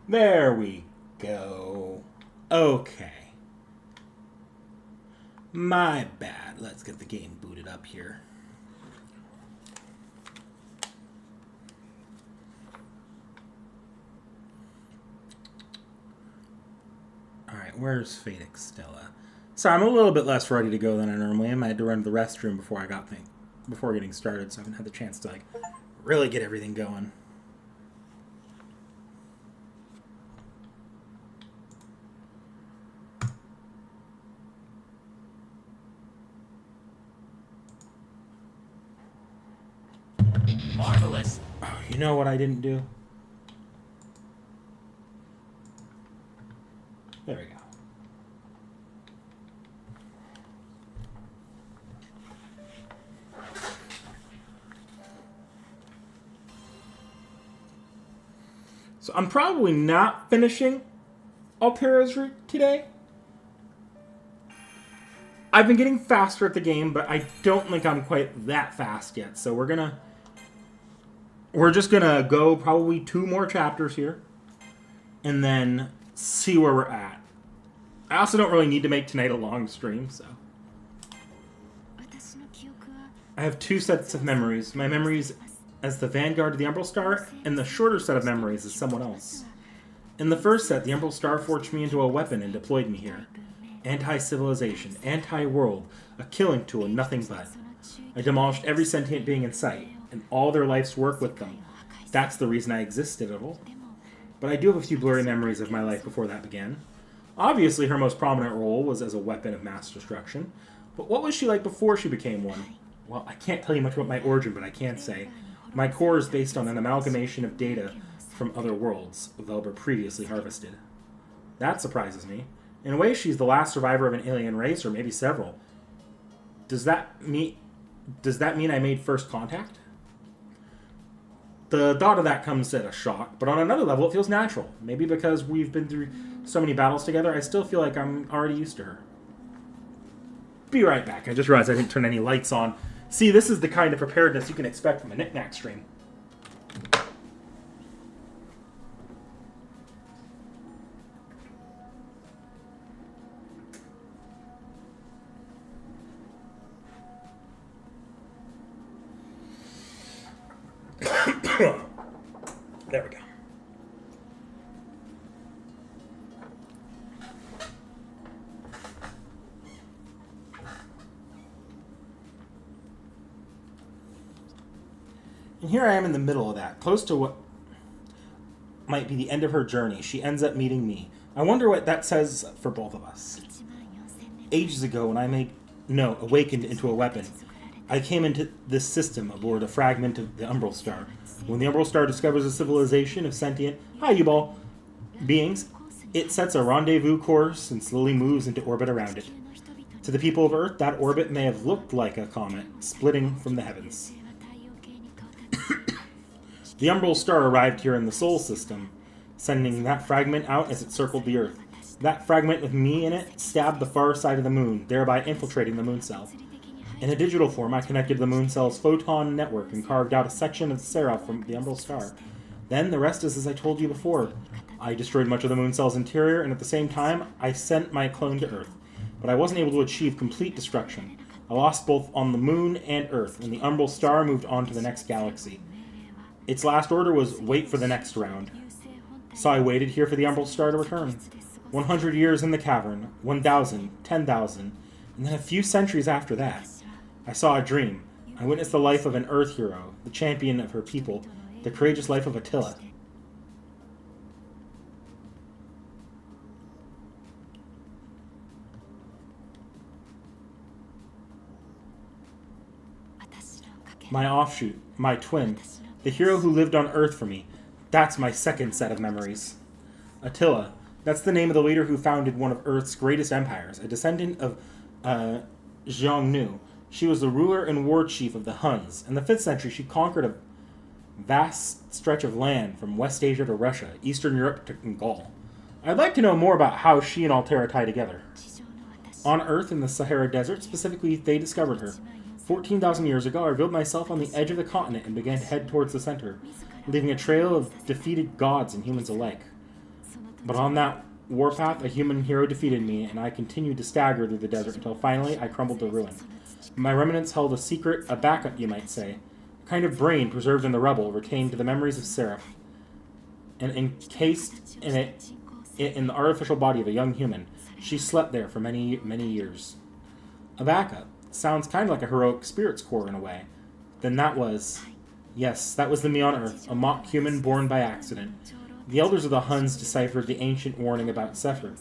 There we go. Okay. My bad. Let's get the game booted up here. Alright, where's Fate Stella? Sorry, I'm a little bit less ready to go than I normally am. I had to run to the restroom before getting started, so I haven't had the chance to really get everything going. Marvelous. Oh, you know what I didn't do? There we go. So I'm probably not finishing Altera's route today. I've been getting faster at the game, but I don't think I'm quite that fast yet. So we're just gonna go probably 2 more chapters here, and then see where we're at. I also don't really need to make tonight a long stream, so. I have 2 sets of memories. My memories as the Vanguard of the Umbral Star, and the shorter set of memories as someone else. In the first set, the Umbral Star forged me into a weapon and deployed me here. Anti-civilization, anti-world, a killing tool and nothing but. I demolished every sentient being in sight, and all their life's work with them. That's the reason I existed at all. But I do have a few blurry memories of my life before that began. Obviously, her most prominent role was as a weapon of mass destruction. But what was she like before she became one? Well, I can't tell you much about my origin, but I can say my core is based on an amalgamation of data from other worlds Velber previously harvested. That surprises me. In a way, she's the last survivor of an alien race, or maybe several. Does that mean I made first contact? The thought of that comes at a shock, but on another level, it feels natural. Maybe because we've been through so many battles together, I still feel like I'm already used to her. Be right back. I just realized I didn't turn any lights on. See, this is the kind of preparedness you can expect from a Knick-Knack stream. There we go. And here I am in the middle of that, close to what might be the end of her journey. She ends up meeting me. I wonder what that says for both of us. Ages ago, when I awakened into a weapon, I came into this system aboard a fragment of the Umbral Star. When the Umbral Star discovers a civilization of sentient, U-ball beings, it sets a rendezvous course and slowly moves into orbit around it. To the people of Earth, that orbit may have looked like a comet splitting from the heavens. The Umbral Star arrived here in the Sol system, sending that fragment out as it circled the Earth. That fragment with me in it stabbed the far side of the moon, thereby infiltrating the moon cell. In a digital form, I connected to the moon cell's photon network and carved out a section of the Seraph from the Umbral Star. Then, the rest is as I told you before. I destroyed much of the moon cell's interior, and at the same time, I sent my clone to Earth. But I wasn't able to achieve complete destruction. I lost both on the moon and Earth, and the Umbral Star moved on to the next galaxy. Its last order was, wait for the next round. So I waited here for the Umbral Star to return. 100 years in the cavern, 1,000, 10,000, and then a few centuries after that. I saw a dream. I witnessed the life of an Earth hero, the champion of her people, the courageous life of Attila. My offshoot, my twin, the hero who lived on Earth for me. That's my second set of memories. Attila, that's the name of the leader who founded one of Earth's greatest empires, a descendant of Xiongnu. She was the ruler and war chief of the Huns. In the 5th century, she conquered a vast stretch of land from West Asia to Russia, Eastern Europe to Gaul. I'd like to know more about how she and Altera tie together. On Earth, in the Sahara Desert, specifically, they discovered her. 14,000 years ago, I revealed myself on the edge of the continent and began to head towards the center, leaving a trail of defeated gods and humans alike. But on that warpath, a human hero defeated me, and I continued to stagger through the desert until finally I crumbled to ruin. My remnants held a secret, a backup, you might say. A kind of brain preserved in the rubble, retained to the memories of Seraph, and encased in it in the artificial body of a young human. She slept there for many, many years. A backup. Sounds kind of like a heroic spirit's core in a way. Then that was... Yes, that was the me on Earth, a mock human born by accident. The elders of the Huns deciphered the ancient warning about Sefer.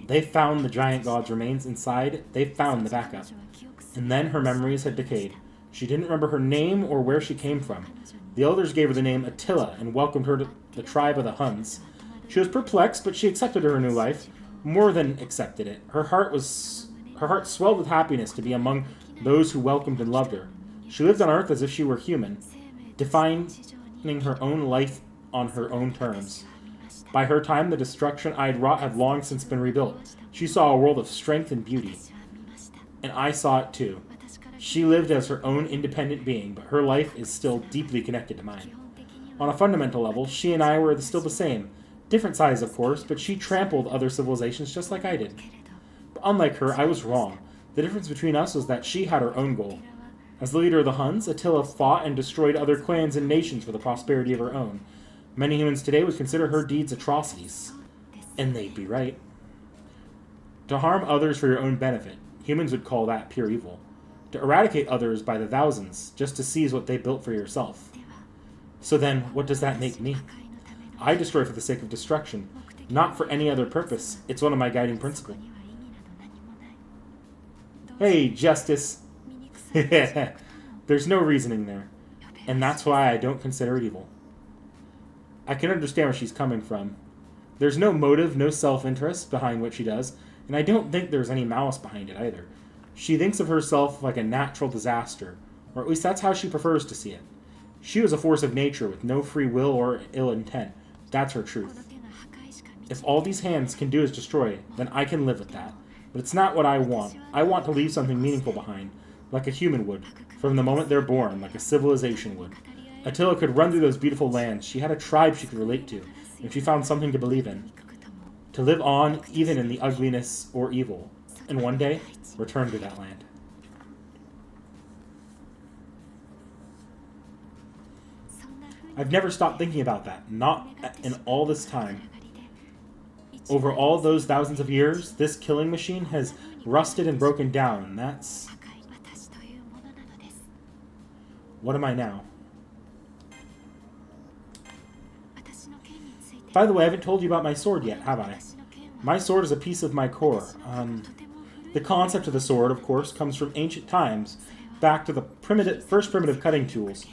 They found the giant god's remains inside. They found the backup. And then her memories had decayed. She didn't remember her name or where she came from. The elders gave her the name Attila and welcomed her to the tribe of the Huns. She was perplexed, but she accepted her new life. More than accepted it. Her heart swelled with happiness to be among those who welcomed and loved her. She lived on Earth as if she were human, defining her own life on her own terms. By her time, the destruction I had wrought had long since been rebuilt. She saw a world of strength and beauty. And I saw it too. She lived as her own independent being, but her life is still deeply connected to mine. On a fundamental level, she and I were still the same. Different size, of course, but she trampled other civilizations just like I did. But unlike her, I was wrong. The difference between us was that she had her own goal. As the leader of the Huns, Attila fought and destroyed other clans and nations for the prosperity of her own. Many humans today would consider her deeds atrocities. And they'd be right. To harm others for your own benefit, humans would call that pure evil. To eradicate others by the thousands, just to seize what they built for yourself. So then, what does that make me? I destroy for the sake of destruction, not for any other purpose. It's one of my guiding principles. Hey, Justice. There's no reasoning there. And that's why I don't consider it evil. I can understand where she's coming from. There's no motive, no self-interest behind what she does, and I don't think there's any malice behind it either. She thinks of herself like a natural disaster, or at least that's how she prefers to see it. She was a force of nature with no free will or ill intent. That's her truth. If all these hands can do is destroy, then I can live with that. But it's not what I want. I want to leave something meaningful behind, like a human would, from the moment they're born, like a civilization would. Attila could run through those beautiful lands. She had a tribe she could relate to, and she found something to believe in. To live on, even in the ugliness or evil, and one day, return to that land. I've never stopped thinking about that, not in all this time. Over all those thousands of years, this killing machine has rusted and broken down, and that's... What am I now? By the way, I haven't told you about my sword yet, have I? My sword is a piece of my core. The concept of the sword, of course, comes from ancient times, back to the first primitive cutting tools.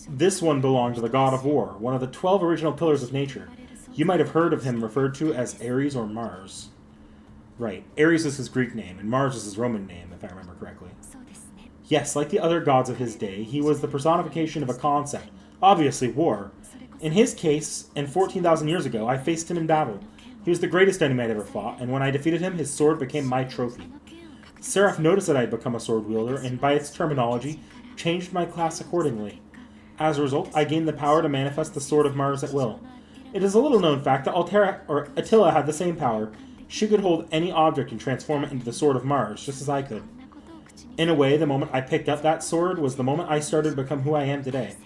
This one belonged to the god of war, one of the 12 original pillars of nature. You might have heard of him referred to as Ares or Mars. Right, Ares is his Greek name, and Mars is his Roman name, if I remember correctly. Yes, like the other gods of his day, he was the personification of a concept, obviously war. In his case, and 14,000 years ago, I faced him in battle. He was the greatest enemy I'd ever fought, and when I defeated him, his sword became my trophy. Seraph noticed that I had become a sword wielder, and by its terminology, changed my class accordingly. As a result, I gained the power to manifest the Sword of Mars at will. It is a little-known fact that Attila had the same power. She could hold any object and transform it into the Sword of Mars, just as I could. In a way, the moment I picked up that sword was the moment I started to become who I am today.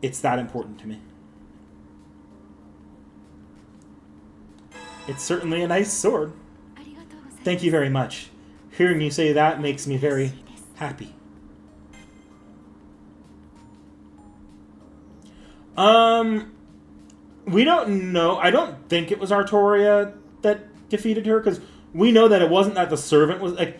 It's that important to me. It's certainly a nice sword. Thank you very much. Hearing you say that makes me very happy. We don't know. I don't think it was Artoria that defeated her, because we know that it wasn't that the servant was, like,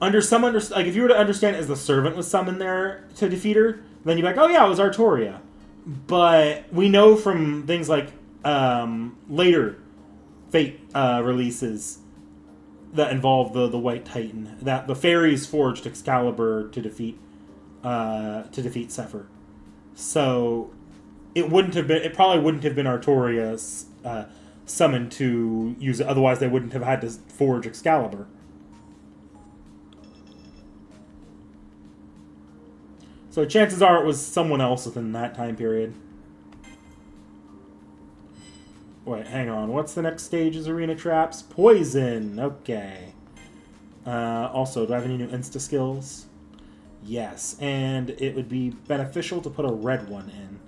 if you were to understand it as the servant was summoned there to defeat her, then you'd be like, oh yeah, it was Artoria. But we know from things like, later Fate, releases that involve the White Titan, that the fairies forged Excalibur to defeat Sefer. So it probably wouldn't have been Artoria's summoned to use it, otherwise they wouldn't have had to forge Excalibur. So chances are it was someone else within that time period. Wait, hang on. What's the next stage is arena traps? Poison! Okay. Also, do I have any new insta skills? Yes, and it would be beneficial to put a red one in.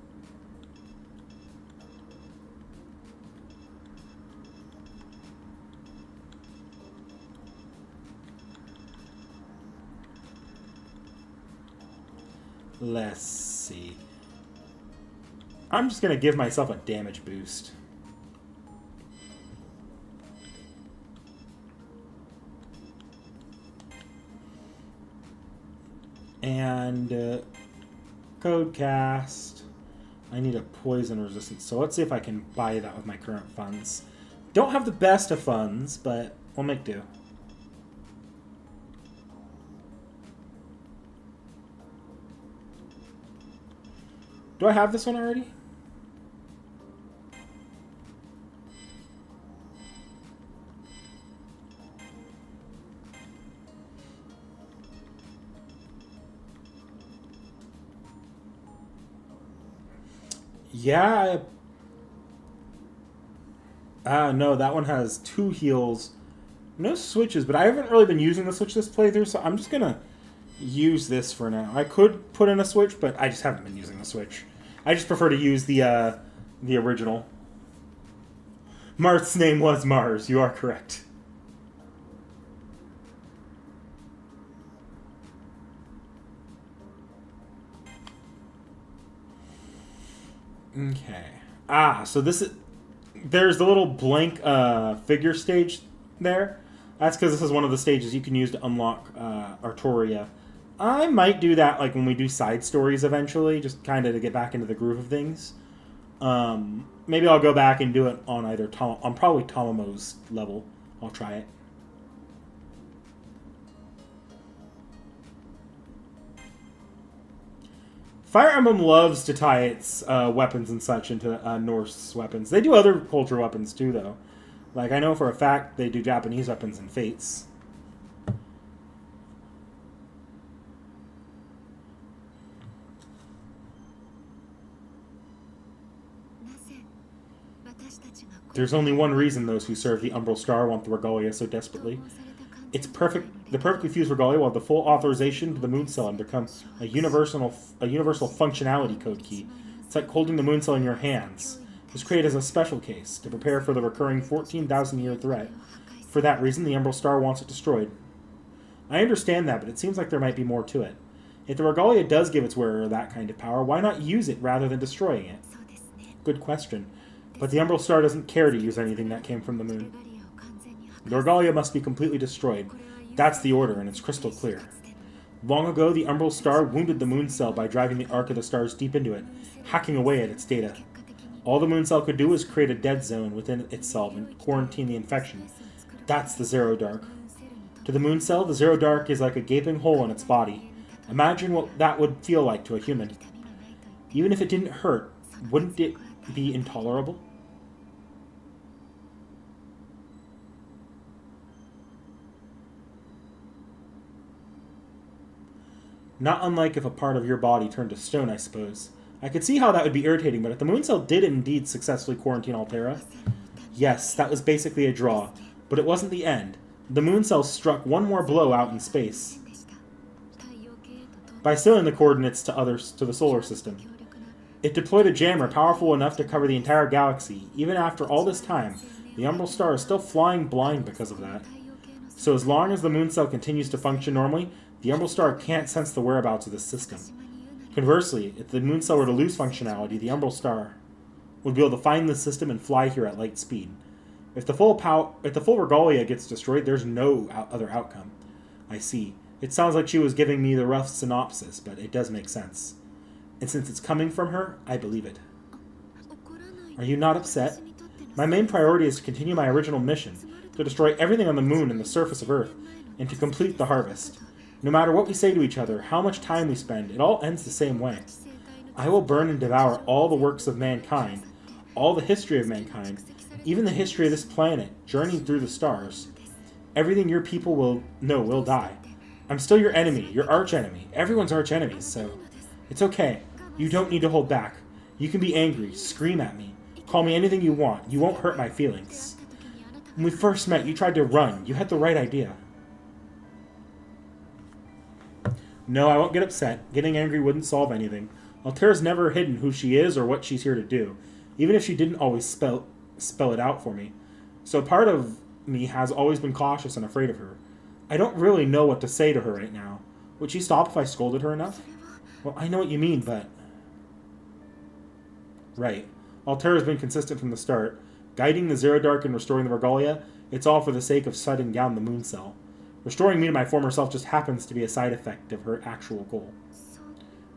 Let's see. I'm just going to give myself a damage boost. And code cast. I need a poison resistance, so let's see if I can buy that with my current funds. Don't have the best of funds, but we'll make do. Do I have this one already? Yeah. No, that one has 2 heals. No switches, but I haven't really been using the switch this playthrough, so I'm just gonna use this for now. I could put in a switch, but I just haven't been using the switch. I just prefer to use the original. Marth's name was Mars. You are correct. Okay. So this is... There's the little blank figure stage there. That's because this is one of the stages you can use to unlock Artoria. I might do that like when we do side stories eventually, just kind of to get back into the groove of things. Maybe I'll go back and do it on either on probably Tomomo's level. I'll try it. Fire Emblem loves to tie its weapons and such into Norse weapons. They do other culture weapons too, though. Like, I know for a fact they do Japanese weapons in Fates. There's only one reason those who serve the Umbral Star want the Regalia so desperately. It's perfect. The perfectly fused Regalia will have the full authorization to the Moon Cell and become a universal functionality code key. It's like holding the Moon Cell in your hands. It was created as a special case to prepare for the recurring 14,000-year threat. For that reason, the Umbral Star wants it destroyed. I understand that, but it seems like there might be more to it. If the Regalia does give its wearer that kind of power, why not use it rather than destroying it? Good question. But the Umbral Star doesn't care to use anything that came from the moon. The Regalia must be completely destroyed. That's the order, and it's crystal clear. Long ago, the Umbral Star wounded the Moon Cell by driving the Arc of the Stars deep into it, hacking away at its data. All the Moon Cell could do was create a dead zone within itself and quarantine the infection. That's the Zero Dark. To the Moon Cell, the Zero Dark is like a gaping hole in its body. Imagine what that would feel like to a human. Even if it didn't hurt, wouldn't it be intolerable? Not unlike if a part of your body turned to stone, I suppose. I could see how that would be irritating, but if the Moon Cell did indeed successfully quarantine Altera... Yes, that was basically a draw, but it wasn't the end. The Moon Cell struck one more blow out in space by stealing the coordinates to the solar system. It deployed a jammer powerful enough to cover the entire galaxy. Even after all this time, the Umbral Star is still flying blind because of that. So as long as the Moon Cell continues to function normally, the Umbral Star can't sense the whereabouts of the system. Conversely, if the Moon Cell were to lose functionality, the Umbral Star would be able to find the system and fly here at light speed. If the full Regalia gets destroyed, there's no other outcome. I see. It sounds like she was giving me the rough synopsis, but it does make sense. And since it's coming from her, I believe it. Are you not upset? My main priority is to continue my original mission, to destroy everything on the moon and the surface of Earth, and to complete the harvest. No matter what we say to each other, how much time we spend, it all ends the same way. I will burn and devour all the works of mankind, all the history of mankind, even the history of this planet, journeying through the stars. Everything your people will know will die. I'm still your enemy, your arch-enemy, everyone's arch-enemies, so it's okay. You don't need to hold back. You can be angry, scream at me, Call me anything you want. You won't hurt my feelings. When we first met, you tried to run. You had the right idea. No, I won't get upset. Getting angry wouldn't solve anything. Altera's never hidden who she is or what she's here to do, even if she didn't always spell it out for me. So part of me has always been cautious and afraid of her. I don't really know what to say to her right now. Would she stop if I scolded her enough? Well, I know what you mean, but... Right. Altera's been consistent from the start. Guiding the Zero Dark and restoring the Regalia, it's all for the sake of shutting down the Moon Cell. Restoring me to my former self just happens to be a side effect of her actual goal.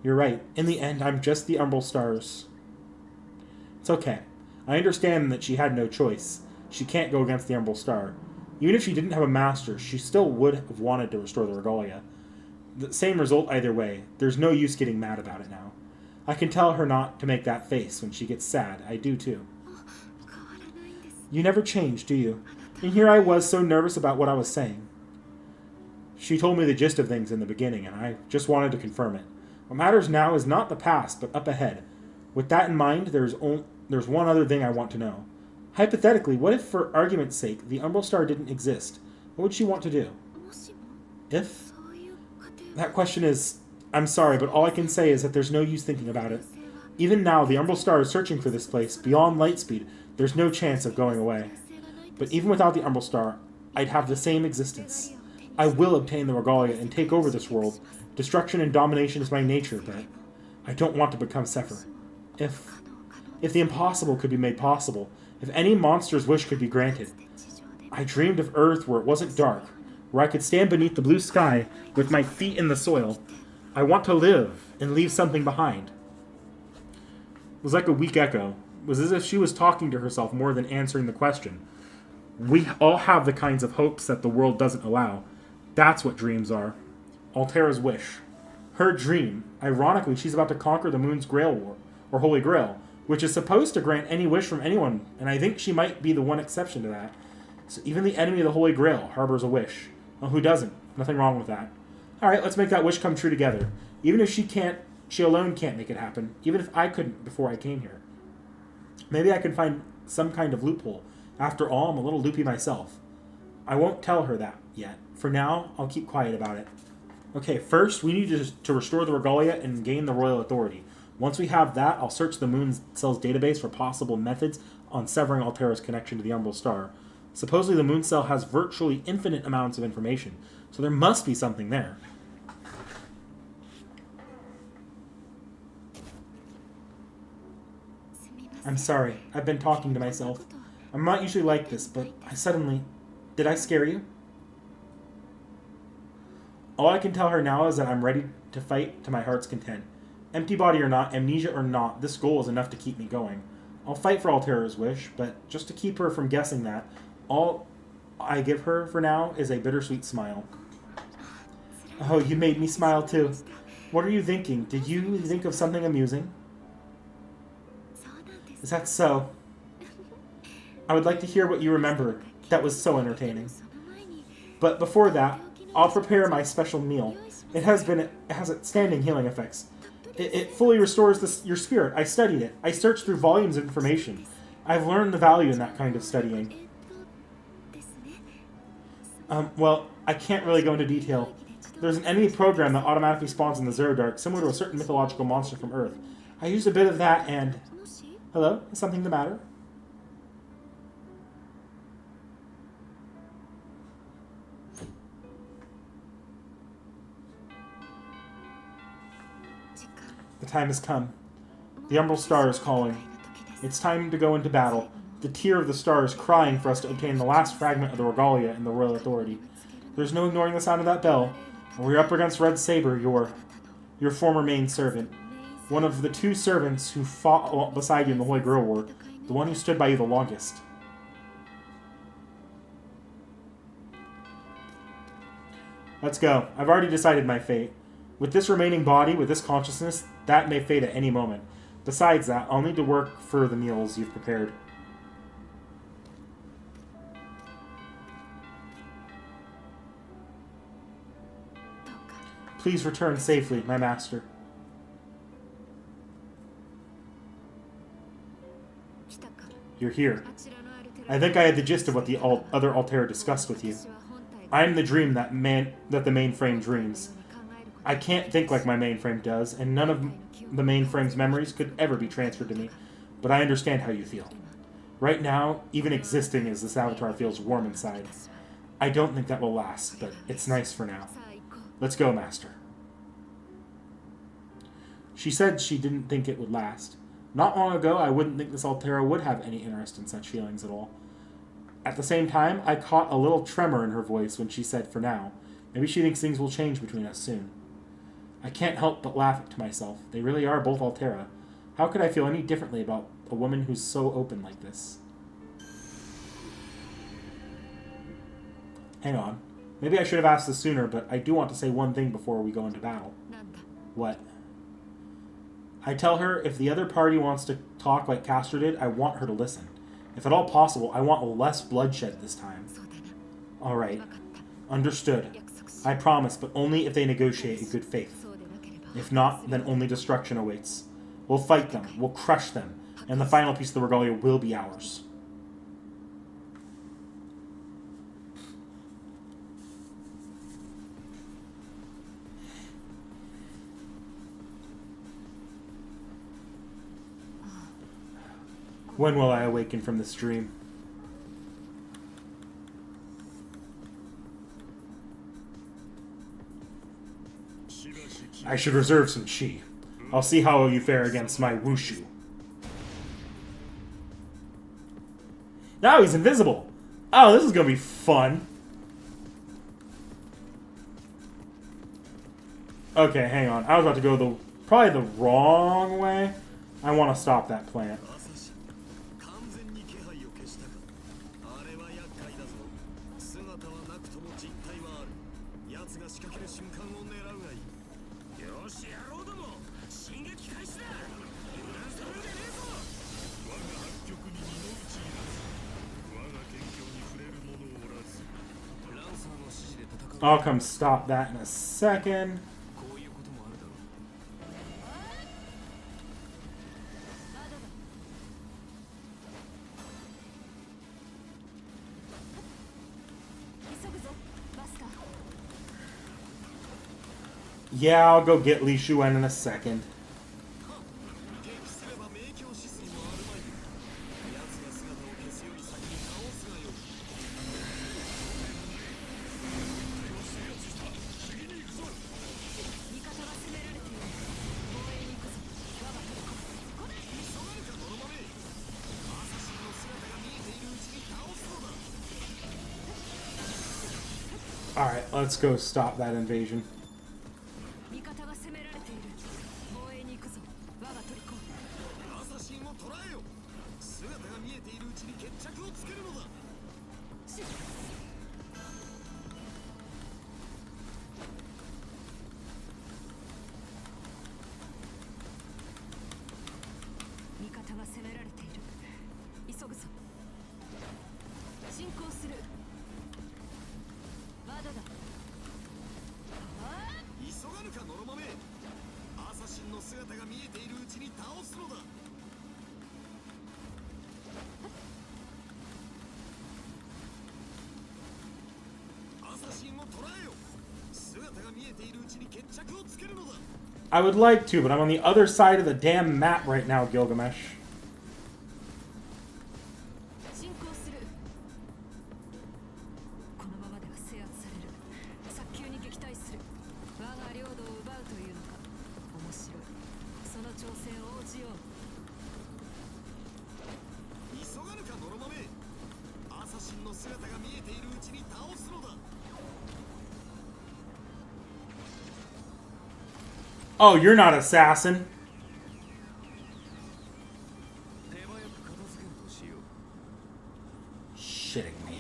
You're right. In the end, I'm just the Umbral Stars. It's okay. I understand that she had no choice. She can't go against the Umbral Star. Even if she didn't have a master, she still would have wanted to restore the Regalia. The same result either way. There's no use getting mad about it now. I can tell her not to make that face when she gets sad. I do too. You never change, do you? And here I was so nervous about what I was saying. She told me the gist of things in the beginning, and I just wanted to confirm it. What matters now is not the past, but up ahead. With that in mind, there's one other thing I want to know. Hypothetically, what if, for argument's sake, the Umbral Star didn't exist? What would she want to do? If? That question is... I'm sorry, but all I can say is that there's no use thinking about it. Even now, the Umbral Star is searching for this place. Beyond light speed, there's no chance of going away. But even without the Umbral Star, I'd have the same existence. I will obtain the Regalia and take over this world. Destruction and domination is my nature, but I don't want to become Sepher. If the impossible could be made possible, if any monster's wish could be granted. I dreamed of Earth where it wasn't dark, where I could stand beneath the blue sky with my feet in the soil. I want to live and leave something behind. It was like a weak echo. It was as if she was talking to herself more than answering the question. We all have the kinds of hopes that the world doesn't allow. That's what dreams are. Altera's wish. Her dream. Ironically, she's about to conquer the Moon's Grail War, or Holy Grail, which is supposed to grant any wish from anyone, and I think she might be the one exception to that. So even the enemy of the Holy Grail harbors a wish. Well, who doesn't? Nothing wrong with that. Alright, let's make that wish come true together. Even if she alone can't make it happen. Even if I couldn't before I came here. Maybe I can find some kind of loophole. After all, I'm a little loopy myself. I won't tell her that yet. For now, I'll keep quiet about it. Okay, first, we need to restore the Regalia and gain the royal authority. Once we have that, I'll search the Moon Cell's database for possible methods on severing Altera's connection to the Umbral Star. Supposedly the Moon Cell has virtually infinite amounts of information, so there must be something there. I'm sorry. I've been talking to myself. I'm not usually like this, but I suddenly... Did I scare you? All I can tell her now is that I'm ready to fight to my heart's content. Empty body or not, amnesia or not, this goal is enough to keep me going. I'll fight for Altera's wish, but just to keep her from guessing that, all I give her for now is a bittersweet smile. Oh, you made me smile too. What are you thinking? Did you think of something amusing? Is that so? I would like to hear what you remember. That was so entertaining. But before that, I'll prepare my special meal. It has outstanding healing effects. It fully restores your spirit. I studied it. I searched through volumes of information. I've learned the value in that kind of studying. Well, I can't really go into detail. There's an enemy program that automatically spawns in the Zero Dark, similar to a certain mythological monster from Earth. I used a bit of that and... Hello? Is something the matter? The time has come. The Umbral Star is calling. It's time to go into battle. The Tier of the Star is crying for us to obtain the last fragment of the Regalia and the Royal Authority. There's no ignoring the sound of that bell. And we're up against Red Saber, your former main servant. One of the two servants who fought beside you in the Holy Grail War. The one who stood by you the longest. Let's go. I've already decided my fate. With this remaining body, with this consciousness, that may fade at any moment. Besides that, I'll need to work for the meals you've prepared. Please return safely, my master. You're here. I think I had the gist of what the other Altera discussed with you. I'm the dream that the mainframe dreams. I can't think like my mainframe does, and none of the mainframe's memories could ever be transferred to me, but I understand how you feel. Right now, even existing as this avatar feels warm inside. I don't think that will last, but it's nice for now. Let's go, Master. She said she didn't think it would last. Not long ago, I wouldn't think this Altera would have any interest in such feelings at all. At the same time, I caught a little tremor in her voice when she said, for now. Maybe she thinks things will change between us soon. I can't help but laugh to myself. They really are both Altera. How could I feel any differently about a woman who's so open like this? Hang on. Maybe I should have asked this sooner, but I do want to say one thing before we go into battle. What? I tell her if the other party wants to talk like Castor did, I want her to listen. If at all possible, I want less bloodshed this time. Alright. Understood. I promise, but only if they negotiate in good faith. If not, then only destruction awaits. We'll fight them, we'll crush them, and the final piece of the regalia will be ours. When will I awaken from this dream? I should reserve some chi. I'll see how you fare against my wushu. Now he's invisible! Oh, this is gonna be fun. Okay, hang on. I was about to go probably the wrong way. I want to stop that plant. I'll come stop that in a second. Yeah, I'll go get Li Shuen in a second. Alright, let's go stop that invasion. I would like to, but I'm on the other side of the damn map right now, Gilgamesh. Oh, you're not assassin. Shitting me.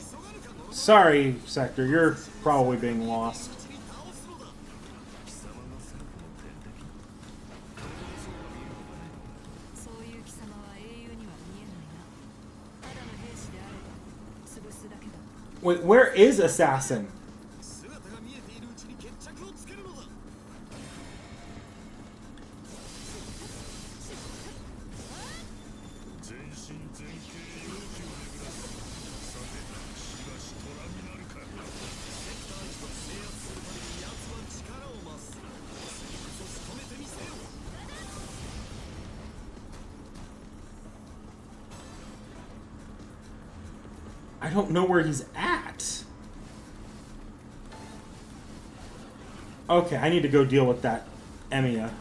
Sorry, Sector, you're probably being lost. Wait, where is assassin? I don't know where he's at. Okay, I need to go deal with that Emiya.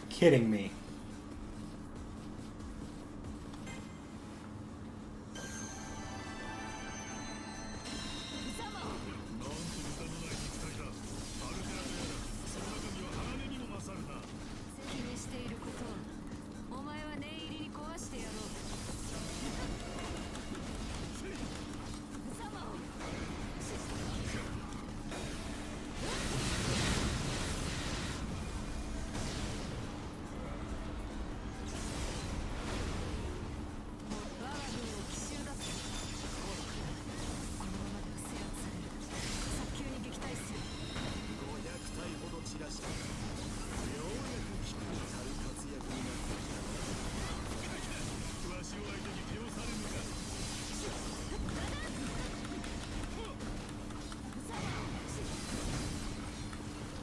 Kidding me.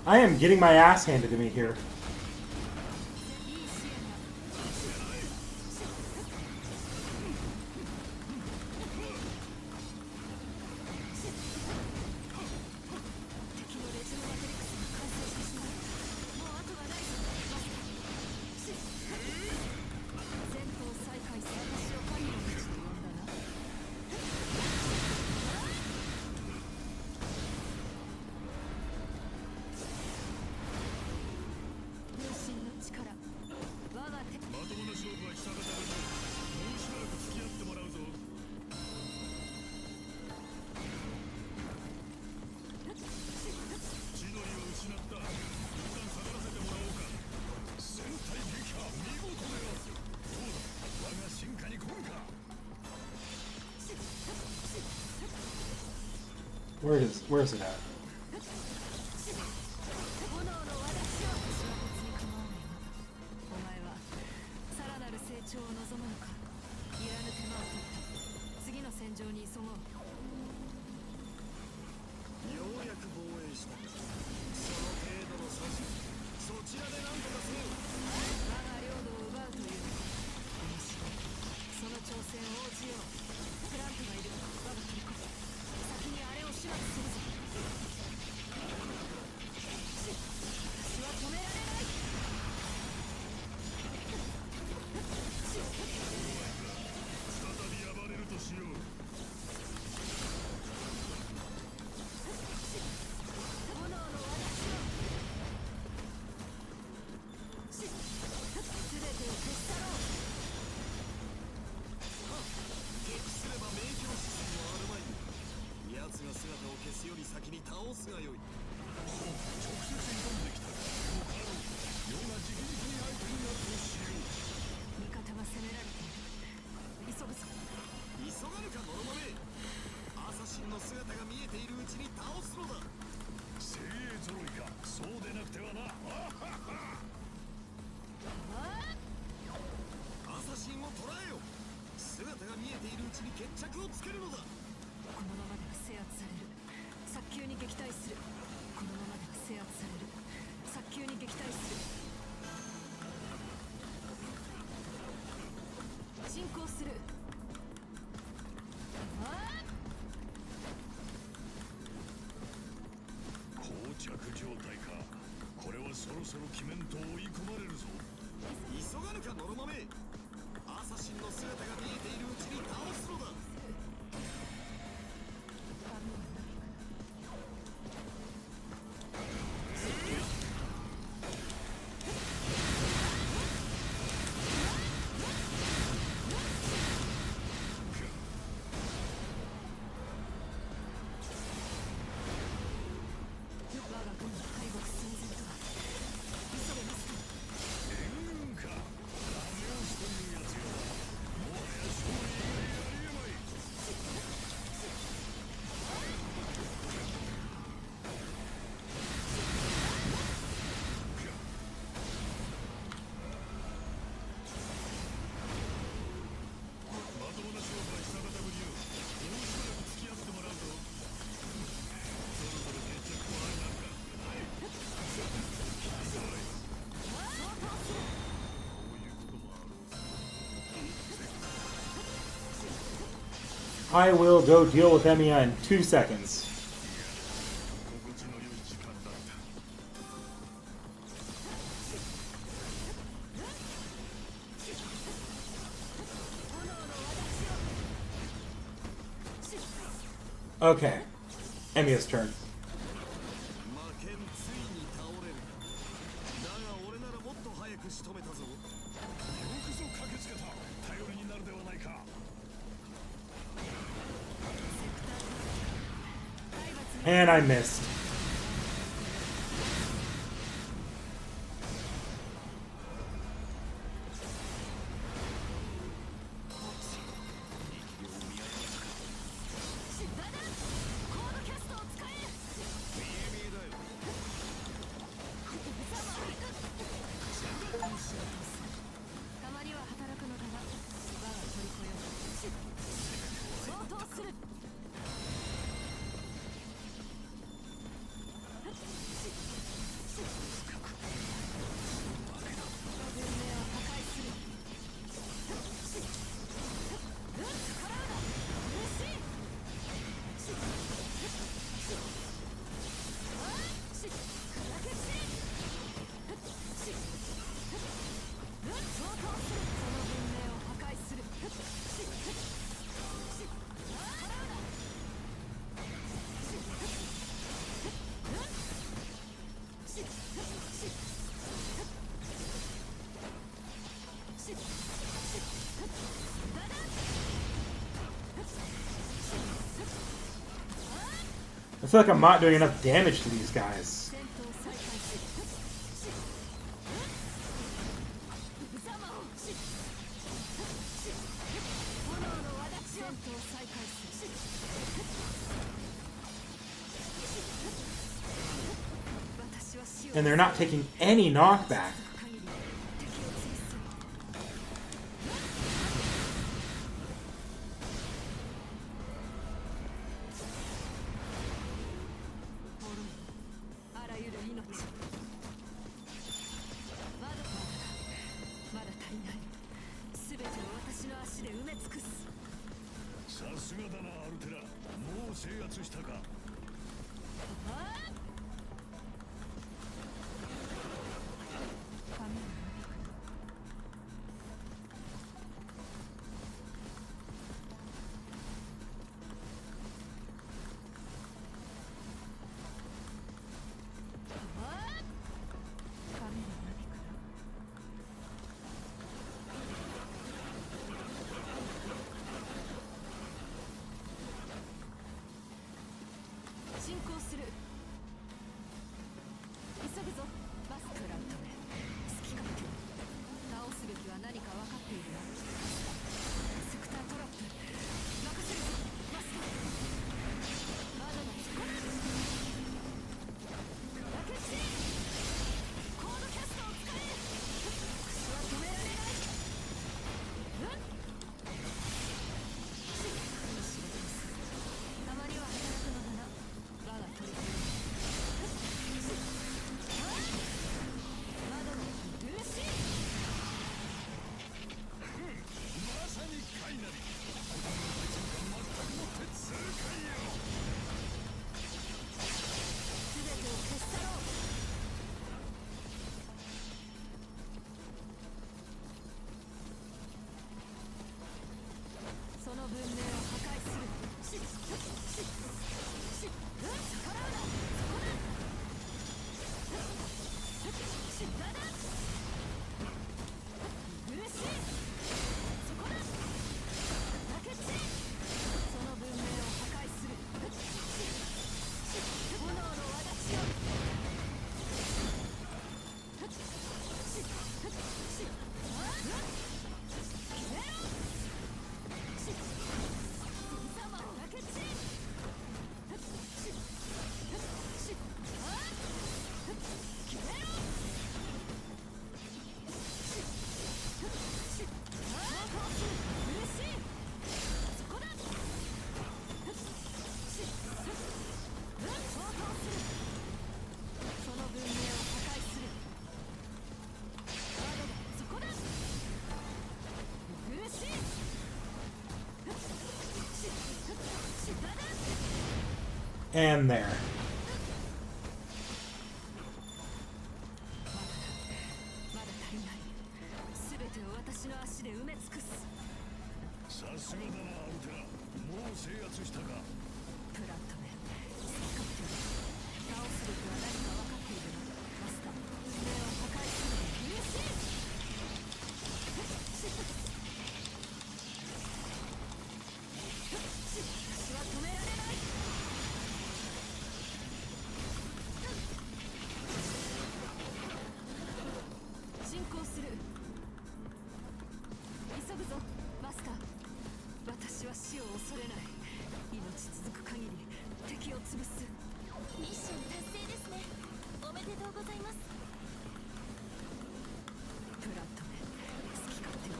I am getting my ass handed to me here. Where is it at? 神の姿が見えているうちに倒すのだ。精鋭揃いか。そうでなくてはな。アサシンを捕らえよ。姿が見えているうちに決着をつけるのだ。このままでは制圧される。早急に撃退する。このままでは制圧される。早急に撃退する。進行する。膠着状態か。これはそろそろ鬼面と追い込まれるぞ。急がぬかノロマメ。アサシンの姿が見えているうちに倒すのだ。I will go deal with Emiya in 2 seconds. Okay. Emiya's turn. And I missed. I feel like I'm not doing enough damage to these guys. And they're not taking any knockback. And there. まだ足りない。全てを私の足で埋め尽くす。さすがだなアルテラ。もう制圧したか。プラントメン、好き勝手に倒すべきは何か分かっているな。マスター、目を破壊するのに嬉しい。私は止められない。進行する。急ぐぞマスター。私は死を恐れない。命続く限り敵を潰す。ミッション達成ですね。おめでとうございます。プラントメン、好き勝手に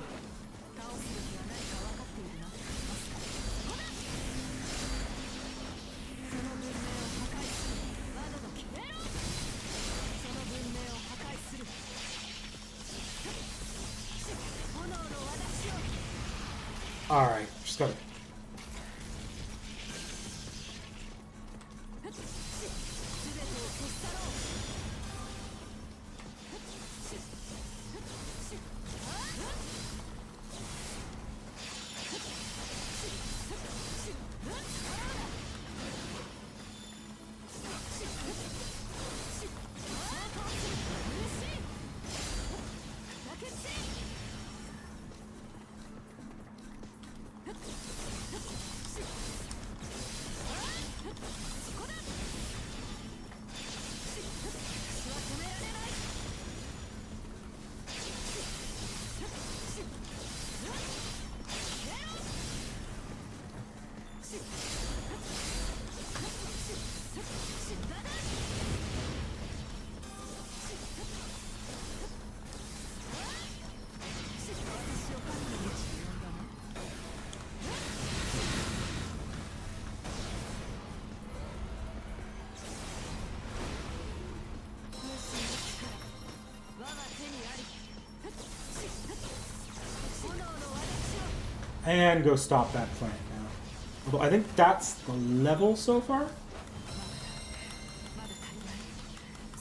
倒すべきは何か分かっているな。マスター、その文明を破壊する。窓が消えろ。その文明を破壊する。炎の私を。 Alright, just gotta. 全てを消し去ろう。And go stop that plant now. Although I think that's the level so far. まだ足りない。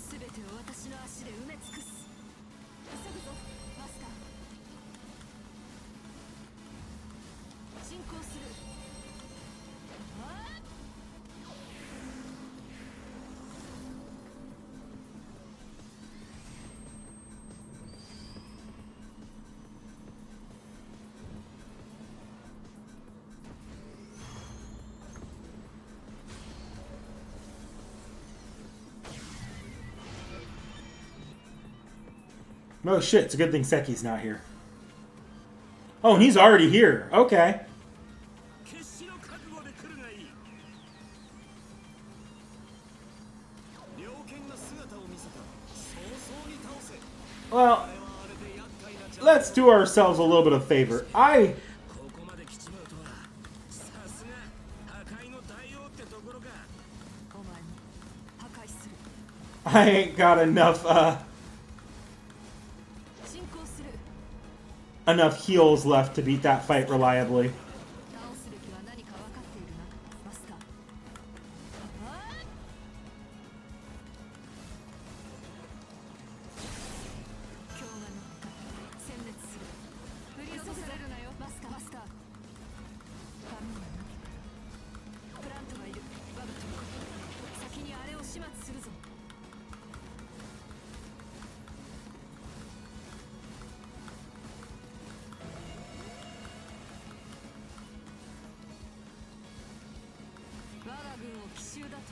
全てを私の足で埋め尽くす。急ぐぞマスター。進行する。あー Oh shit, it's a good thing Seki's not here. Oh, and he's already here. Okay. 決死の覚悟で来るがいい。猟犬が姿を見せた。早々に倒せ。 Well, let's do ourselves a little bit of favor. ここまで来ちまうとは。さすが破壊の大王ってところか。お前も破壊する。 I ain't got enough 進行する。 enough heals left to beat that fight reliably. 倒すべきは何か分かっているなマスター。あー 今日が乗った殲滅する。振り落とされるなよマスター。髪が伸びた。プラントがいる。我が友先にあれを始末するぞ。我が軍を奇襲だと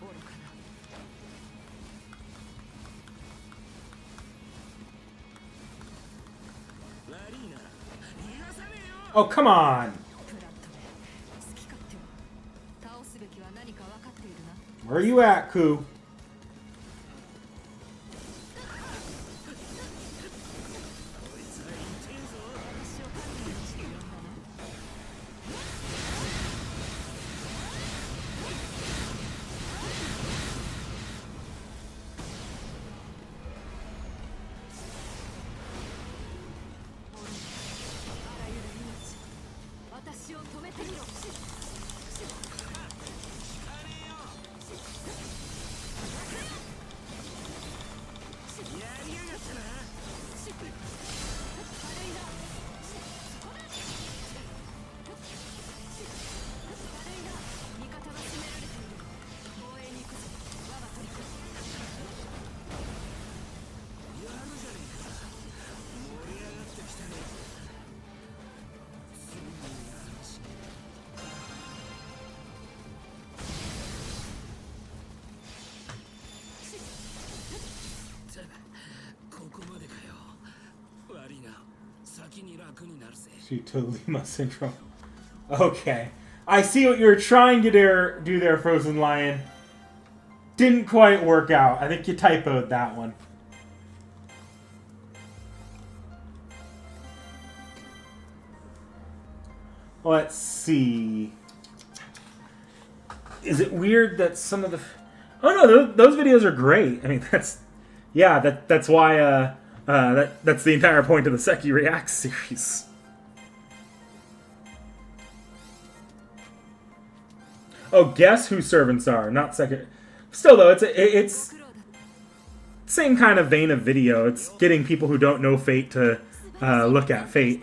愚かな。 悪いな。逃がさねえよ。 Oh, come on. プラントメ好き勝手に倒すべきは何か分かっているな。 Where are you at, Ku? こいつは痛えぞ。私を神の道で呼んだな。あらゆる命、私を止めてみろ。Due to Lima syndrome. Okay. I see what you're trying to do there, Frozen Lion. Didn't quite work out. I think you typoed that one. Let's see. Is it weird that some of the... Oh no, those videos are great. I mean, that's... Yeah, that's why, that's the entire point of the Seki Reacts series. Oh, guess who servants are, not second. Still though, it's same kind of vein of video. It's getting people who don't know Fate to look at Fate.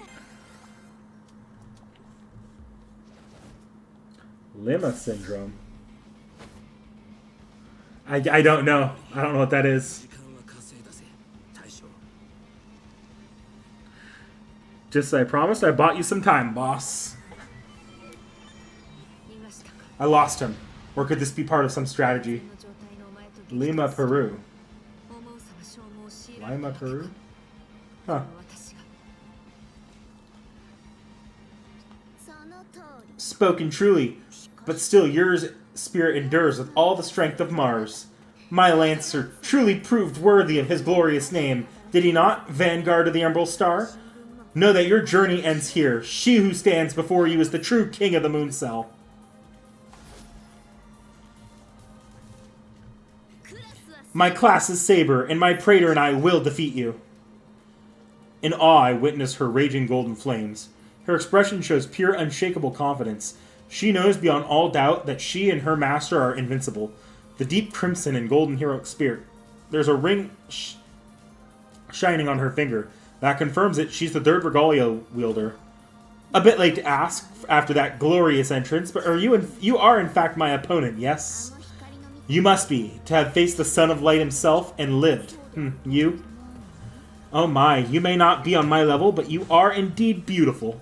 Lima syndrome. I don't know. I don't know what that is. Just as I promised, I bought you some time, boss. I lost him. Or could this be part of some strategy? Lima, Peru. Lima, Peru? Huh. Spoken truly, but still your spirit endures with all the strength of Mars. My Lancer truly proved worthy of his glorious name, did he not, Vanguard of the Emerald Star? Know that your journey ends here. She who stands before you is the true king of the Moon Cell. My class is Saber, and my Praetor and I will defeat you. In awe, I witness her raging golden flames. Her expression shows pure, unshakable confidence. She knows beyond all doubt that she and her master are invincible. The deep crimson and golden heroic spirit. There's a ring shining on her finger. That confirms it. She's the third regalia wielder. A bit late to ask after that glorious entrance, but you are in fact my opponent, yes? You must be, to have faced the Son of Light himself and lived. You? Oh my, you may not be on my level, but you are indeed beautiful.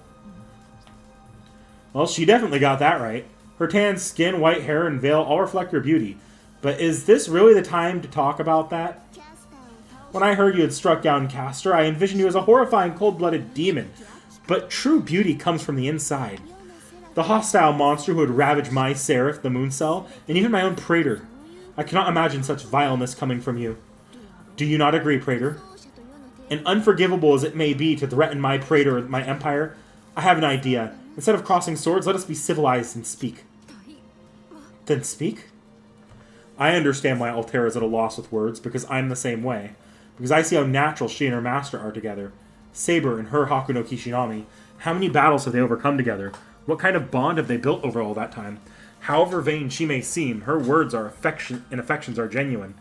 Well, she definitely got that right. Her tan skin, white hair, and veil all reflect her beauty. But is this really the time to talk about that? When I heard you had struck down Castor, I envisioned you as a horrifying, cold-blooded demon. But true beauty comes from the inside. The hostile monster who would ravage my Seraph, the Moon Cell, and even my own Praetor. I cannot imagine such vileness coming from you. Do you not agree, Praetor? And unforgivable as it may be to threaten my Praetor, my empire, I have an idea. Instead of crossing swords, let us be civilized and speak. Then speak? I understand why Altera is at a loss with words, because I'm the same way. Because I see how natural she and her master are together. Saber and her Haku no Kishinami. How many battles have they overcome together? What kind of bond have they built over all that time? However vain she may seem, her words and affections are genuine.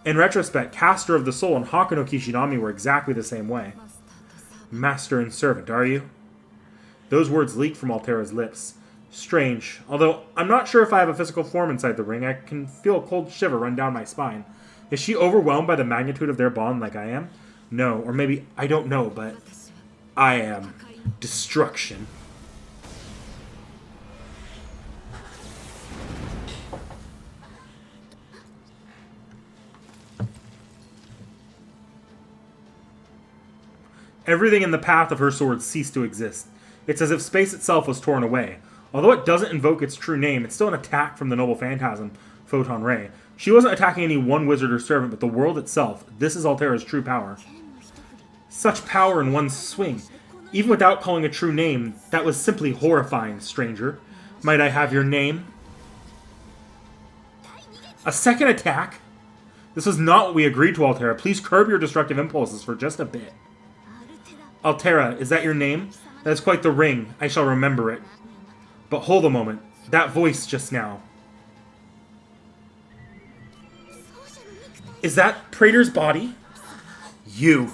In retrospect, Castor of the Soul and Haku no Kishinami were exactly the same way. Master and servant, are you? Those words leaked from Altera's lips. Strange. Although, I'm not sure if I have a physical form inside the ring, I can feel a cold shiver run down my spine. Is she overwhelmed by the magnitude of their bond like I am? No, or maybe, I don't know, but I am. Destruction. Everything in the path of her sword ceased to exist. It's as if space itself was torn away. Although it doesn't invoke its true name, it's still an attack from the noble phantasm, Photon Ray. She wasn't attacking any one wizard or servant, but the world itself. This is Altera's true power. Such power in one swing. Even without calling a true name, that was simply horrifying, stranger. Might I have your name? A second attack? This was not what we agreed to, Altera. Please curb your destructive impulses for just a bit. Altera, is that your name? That is quite the ring. I shall remember it. But hold a moment. That voice just now. Is that Praetor's body? You,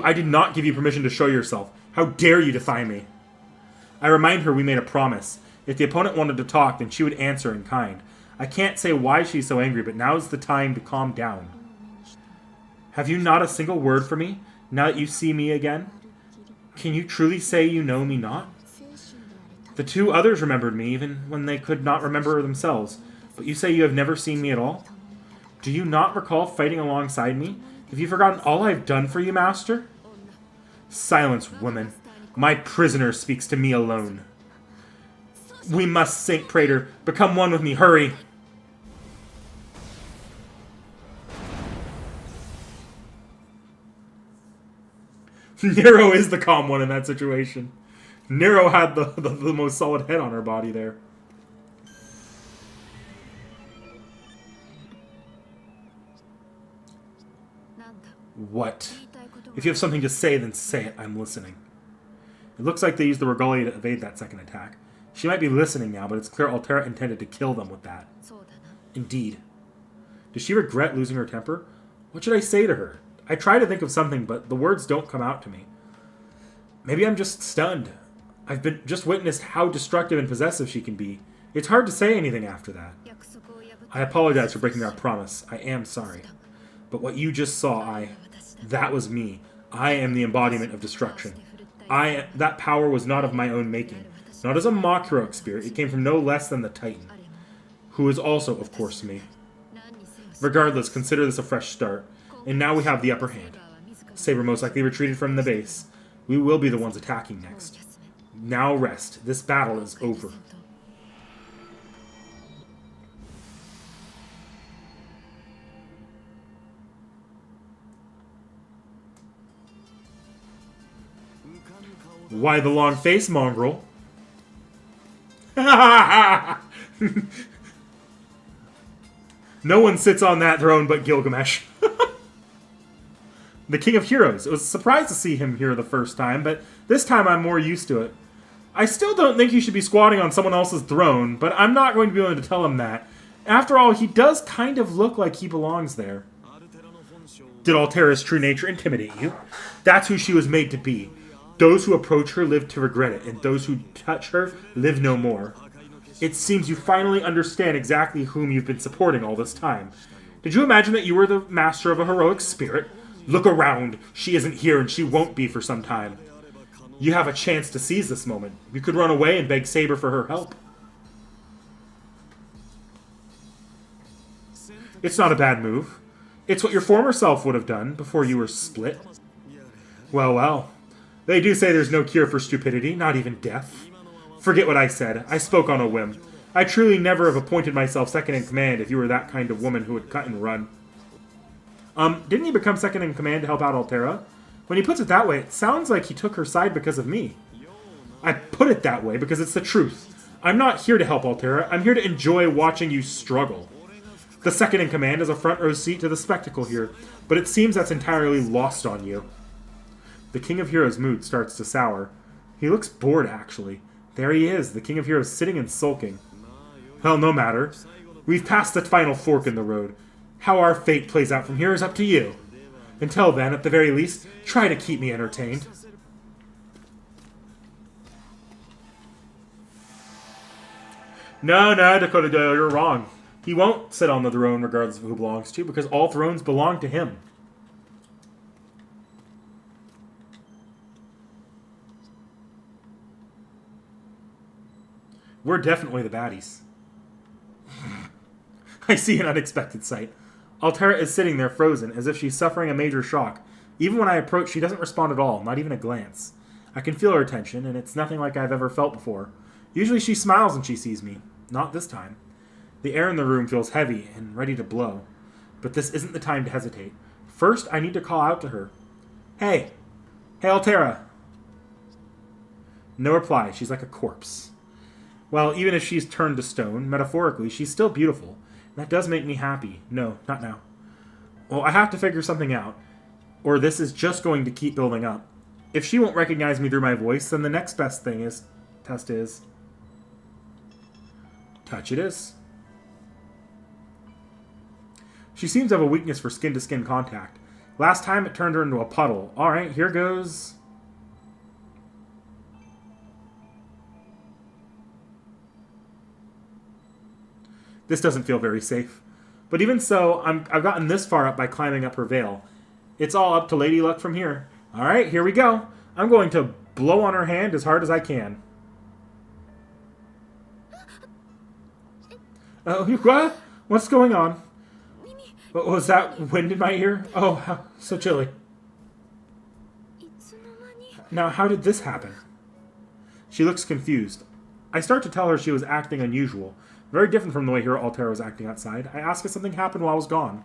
I did not give you permission to show yourself. How dare you defy me? I remind her we made a promise. If the opponent wanted to talk, then she would answer in kind. I can't say why she's so angry, but now is the time to calm down. Have you not a single word for me, now that you see me again? Can you truly say you know me not? The two others remembered me, even when they could not remember themselves. But you say you have never seen me at all? Do you not recall fighting alongside me? Have you forgotten all I've done for you, Master? Silence, woman. My prisoner speaks to me alone. We must, Saint Praetor. Become one with me. Hurry. Nero is the calm one in that situation. Nero had the most solid head on her body there. What? If you have something to say, then say it. I'm listening. It looks like they used the regalia to evade that second attack. She might be listening now, but it's clear Altera intended to kill them with that. Indeed. Does she regret losing her temper? What should I say to her? I try to think of something, but the words don't come out to me. Maybe I'm just stunned. I've just witnessed how destructive and possessive she can be. It's hard to say anything after that. I apologize for breaking our promise. I am sorry. But what you just saw, that was me. I am the embodiment of destruction. That power was not of my own making. Not as a mock heroic spirit, it came from no less than the Titan. Who is also, of course, me. Regardless, consider this a fresh start. And now we have the upper hand. Saber most likely retreated from the base. We will be the ones attacking next. Now rest. This battle is over. Why the long face, mongrel? No one sits on that throne but Gilgamesh. The King of Heroes. It was a surprise to see him here the first time, but this time I'm more used to it. I still don't think he should be squatting on someone else's throne, but I'm not going to be willing to tell him that. After all, he does kind of look like he belongs there. Did Altera's true nature intimidate you? That's who she was made to be. Those who approach her live to regret it, and those who touch her live no more. It seems you finally understand exactly whom you've been supporting all this time. Did you imagine that you were the master of a heroic spirit? Look around. She isn't here, and she won't be for some time. You have a chance to seize this moment. You could run away and beg Saber for her help. It's not a bad move. It's what your former self would have done before you were split. Well, well. They do say there's no cure for stupidity, not even death. Forget what I said. I spoke on a whim. I truly never have appointed myself second in command if you were that kind of woman who would cut and run. Didn't he become second in command to help out Altera? When he puts it that way, it sounds like he took her side because of me. I put it that way because it's the truth. I'm not here to help Altera. I'm here to enjoy watching you struggle. The second in command has a front row seat to the spectacle here, but it seems that's entirely lost on you. The King of Heroes' mood starts to sour. He looks bored, actually. There he is, the King of Heroes sitting and sulking. Well, no matter. We've passed the final fork in the road. How our fate plays out from here is up to you. Until then, at the very least, try to keep me entertained. No, Dakota Doyle, you're wrong. He won't sit on the throne regardless of who belongs to, because all thrones belong to him. We're definitely the baddies. I see an unexpected sight. Altera is sitting there frozen, as if she's suffering a major shock. Even when I approach, she doesn't respond at all, not even a glance. I can feel her tension, and it's nothing like I've ever felt before. Usually she smiles when she sees me. Not this time. The air in the room feels heavy and ready to blow. But this isn't the time to hesitate. First, I need to call out to her. Hey! Hey, Altera! No reply. She's like a corpse. Well, even if she's turned to stone, metaphorically, she's still beautiful. That does make me happy. No, not now. Well, I have to figure something out, or this is just going to keep building up. If she won't recognize me through my voice, then the next best test is... touch it is. She seems to have a weakness for skin-to-skin contact. Last time it turned her into a puddle. Alright, here goes... This doesn't feel very safe. But even so, I've gotten this far up by climbing up her veil. It's all up to Lady Luck from here. Alright, here we go. I'm going to blow on her hand as hard as I can. What? What's going on? What was that wind in my ear? Oh, how so chilly. Now, how did this happen? She looks confused. I start to tell her she was acting unusual, very different from the way Hero Altera was acting outside. I ask if something happened while I was gone.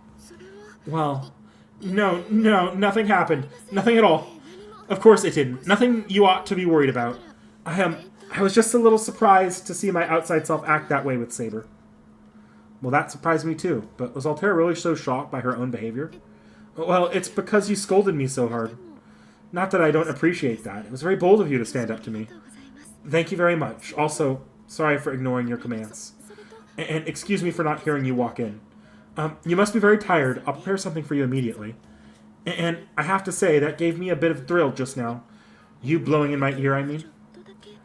Well, no, nothing happened. Nothing at all. Of course it didn't. Nothing you ought to be worried about. I was just a little surprised to see my outside self act that way with Saber. Well, that surprised me too, but was Altera really so shocked by her own behavior? Well, it's because you scolded me so hard. Not that I don't appreciate that. It was very bold of you to stand up to me. Thank you very much. Also, sorry for ignoring your commands. And excuse me for not hearing you walk in. You must be very tired. I'll prepare something for you immediately. And I have to say, that gave me a bit of thrill just now. You blowing in my ear, I mean.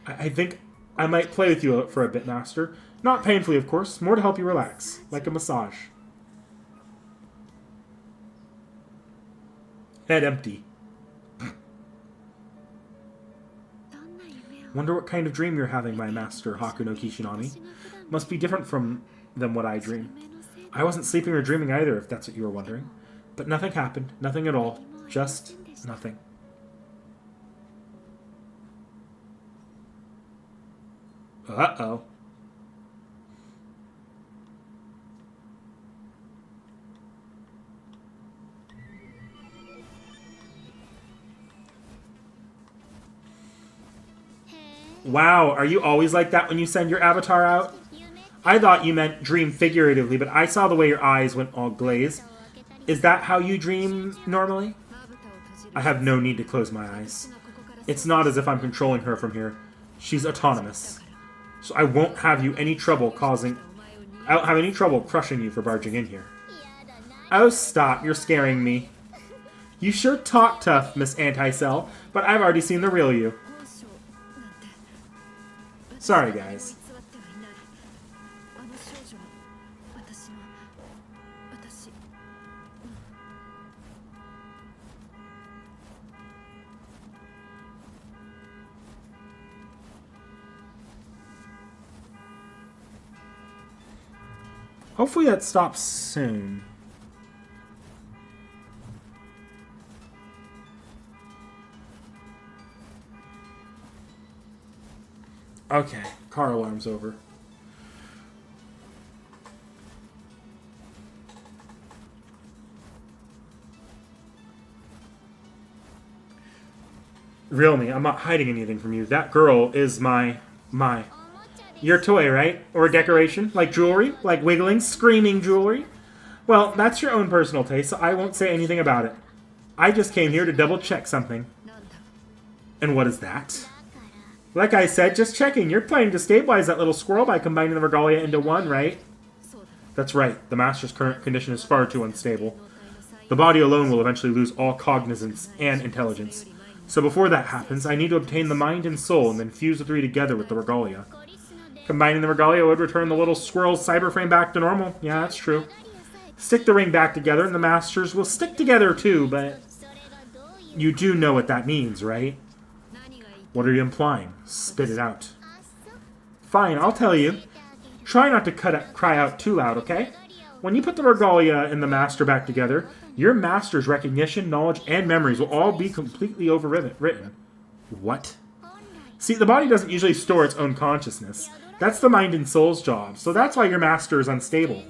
I think I might play with you for a bit, Master. Not painfully, of course. More to help you relax. Like a massage. Head empty. Wonder what kind of dream you're having, my master, Haku no Kishinami. Must be different than what I dream. I wasn't sleeping or dreaming either, if that's what you were wondering. But nothing happened. Nothing at all. Just nothing. Uh-oh. Wow, are you always like that when you send your avatar out? I thought you meant dream figuratively, but I saw the way your eyes went all glazed. Is that how you dream normally? I have no need to close my eyes. It's not as if I'm controlling her from here. She's autonomous. So I won't have any trouble crushing you for barging in here. Oh, stop. You're scaring me. You sure talk tough, Miss Anti-Cell, but I've already seen the real you. Sorry, guys. Hopefully that stops soon. Okay, car alarm's over. Real me, I'm not hiding anything from you. That girl is my... Your toy, right? Or a decoration? Like jewelry? Like wiggling, screaming jewelry? Well, that's your own personal taste, so I won't say anything about it. I just came here to double check something. And what is that? Like I said, just checking. You're planning to stabilize that little squirrel by combining the regalia into one, right? That's right. The Master's current condition is far too unstable. The body alone will eventually lose all cognizance and intelligence. So before that happens, I need to obtain the mind and soul and then fuse the three together with the regalia. Combining the regalia would return the little squirrel's cyberframe back to normal. Yeah, that's true. Stick the ring back together and the Masters will stick together too, but... You do know what that means, right? What are you implying? Spit it out. Fine, I'll tell you. Try not to cry out too loud, okay? When you put the regalia and the Master back together, your Master's recognition, knowledge, and memories will all be completely overwritten. What? See, the body doesn't usually store its own consciousness. That's the mind and soul's job, so that's why your Master is unstable.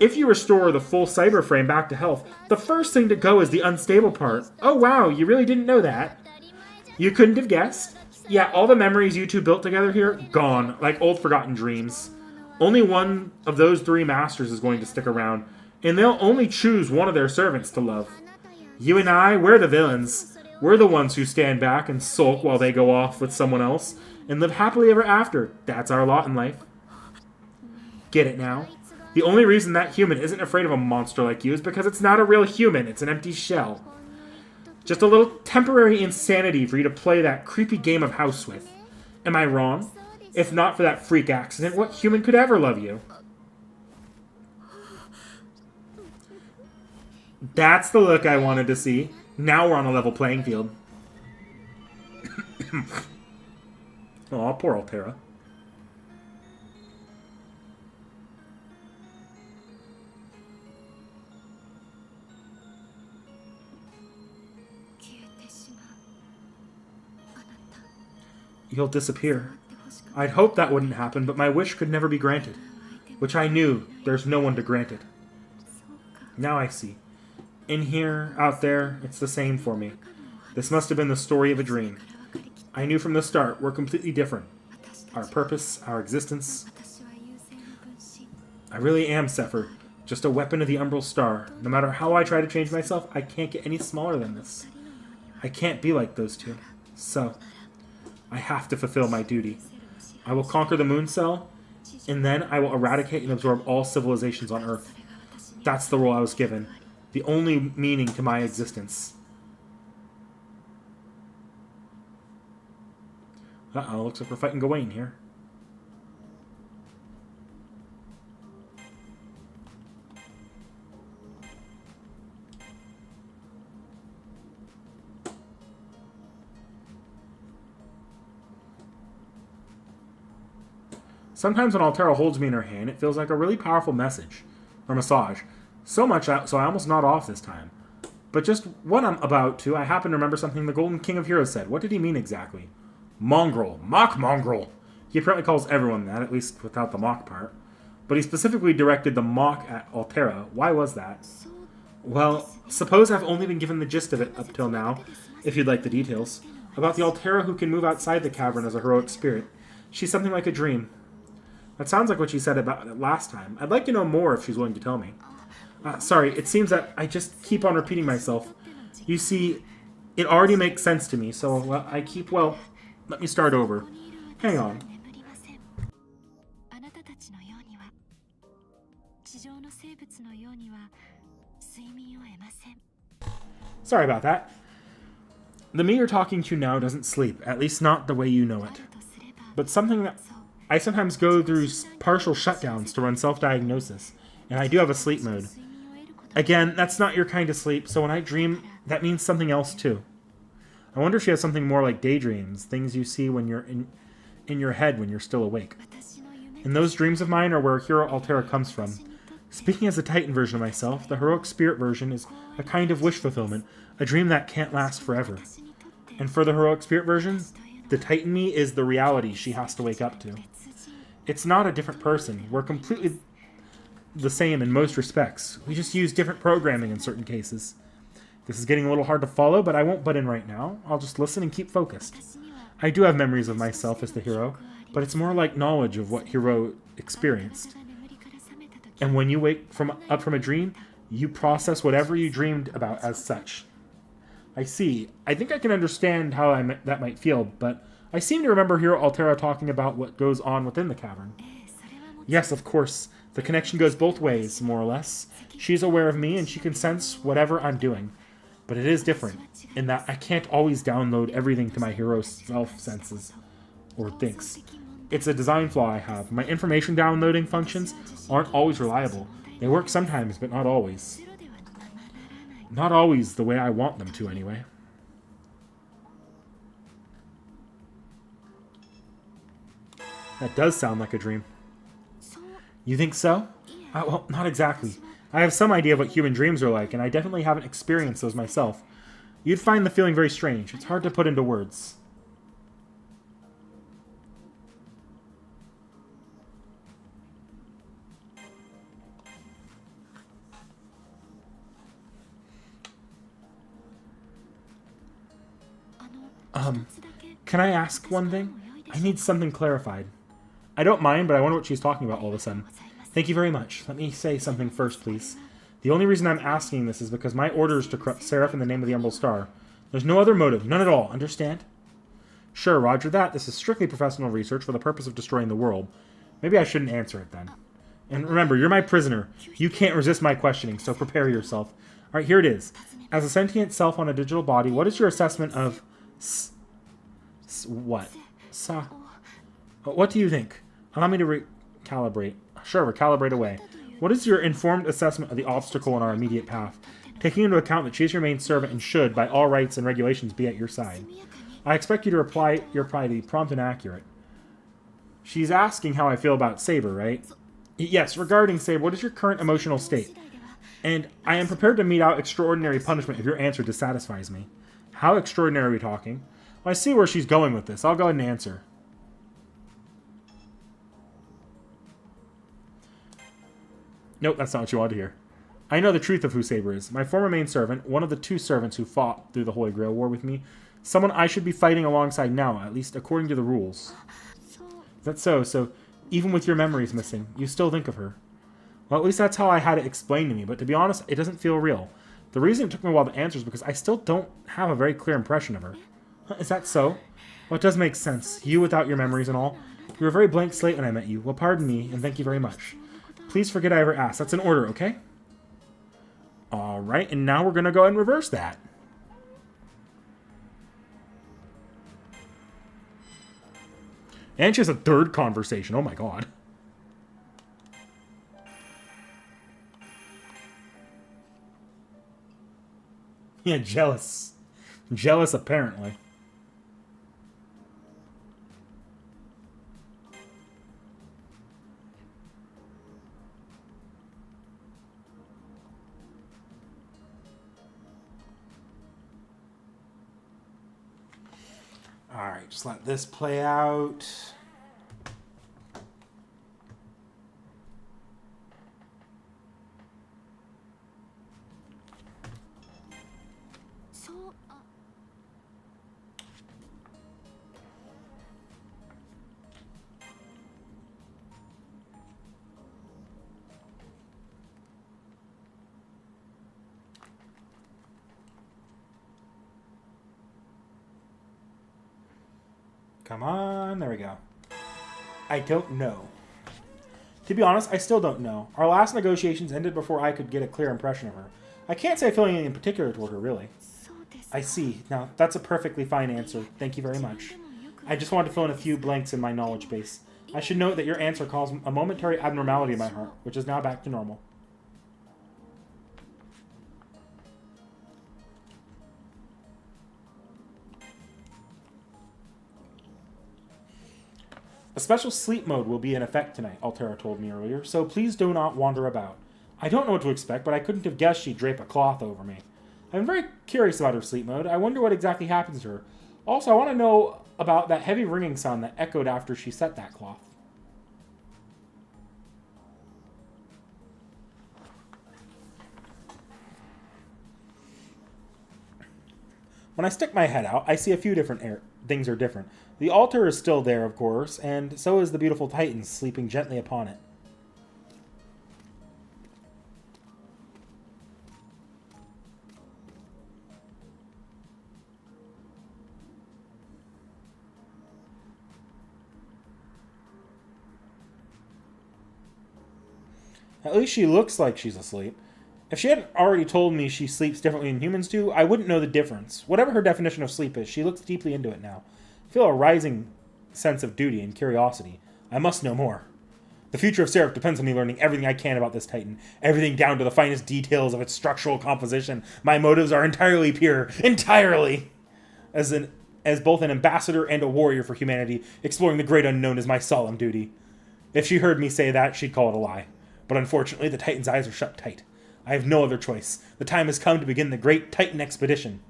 If you restore the full cyberframe back to health, the first thing to go is the unstable part. Oh wow, you really didn't know that? You couldn't have guessed? Yeah, all the memories you two built together here, gone, like old forgotten dreams. Only one of those three Masters is going to stick around, and they'll only choose one of their servants to love. You and I, we're the villains. We're the ones who stand back and sulk while they go off with someone else, and live happily ever after. That's our lot in life. Get it now? The only reason that human isn't afraid of a monster like you is because it's not a real human, it's an empty shell. Just a little temporary insanity for you to play that creepy game of house with. Am I wrong? If not for that freak accident, what human could ever love you? That's the look I wanted to see. Now we're on a level playing field. Aw, poor Altera. you'll disappear. I'd hoped that wouldn't happen, but my wish could never be granted. Which I knew there's no one to grant it. Now I see. In here, out there, it's the same for me. This must have been the story of a dream. I knew from the start we're completely different. Our purpose, our existence. I really am Sepher, just a weapon of the Umbral Star. No matter how I try to change myself, I can't get any smaller than this. I can't be like those two. So, I have to fulfill my duty. I will conquer the Moon Cell, and then I will eradicate and absorb all civilizations on Earth. That's the role I was given. The only meaning to my existence. Uh-oh, looks like we're fighting Gawain here. Sometimes when Altera holds me in her hand, it feels like a really powerful message. Or massage. So much so I almost nod off this time. But just when I'm about to, I happen to remember something the Golden King of Heroes said. What did he mean exactly? Mongrel. Mock mongrel. He apparently calls everyone that, at least without the mock part. But he specifically directed the mock at Altera. Why was that? Well, suppose I've only been given the gist of it up till now, if you'd like the details. About the Altera who can move outside the cavern as a heroic spirit. She's something like a dream. That sounds like what she said about it last time. I'd like to know more if she's willing to tell me. Sorry, it seems that I just keep on repeating myself. You see, it already makes sense to me, so let me start over. Hang on. Sorry about that. The me you're talking to now doesn't sleep, at least not the way you know it. But something that I sometimes go through partial shutdowns to run self-diagnosis, and I do have a sleep mode. Again, that's not your kind of sleep, so when I dream, that means something else too. I wonder if she has something more like daydreams, things you see when you're in your head when you're still awake. And those dreams of mine are where Hero Altera comes from. Speaking as a Titan version of myself, the heroic spirit version is a kind of wish fulfillment, a dream that can't last forever. And for the heroic spirit version, the Titan me is the reality she has to wake up to. It's not a different person. We're completely the same in most respects. We just use different programming in certain cases. This is getting a little hard to follow, but I won't butt in right now. I'll just listen and keep focused. I do have memories of myself as the hero, but it's more like knowledge of what Hero experienced. And when you wake up from a dream, you process whatever you dreamed about as such. I see. I think I can understand how that might feel, but I seem to remember Hero Altera talking about what goes on within the cavern. Yes, of course. The connection goes both ways, more or less. She's aware of me, and she can sense whatever I'm doing. But it is different, in that I can't always download everything to my hero's self-senses, or thinks. It's a design flaw I have. My information downloading functions aren't always reliable. They work sometimes, but not always. Not always the way I want them to, anyway. That does sound like a dream. You think so? Well, not exactly. I have some idea of what human dreams are like, and I definitely haven't experienced those myself. You'd find the feeling very strange. It's hard to put into words. Can I ask one thing? I need something clarified. I don't mind, but I wonder what she's talking about all of a sudden. Thank you very much. Let me say something first, please. The only reason I'm asking this is because my order is to corrupt Seraph in the name of the Umbral Star. There's no other motive, none at all, understand? Sure, roger that. This is strictly professional research for the purpose of destroying the world. Maybe I shouldn't answer it then. And remember, you're my prisoner. You can't resist my questioning, so prepare yourself. Alright, here it is. As a sentient self on a digital body, what is your assessment of... what? What do you think? Allow me to recalibrate. Sure, recalibrate away. What is your informed assessment of the obstacle in our immediate path, taking into account that she is your main servant and should, by all rights and regulations, be at your side? I expect you to reply your reply to be prompt and accurate. She's asking how I feel about Saber, right? Yes, regarding Saber, what is your current emotional state? And I am prepared to mete out extraordinary punishment if your answer dissatisfies me. How extraordinary are we talking? I see where she's going with this. I'll go ahead and answer. Nope, that's not what you wanted to hear. I know the truth of who Saber is. My former main servant, one of the 2 servants who fought through the Holy Grail War with me, someone I should be fighting alongside now, at least according to the rules. Is that so? So, even with your memories missing, you still think of her? Well, at least that's how I had it explained to me, but to be honest, it doesn't feel real. The reason it took me a while to answer is because I still don't have a very clear impression of her. Is that so? Well, it does make sense. You without your memories and all. You were a very blank slate when I met you. Well, pardon me, and thank you very much. Please forget I ever asked. That's an order, okay? Alright, and now we're going to go ahead and reverse that. And she has a 3rd conversation. Oh my god. Yeah, jealous. Jealous, apparently. Alright, just let this play out. Come on, there we go. I don't know. To be honest, I still don't know. Our last negotiations ended before I could get a clear impression of her. I can't say I feel anything in particular toward her, really. I see. Now, that's a perfectly fine answer. Thank you very much. I just wanted to fill in a few blanks in my knowledge base. I should note that your answer caused a momentary abnormality in my heart, which is now back to normal. A special sleep mode will be in effect tonight, Altera told me earlier, so please do not wander about. I don't know what to expect, but I couldn't have guessed she'd drape a cloth over me. I'm very curious about her sleep mode. I wonder what exactly happens to her. Also, I want to know about that heavy ringing sound that echoed after she set that cloth. When I stick my head out, I see a few different things are different. The altar is still there, of course, and so is the beautiful Titan sleeping gently upon it. At least she looks like she's asleep. If she hadn't already told me she sleeps differently than humans do, I wouldn't know the difference. Whatever her definition of sleep is, she looks deeply into it now. I feel a rising sense of duty and curiosity. I must know more. The future of Seraph depends on me learning everything I can about this Titan. Everything down to the finest details of its structural composition. My motives are entirely pure. Entirely! As both an ambassador and a warrior for humanity, exploring the great unknown is my solemn duty. If she heard me say that, she'd call it a lie. But unfortunately, the Titan's eyes are shut tight. I have no other choice. The time has come to begin the great Titan expedition.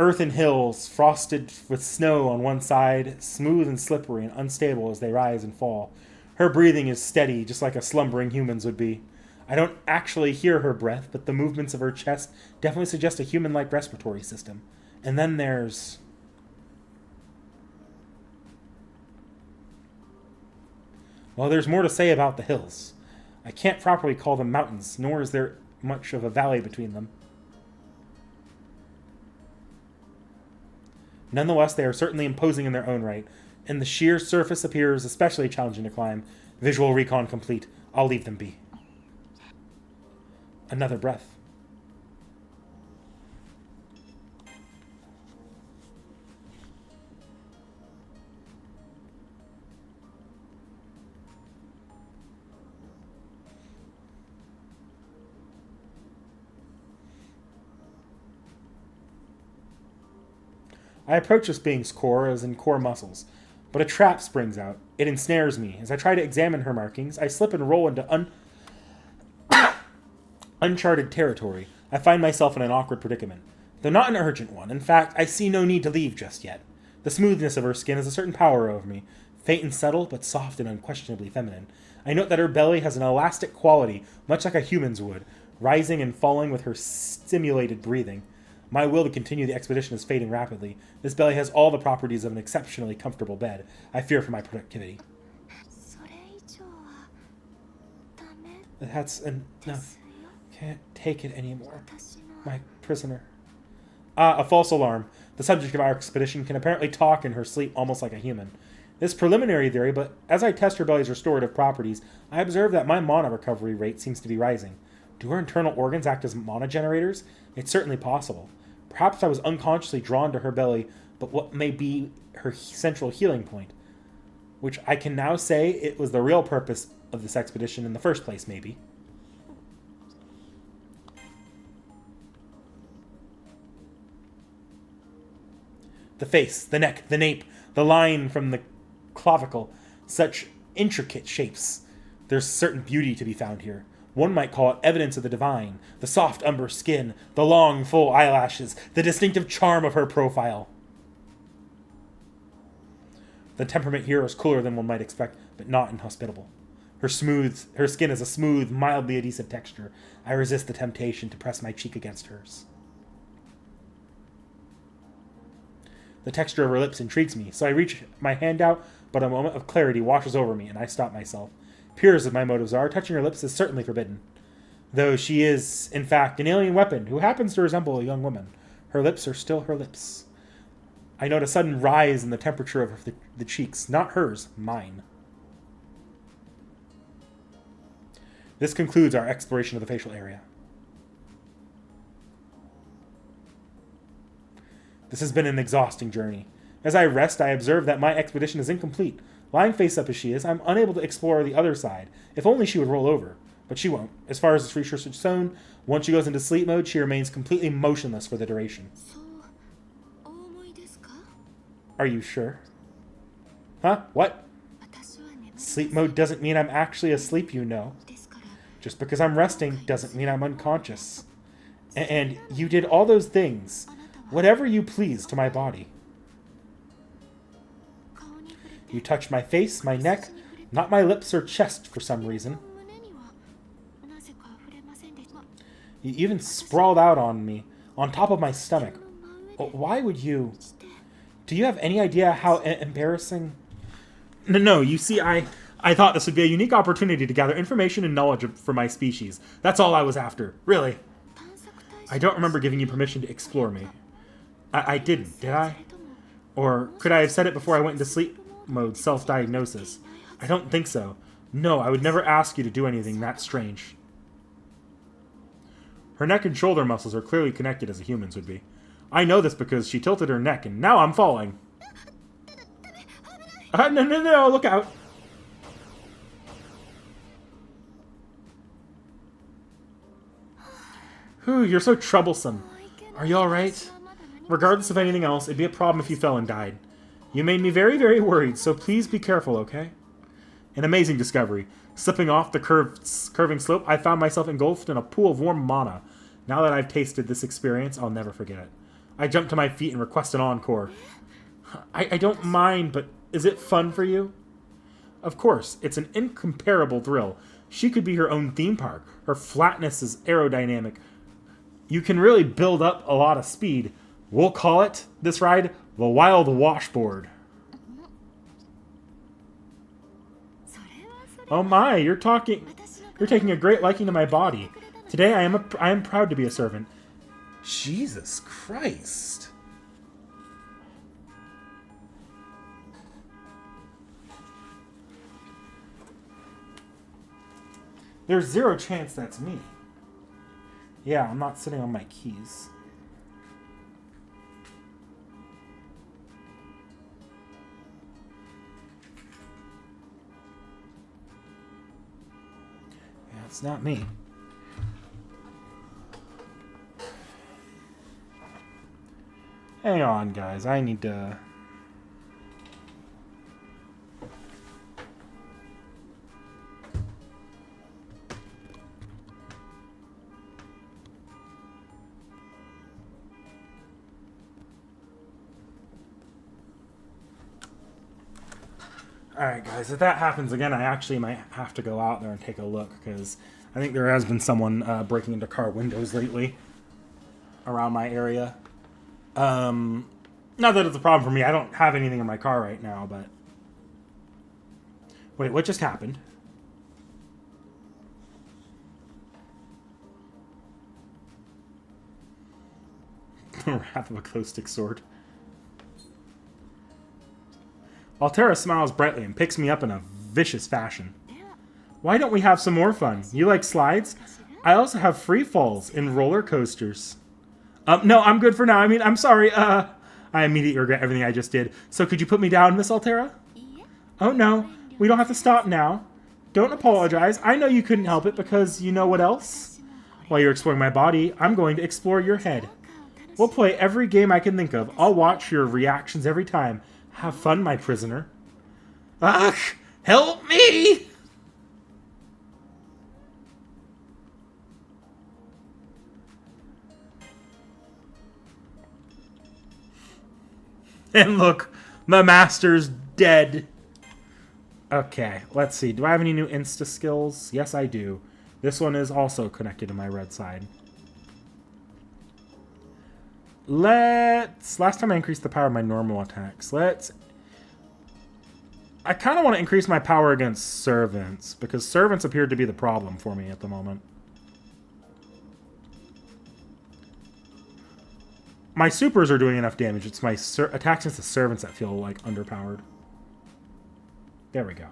Earth and hills, frosted with snow on one side, smooth and slippery and unstable as they rise and fall. Her breathing is steady, just like a slumbering human's would be. I don't actually hear her breath, but the movements of her chest definitely suggest a human-like respiratory system. And then there's... well, there's more to say about the hills. I can't properly call them mountains, nor is there much of a valley between them. Nonetheless, they are certainly imposing in their own right, and the sheer surface appears especially challenging to climb. Visual recon complete. I'll leave them be. Another breath. I approach this being's core as in core muscles, but a trap springs out. It ensnares me. As I try to examine her markings, I slip and roll into uncharted territory. I find myself in an awkward predicament, though not an urgent one. In fact, I see no need to leave just yet. The smoothness of her skin has a certain power over me, faint and subtle, but soft and unquestionably feminine. I note that her belly has an elastic quality, much like a human's would, rising and falling with her stimulated breathing. My will to continue the expedition is fading rapidly. This belly has all the properties of an exceptionally comfortable bed. I fear for my productivity. それ以上はダメ That's で enough. すよ Can't take it anymore. 私の My prisoner. Ah, a false alarm. The subject of our expedition can apparently talk in her sleep almost like a human. This preliminary theory, but as I test her belly's restorative properties, I observe that my mana recovery rate seems to be rising. Do her internal organs act as mana generators? It's certainly possible. Perhaps I was unconsciously drawn to her belly, but what may be her central healing point? Which I can now say it was the real purpose of this expedition in the first place, maybe. The face, the neck, the nape, the line from the clavicle, such intricate shapes. There's certain beauty to be found here. One might call it evidence of the divine, the soft umber skin, the long, full eyelashes, the distinctive charm of her profile. The temperament here is cooler than one might expect, but not inhospitable. Her skin is a smooth, mildly adhesive texture. I resist the temptation to press my cheek against hers. The texture of her lips intrigues me, so I reach my hand out, but a moment of clarity washes over me, and I stop myself. Pure as my motives are, touching her lips is certainly forbidden. Though she is, in fact, an alien weapon who happens to resemble a young woman, her lips are still her lips. I note a sudden rise in the temperature of the cheeks, not hers, mine. This concludes our exploration of the facial area. This has been an exhausting journey. As I rest, I observe that my expedition is incomplete. Lying face up as she is, I'm unable to explore the other side. If only she would roll over. But she won't. As far as this research is shown, once she goes into sleep mode, she remains completely motionless for the duration. そうお思いですか Are you sure? Huh? What? 私は眠り Sleep mode doesn't mean I'm actually asleep, you know. ですから Just because I'm resting doesn't mean I'm unconscious. And you did all those things, あなたは whatever you please, to my body. 顔に触れて You touched my face, my neck, not my lips or chest for some reason. 胸にはなぜか触れませんでした You even sprawled out on me, on top of my stomach. この真上 Oh, で why would you? して Do you have any idea how embarrassing? No, you see, I thought this would be a unique opportunity to gather information and knowledge for my species. That's all I was after. Really. 探索対象 I don't remember giving you permission to explore me. I didn't, did そ I? れとも Or could I have said it before I went into sleep mode, self-diagnosis? I don't think so. No, I would never ask you to do anything that strange. Her neck and shoulder muscles are clearly connected as a human's would be. I know this because she tilted her neck and now I'm falling. No, look out. Whew, you're so troublesome. Are you alright? Regardless of anything else, it'd be a problem if you fell and died. You made me very, very worried, so please be careful, okay? An amazing discovery. Slipping off the curving slope, I found myself engulfed in a pool of warm mana. Now that I've tasted this experience, I'll never forget it. I jump to my feet and request an encore. I don't mind, but is it fun for you? Of course, it's an incomparable thrill. She could be her own theme park. Her flatness is aerodynamic. You can really build up a lot of speed. We'll call it, this ride, the Wild Washboard. それはそれ Oh my, you're taking a great liking to my body. くれたの Today I am proud to be a servant. Jesus Christ. There's zero chance that's me. Yeah, I'm not sitting on my keys. Yeah, it's not me. Hang on, guys. I need to... Alright, guys, if that happens again, I actually might have to go out there and take a look, because I think there has been someone breaking into car windows lately around my area. Not that it's a problem for me. I don't have anything in my car right now, but... Wait, what just happened? Wrath of a glow stick sword. Altera smiles brightly and picks me up in a vicious fashion. Why don't we have some more fun? You like slides? I also have free falls in roller coasters. No, I'm good for now. I mean, I'm sorry. I immediately regret everything I just did. So could you put me down, Miss Altera? Oh no, we don't have to stop now. Don't apologize. I know you couldn't help it because you know what else? While you're exploring my body, I'm going to explore your head. We'll play every game I can think of. I'll watch your reactions every time. Have fun, my prisoner. Ugh! Help me! And look, my master's dead. Okay, let's see. Do I have any new Insta skills? Yes, I do. This one is also connected to my red side. Last time I increased the power of my normal attacks. I kind of want to increase my power against servants, because servants appeared to be the problem for me at the moment. My supers are doing enough damage. It's my attacks against the servants that feel like underpowered. There we go.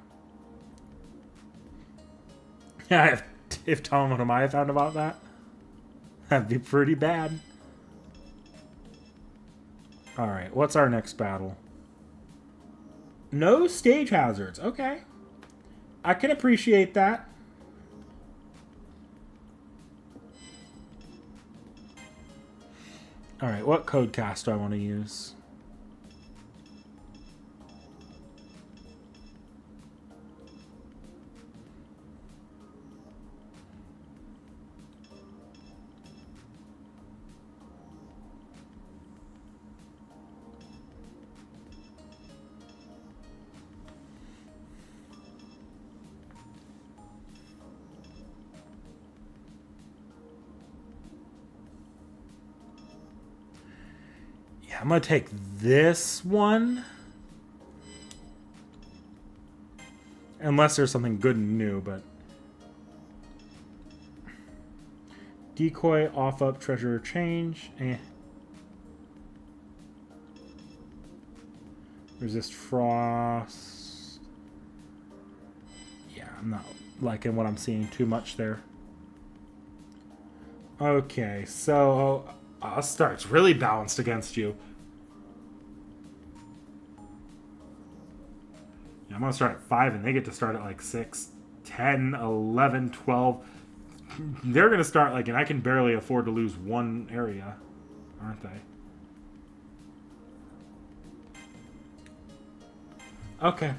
Yeah, if Tom and Amaya found about that, that'd be pretty bad. Alright, what's our next battle? No stage hazards. Okay. I can appreciate that. Alright, what code cast do I want to use? I'm going to take this one. Unless there's something good and new, but... Decoy, off up, treasure, change. Resist frost. Yeah, I'm not liking what I'm seeing too much there. Okay, so... Star's really balanced against you. Yeah, I'm going to start at 5, and they get to start at like 6, 10, 11, 12. They're going to start like, and I can barely afford to lose one area, aren't they? Okay.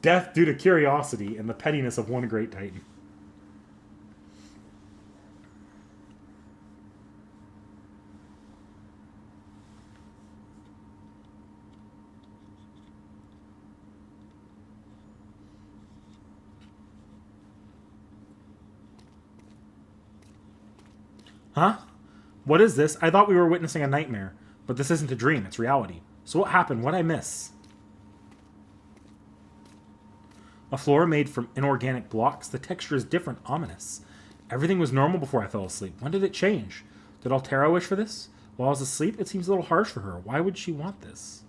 Death due to curiosity and the pettiness of one great titan. Huh? What is this? I thought we were witnessing a nightmare. But this isn't a dream, it's reality. So what happened? What'd I miss? A floor made from inorganic blocks. The texture is different, ominous. Everything was normal before I fell asleep. When did it change? Did Altera wish for this? While I was asleep, it seems a little harsh for her. Why would she want this?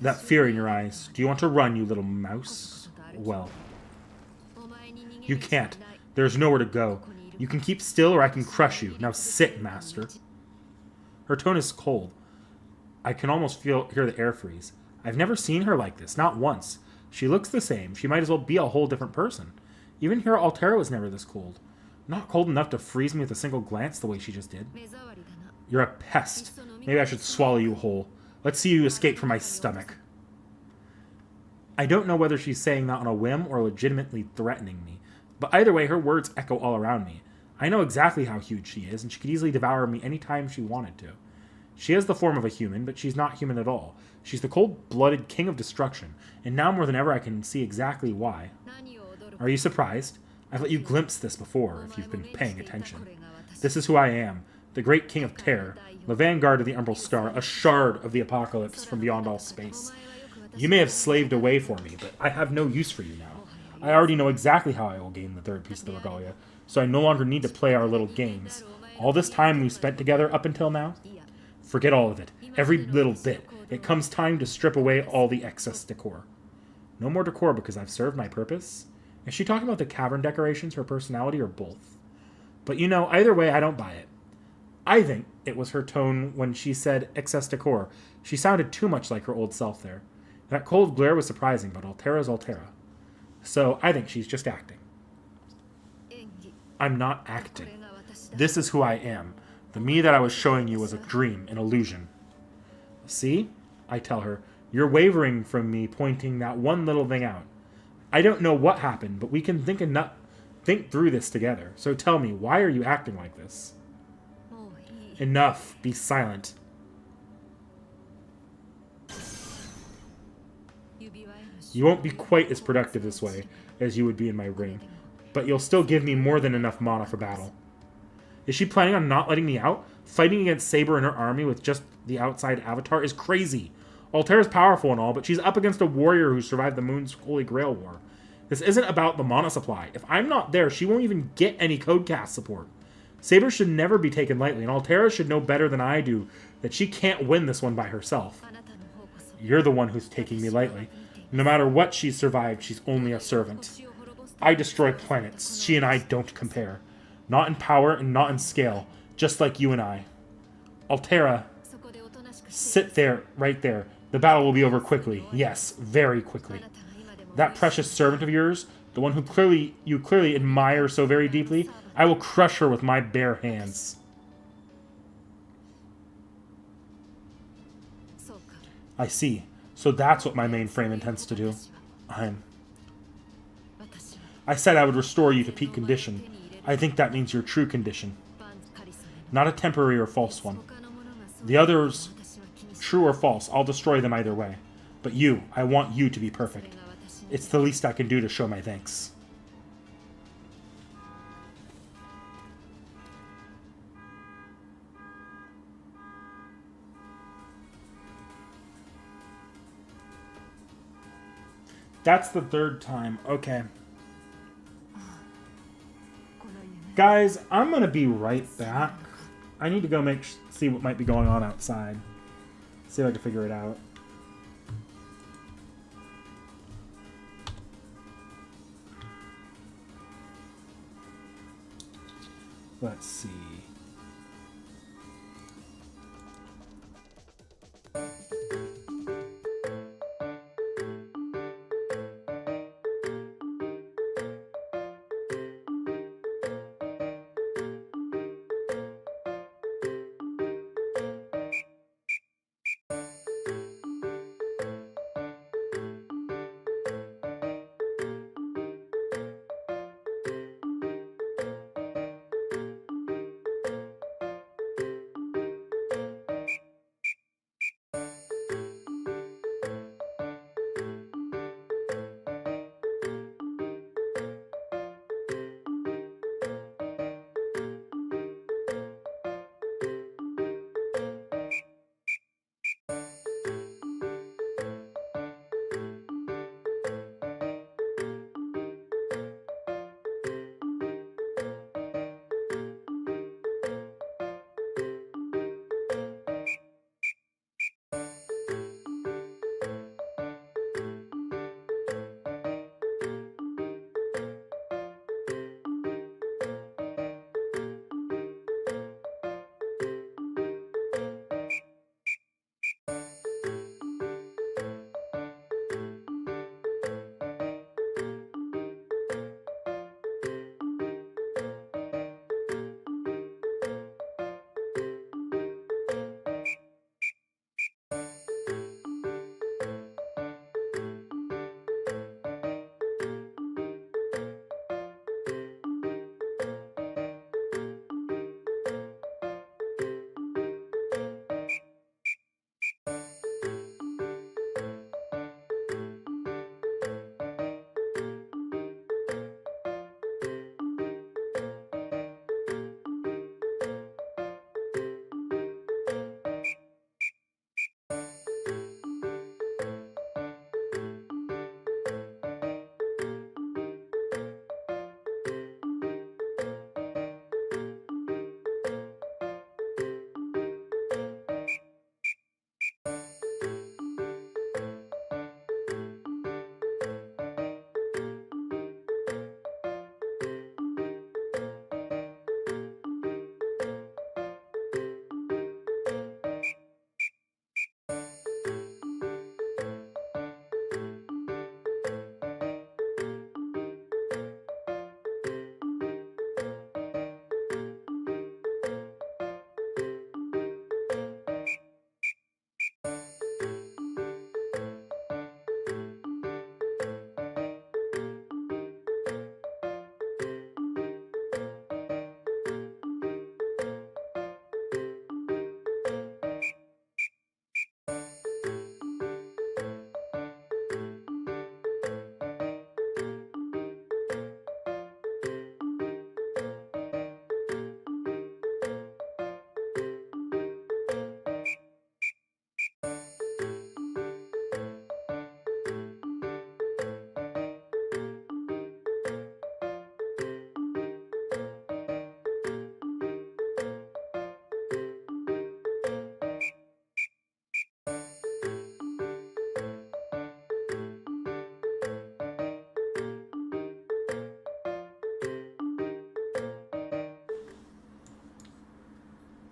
That fear in your eyes. Do you want to run, you little mouse? Well, you can't. There's nowhere to go. You can keep still or I can crush you. Now sit, master. Her tone is cold. I can almost hear the air freeze. I've never seen her like this, not once. She looks the same. She might as well be a whole different person. Even here, Altera was never this cold. Not cold enough to freeze me with a single glance the way she just did. 目障りだな。 You're a pest. Maybe I should swallow you whole. Let's see you escape from my stomach. I don't know whether she's saying that on a whim or legitimately threatening me, but either way, her words echo all around me. I know exactly how huge she is, and she could easily devour me any time she wanted to. She has the form of a human, but she's not human at all. She's the cold-blooded king of destruction, and now more than ever I can see exactly why. 何を驚く。 Are you surprised? I've let you glimpse this before, if you've been paying attention. This is who I am, the great king of terror, the vanguard of the Umbral Star, a shard of the apocalypse from beyond all space. You may have slaved away for me, but I have no use for you now. I already know exactly how I will gain the third piece of the regalia, so I no longer need to play our little games. All this time we've spent together up until now? Forget all of it. Every little bit. It comes time to strip away all the excess decor. No more decor because I've served my purpose? Is she talking about the cavern decorations, her personality, or both? But you know, either way, I don't buy it. I think it was her tone when she said excess decor. She sounded too much like her old self there. That cold glare was surprising, but Altera's Altera. So I think she's just acting. 演技。 I'm not こ acting. れが私だ。 This is who I am. The me that I was showing you was a dream, an illusion. See? I tell her. You're wavering from me pointing that one little thing out. I don't know what happened, but we can think through this together. So tell me, why are you acting like this? もういい。 Enough. Be silent. 指輪への You won't be quite as productive this way as you would be in my ring, but you'll still give me more than enough mana for battle. Is she planning on not letting me out? Fighting against Saber and her army with just the outside avatar is crazy. Altera's powerful and all, but she's up against a warrior who survived the Moon's Holy Grail War. This isn't about the mana supply. If I'm not there, she won't even get any codecast support. Saber should never be taken lightly, and Altera should know better than I do that she can't win this one by herself. あなたの方こそ。 You're the one who's taking me lightly. No matter what she's survived, she's only a servant. 星を滅ぼす。 I destroy planets. She and I don't compare. Not in power and not in scale. Just like you and I. Altera, そこでおとなしくして。 sit there, right there. The battle will be over quickly. Yes, very quickly. あなたが今でも That precious servant of yours, the one who you clearly admire so very deeply, I will crush her with my bare hands. そうか。 I see. So that's what my mainframe intends to do. 私は I said I would restore you to peak condition. I think that means your true condition, バンカリスに。 not a temporary or false one. 他のものがそう。 The others, 私は気にし true or false, I'll destroy them either way. But you, I want you to be それ perfect. が私の。 It's the least I can do to show my thanks. That's the third time. Okay. この夢。 Guys, I'm gonna be right back. I need to go see what might be going on outside. See if I can figure it out. Let's see.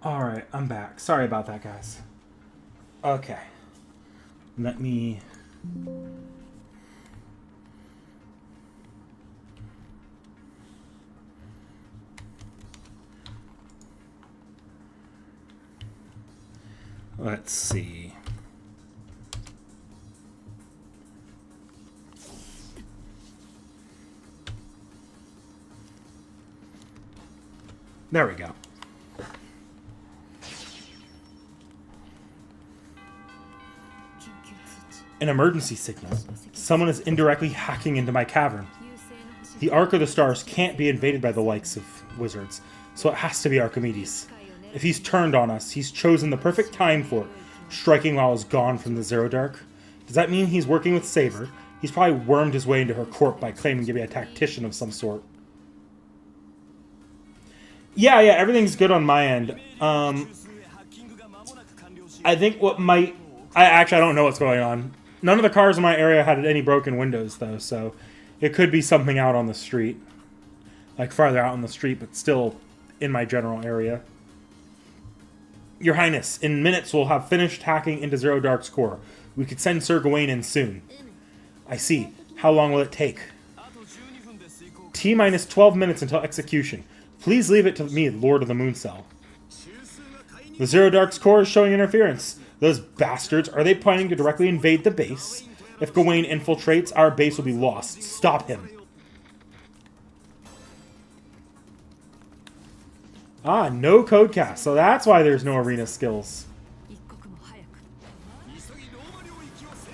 Alright, I'm back. Sorry about that, guys. Okay. Let me... Let's see. There we go. An emergency signal. Someone is indirectly hacking into my cavern. The Ark of the Stars can't be invaded by the likes of wizards, so it has to be Archimedes. If he's turned on us, he's chosen the perfect time for it, striking while I was gone from the Zero Dark. Does that mean he's working with Saber? He's probably wormed his way into her court by claiming to be a tactician of some sort. Yeah, everything's good on my end. I think what might... I don't know what's going on. None of the cars in my area had any broken windows, though, so it could be something out on the street. Like, farther out on the street, but still in my general area. Your Highness, in minutes we'll have finished hacking into Zero Dark's core. We could send Sir Gawain in soon. I see. How long will it take? T-minus 12 minutes until execution. Please leave it to me, Lord of the Mooncell. The Zero Dark's core is showing interference. Those bastards, are they planning to directly invade the base? If Gawain infiltrates, our base will be lost. Stop him. Ah, no code cast, so that's why there's no arena skills.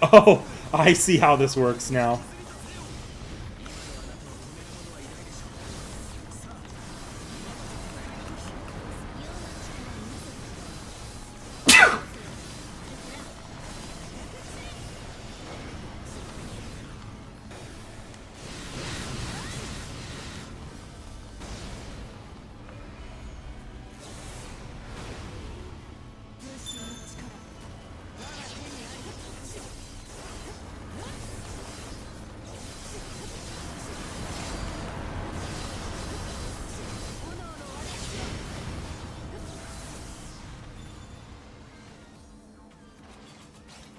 Oh, I see how this works now.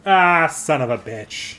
Ah, son of a bitch.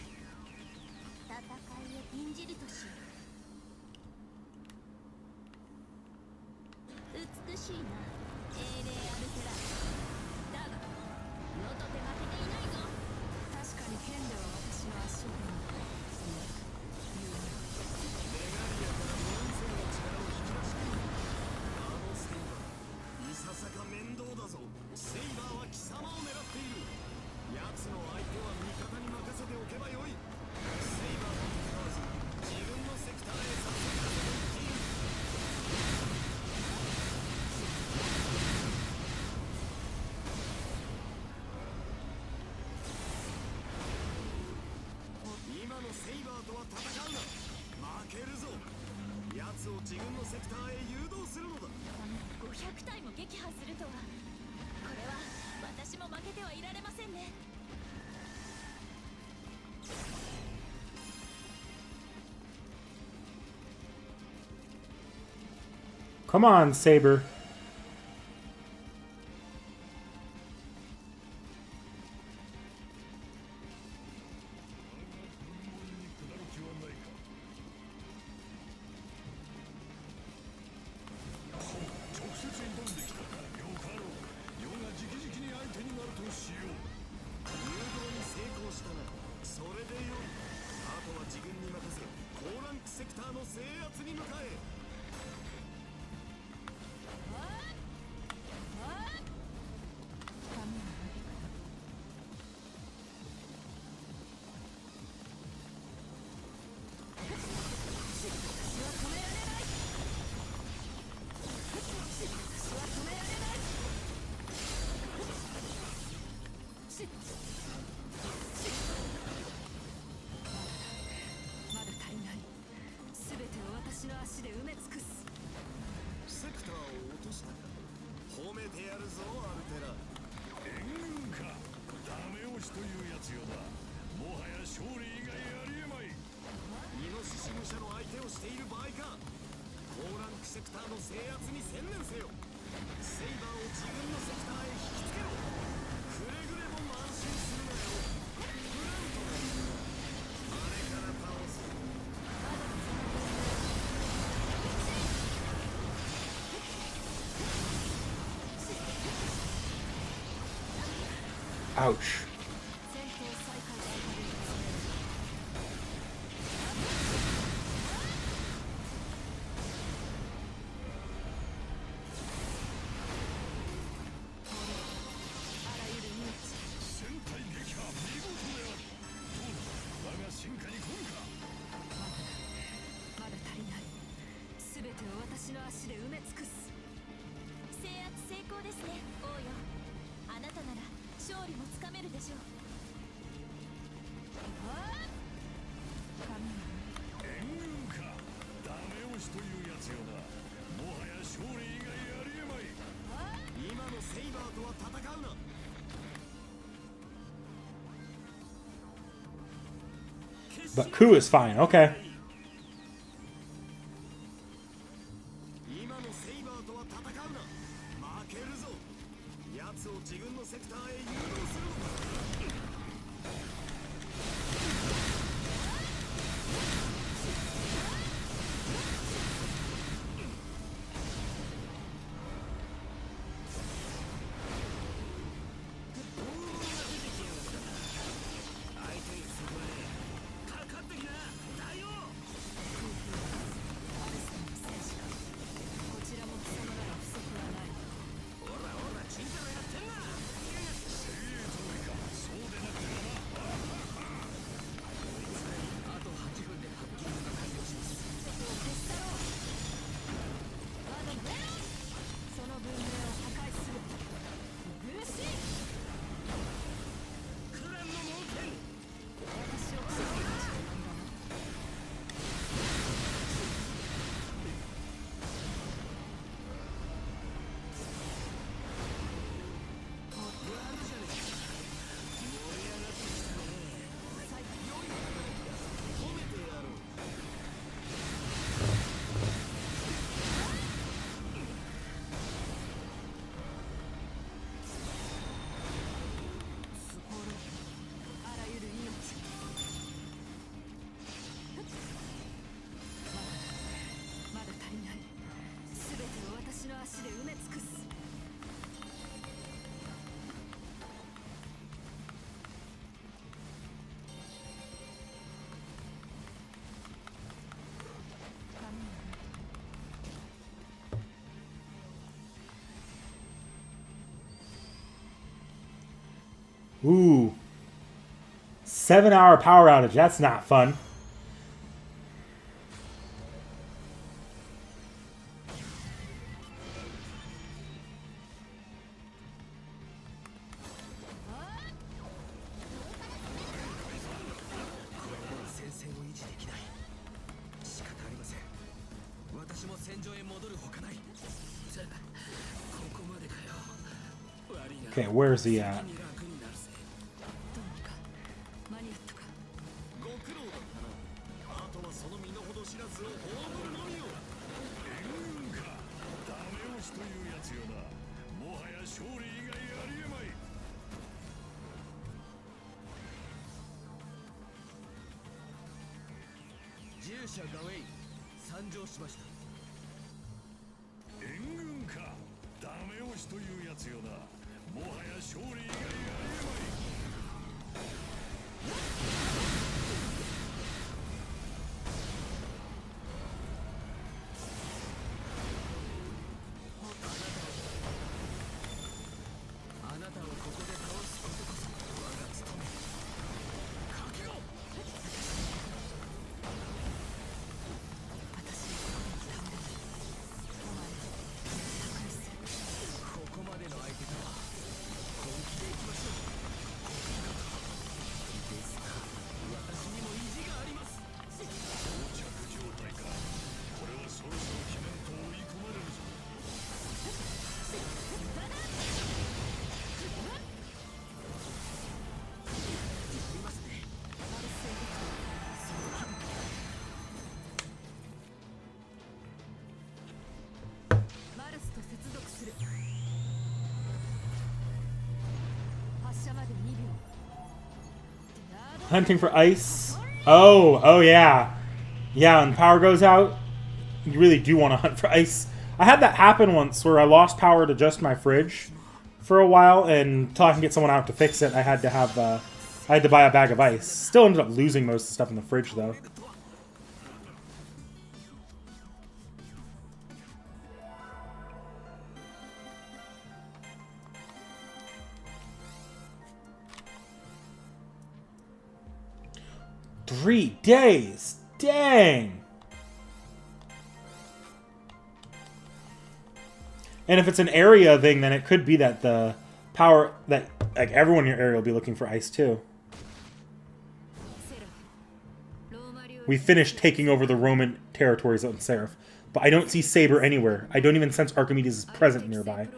Come on, Saber. セイバーを自分のセクターへ引きつけろ。くれぐれも慢心するなよ。プラントがいる。あれから倒す。 Ouch. 戦闘再開される。あらゆる命。戦隊撃破見事である。どうだ、我が進化に来るか。まだ足りない。すべてを私の足で埋め尽くす。制圧成功ですね王よ。あなたなら勝利もつかめるでしょう。援軍か。ダメ押しというやつよな。もはや勝利以外ありえまい。今のセイバーとは戦うな。 But Ku is fine. Okay. 今のセイバーとは戦うな。負けるぞ。奴を自分のセクターへ誘導するのだ。 こちらも貴様なら不足はない。その文明を破壊する。武士。私を使うべき時間だな。あらゆる命。まだ足りない。すべてを私の足で埋め尽くす。Ooh. 7-hour power outage. That's not fun. Okay, where's he at? どうにか間に合ったか。ご苦労だったな。あとはその身の程知らずを葬るのみよ。援軍か。ダメ押しというやつよな。もはや勝利以外ありえまい。従者ガウェイ参上しました。援軍か。ダメ押しというやつよな。もはや勝利以外ありえまい。あなたをここで倒すことこそ我が務め。かけろ。私の心に倒れない。お前、託する。ここまでの相手とは Hunting for ice. Oh yeah. Yeah, when power goes out, you really do want to hunt for ice. I had that happen once where I lost power to just my fridge for a while, and until I can get someone out to fix it, I had to buy a bag of ice. Still ended up losing most of the stuff in the fridge though. Three days! Dang! And if it's an area thing, then it could be that the power... that like everyone in your area will be looking for ice too. We finished taking over the Roman territories on Seraph, but I don't see Saber anywhere. I don't even sense Archimedes is present nearby.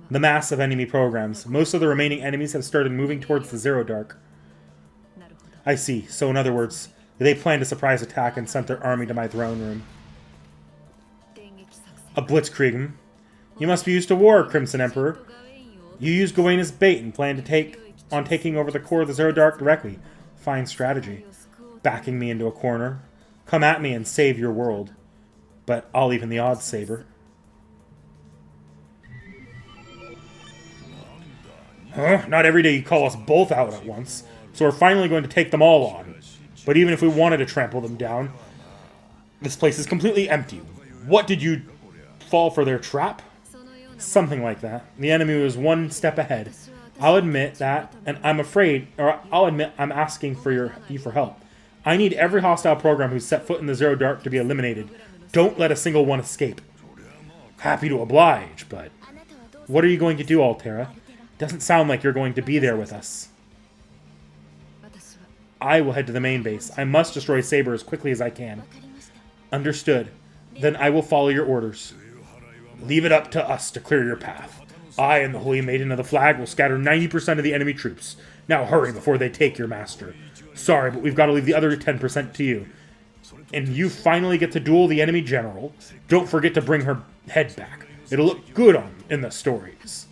The mass of enemy programs. Most of the remaining enemies have started moving towards the Zero Dark. I see. So in other words, they planned a surprise attack and sent their army to my throne room. A blitzkrieg. You must be used to war, Crimson Emperor. You used Gawain as bait and plan to taking over the core of the Zero Dark directly. Fine strategy. Backing me into a corner. Come at me and save your world. But I'll even the odds, Saber. Huh? Not every day you call us both out at once. So we're finally going to take them all on. But even if we wanted to trample them down, this place is completely empty. What did you fall for their trap? Something like that. The enemy was one step ahead. I'll admit that, and I'll admit I'm asking for you for help. I need every hostile program who's set foot in the Zero Dark to be eliminated. Don't let a single one escape. Happy to oblige, but what are you going to do, Altera? Doesn't sound like you're going to be there with us. I will head to the main base. I must destroy Saber as quickly as I can. Understood. Then I will follow your orders. Leave it up to us to clear your path. I and the Holy Maiden of the Flag will scatter 90% of the enemy troops. Now hurry before they take your master. Sorry, but we've got to leave the other 10% to you. And you finally get to duel the enemy general. Don't forget to bring her head back. It'll look good in the stories.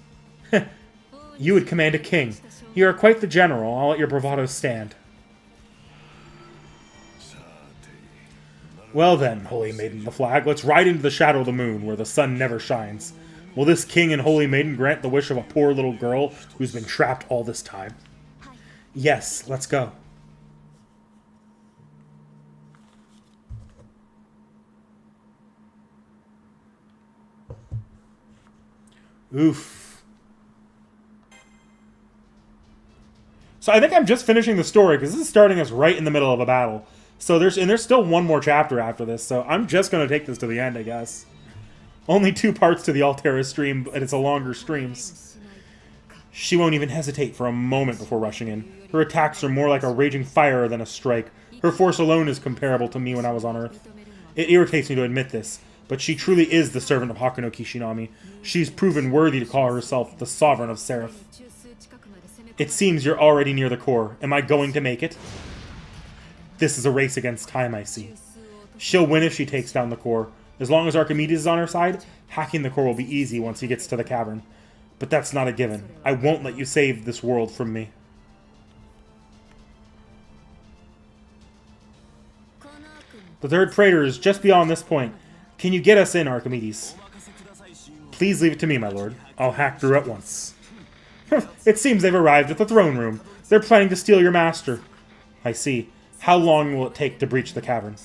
You would command a king. You are quite the general. I'll let your bravado stand. Well then, Holy Maiden of the Flag, let's ride into the shadow of the moon, where the sun never shines. Will this king and Holy Maiden grant the wish of a poor little girl who's been trapped all this time? Yes, let's go. Oof. So I think I'm just finishing the story, because this is starting us right in the middle of a battle. So there's still one more chapter after this, so I'm just going to take this to the end, I guess. Only 2 parts to the Altera stream, but it's a longer stream. She won't even hesitate for a moment before rushing in. Her attacks are more like a raging fire than a strike. Her force alone is comparable to me when I was on Earth. It irritates me to admit this, but she truly is the servant of Hakuno Kishinami. She's proven worthy to call herself the sovereign of Seraph. It seems you're already near the core. Am I going to make it? This is a race against time, I see. She'll win if she takes down the core. As long as Archimedes is on her side, hacking the core will be easy once he gets to the cavern. But that's not a given. I won't let you save this world from me. The third freighter is just beyond this point. Can you get us in, Archimedes? Please leave it to me, my lord. I'll hack through at once. It seems they've arrived at the throne room. They're planning to steal your master. I see. How long will it take to breach the cavern?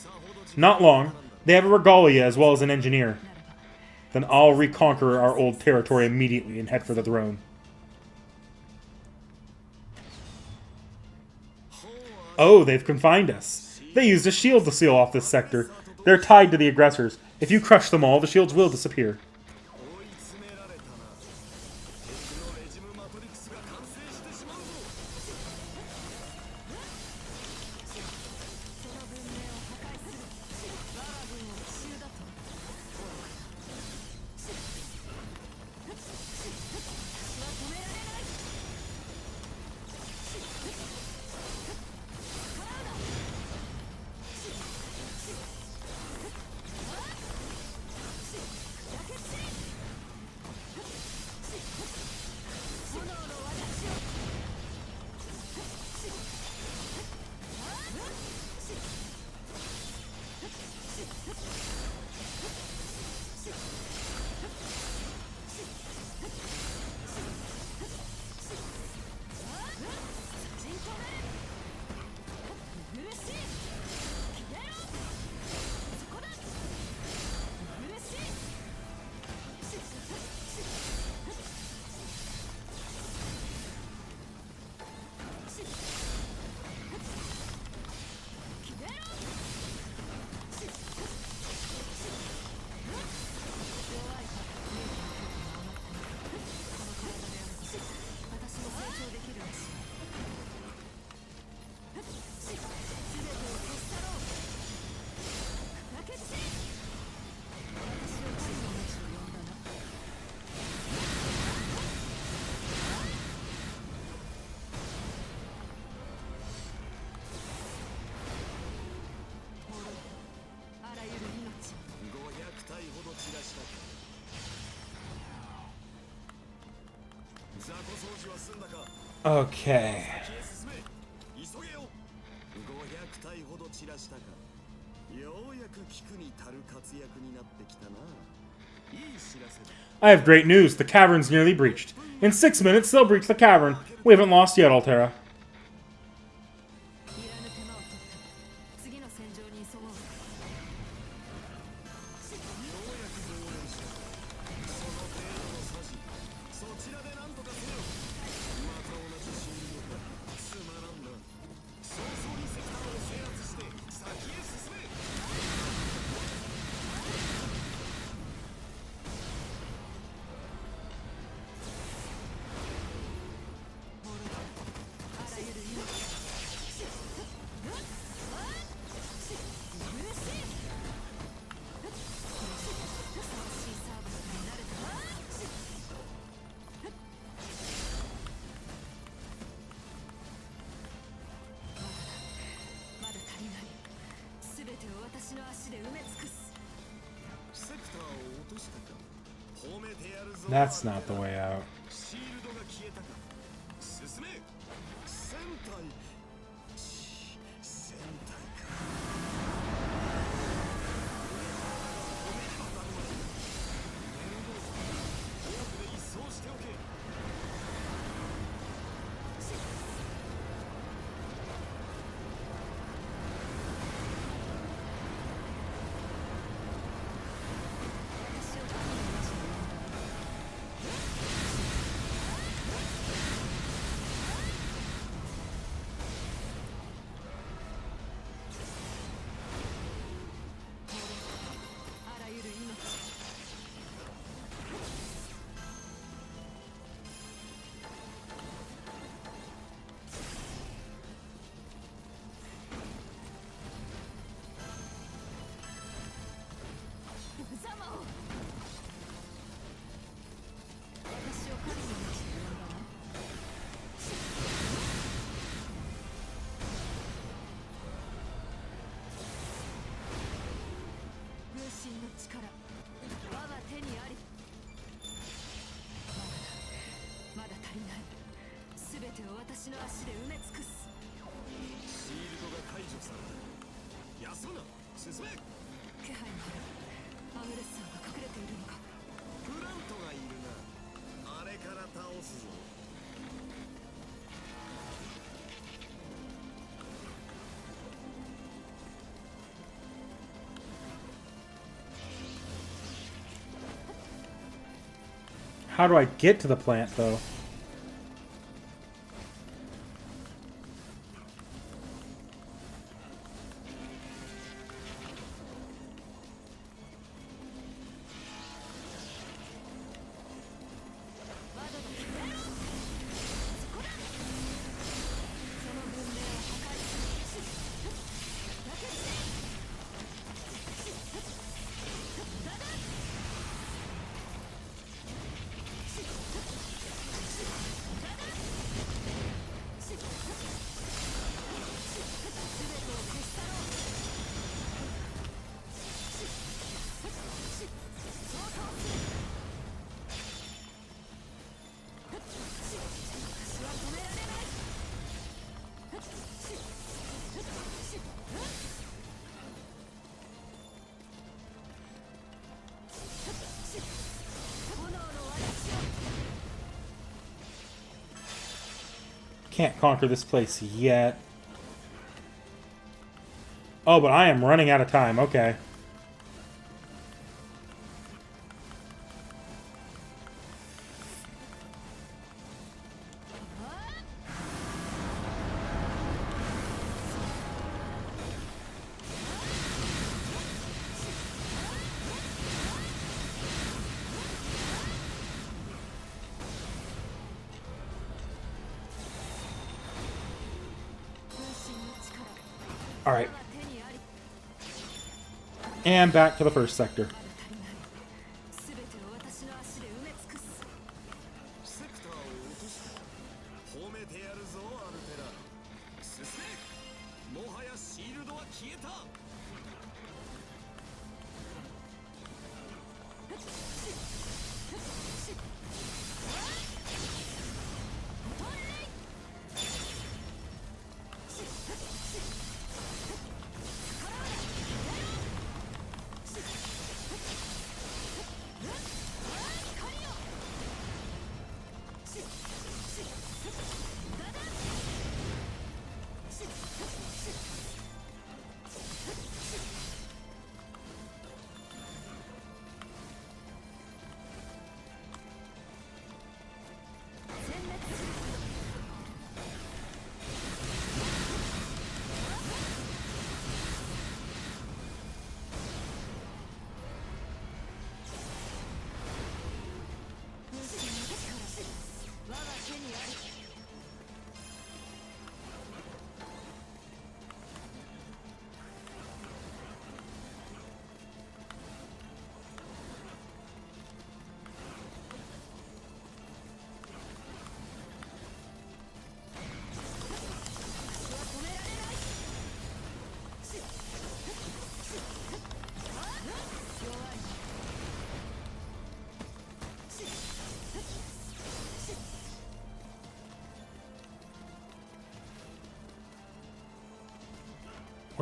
Not long. They have a regalia as well as an engineer. Then I'll reconquer our old territory immediately and head for the throne. Oh, they've confined us. They used a shield to seal off this sector. They're tied to the aggressors. If you crush them all, the shields will disappear. 雑魚掃除は済んだか。 Okay. 先へ進め。急げよ。500体ほど散らしたか。ようやく聞くに足る活躍になってきたな。いい知らせだ。 I have great news. The cavern's nearly breached. In 6 minutes, they'll breach the cavern. We haven't lost yet, Altera. いらぬ手間を取った次の戦場に急ごう。ようやく合流した。その程度の差し、そちらで何とかせよ。また同じ侵入か。つまらんな。早々にセクターを制圧して先へ進め。あらゆる命まだ足りない。全てを私の足で埋め尽くす。セクターを落としたか。褒めてやるぞ。 That's not the way out. シールドが消えたか。進め。戦隊。戦隊か。止めねばなるまい。面倒だ。多くで一掃しておけ。私を神の道に呼んだ。あらゆる命無様を私を神の道に呼んだわ。分身の力我が手にあり。まだ足りない。全てを私の足で埋め尽くす。シールドが解除された。休むな。進め。気配もある。アムレッサーが隠れているのか。プラントがいるな。あれから倒すぞ。 How do I get to the plant, though? Can't conquer this place yet. Oh, but I am running out of time. Okay. All right. And back to the first sector. 全てを私の足で埋め尽くす。セクターを落とした。褒めてやるぞアルテラ。進め。もはやシールドは消えた。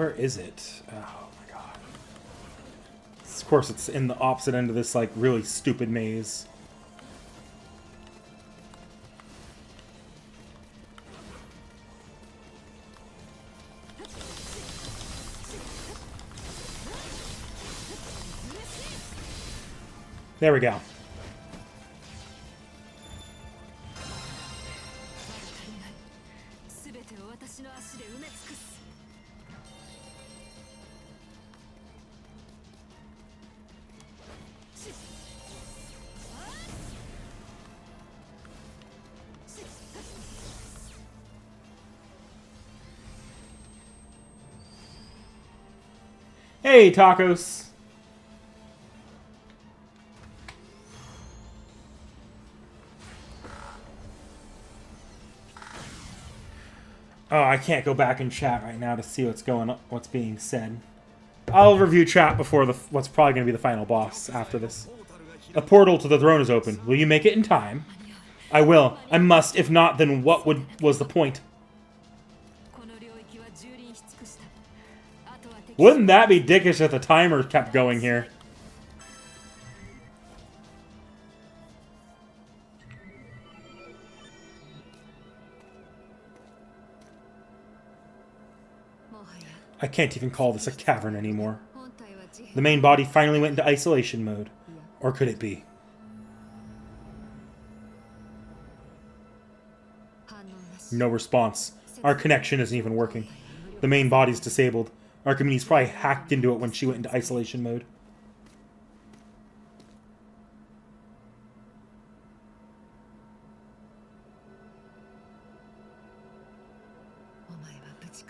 Where is it? Oh my god. Of course, it's in the opposite end of this, like, really stupid maze. There we go. Hey, tacos! Oh, I can't go back and chat right now to see what's being said. I'll review chat before what's probably going to be the final boss after this. A portal to the throne is open. Will you make it in time? I will. I must. If not, then what was the point? Wouldn't that be dickish if the timer kept going here? I can't even call this a cavern anymore. The main body finally went into isolation mode. Or could it be? No response. Our connection isn't even working. The main body's disabled. Archimedes probably hacked into it when she went into isolation mode.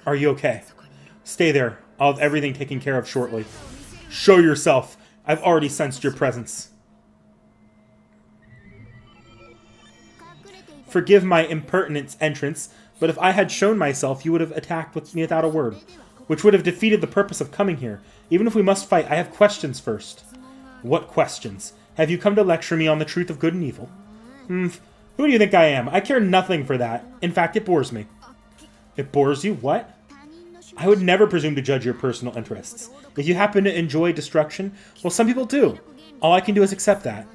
Are you okay? Stay there. I'll have everything taken care of shortly. Show yourself. I've already sensed your presence. Forgive my impertinent entrance, but if I had shown myself, you would have attacked with me without a word, which would have defeated the purpose of coming here. Even if we must fight, I have questions first. What questions? Have you come to lecture me on the truth of good and evil? Who do you think I am? I care nothing for that. In fact, it bores me. It bores you? What? I would never presume to judge your personal interests. If you happen to enjoy destruction, well, some people do. All I can do is accept that.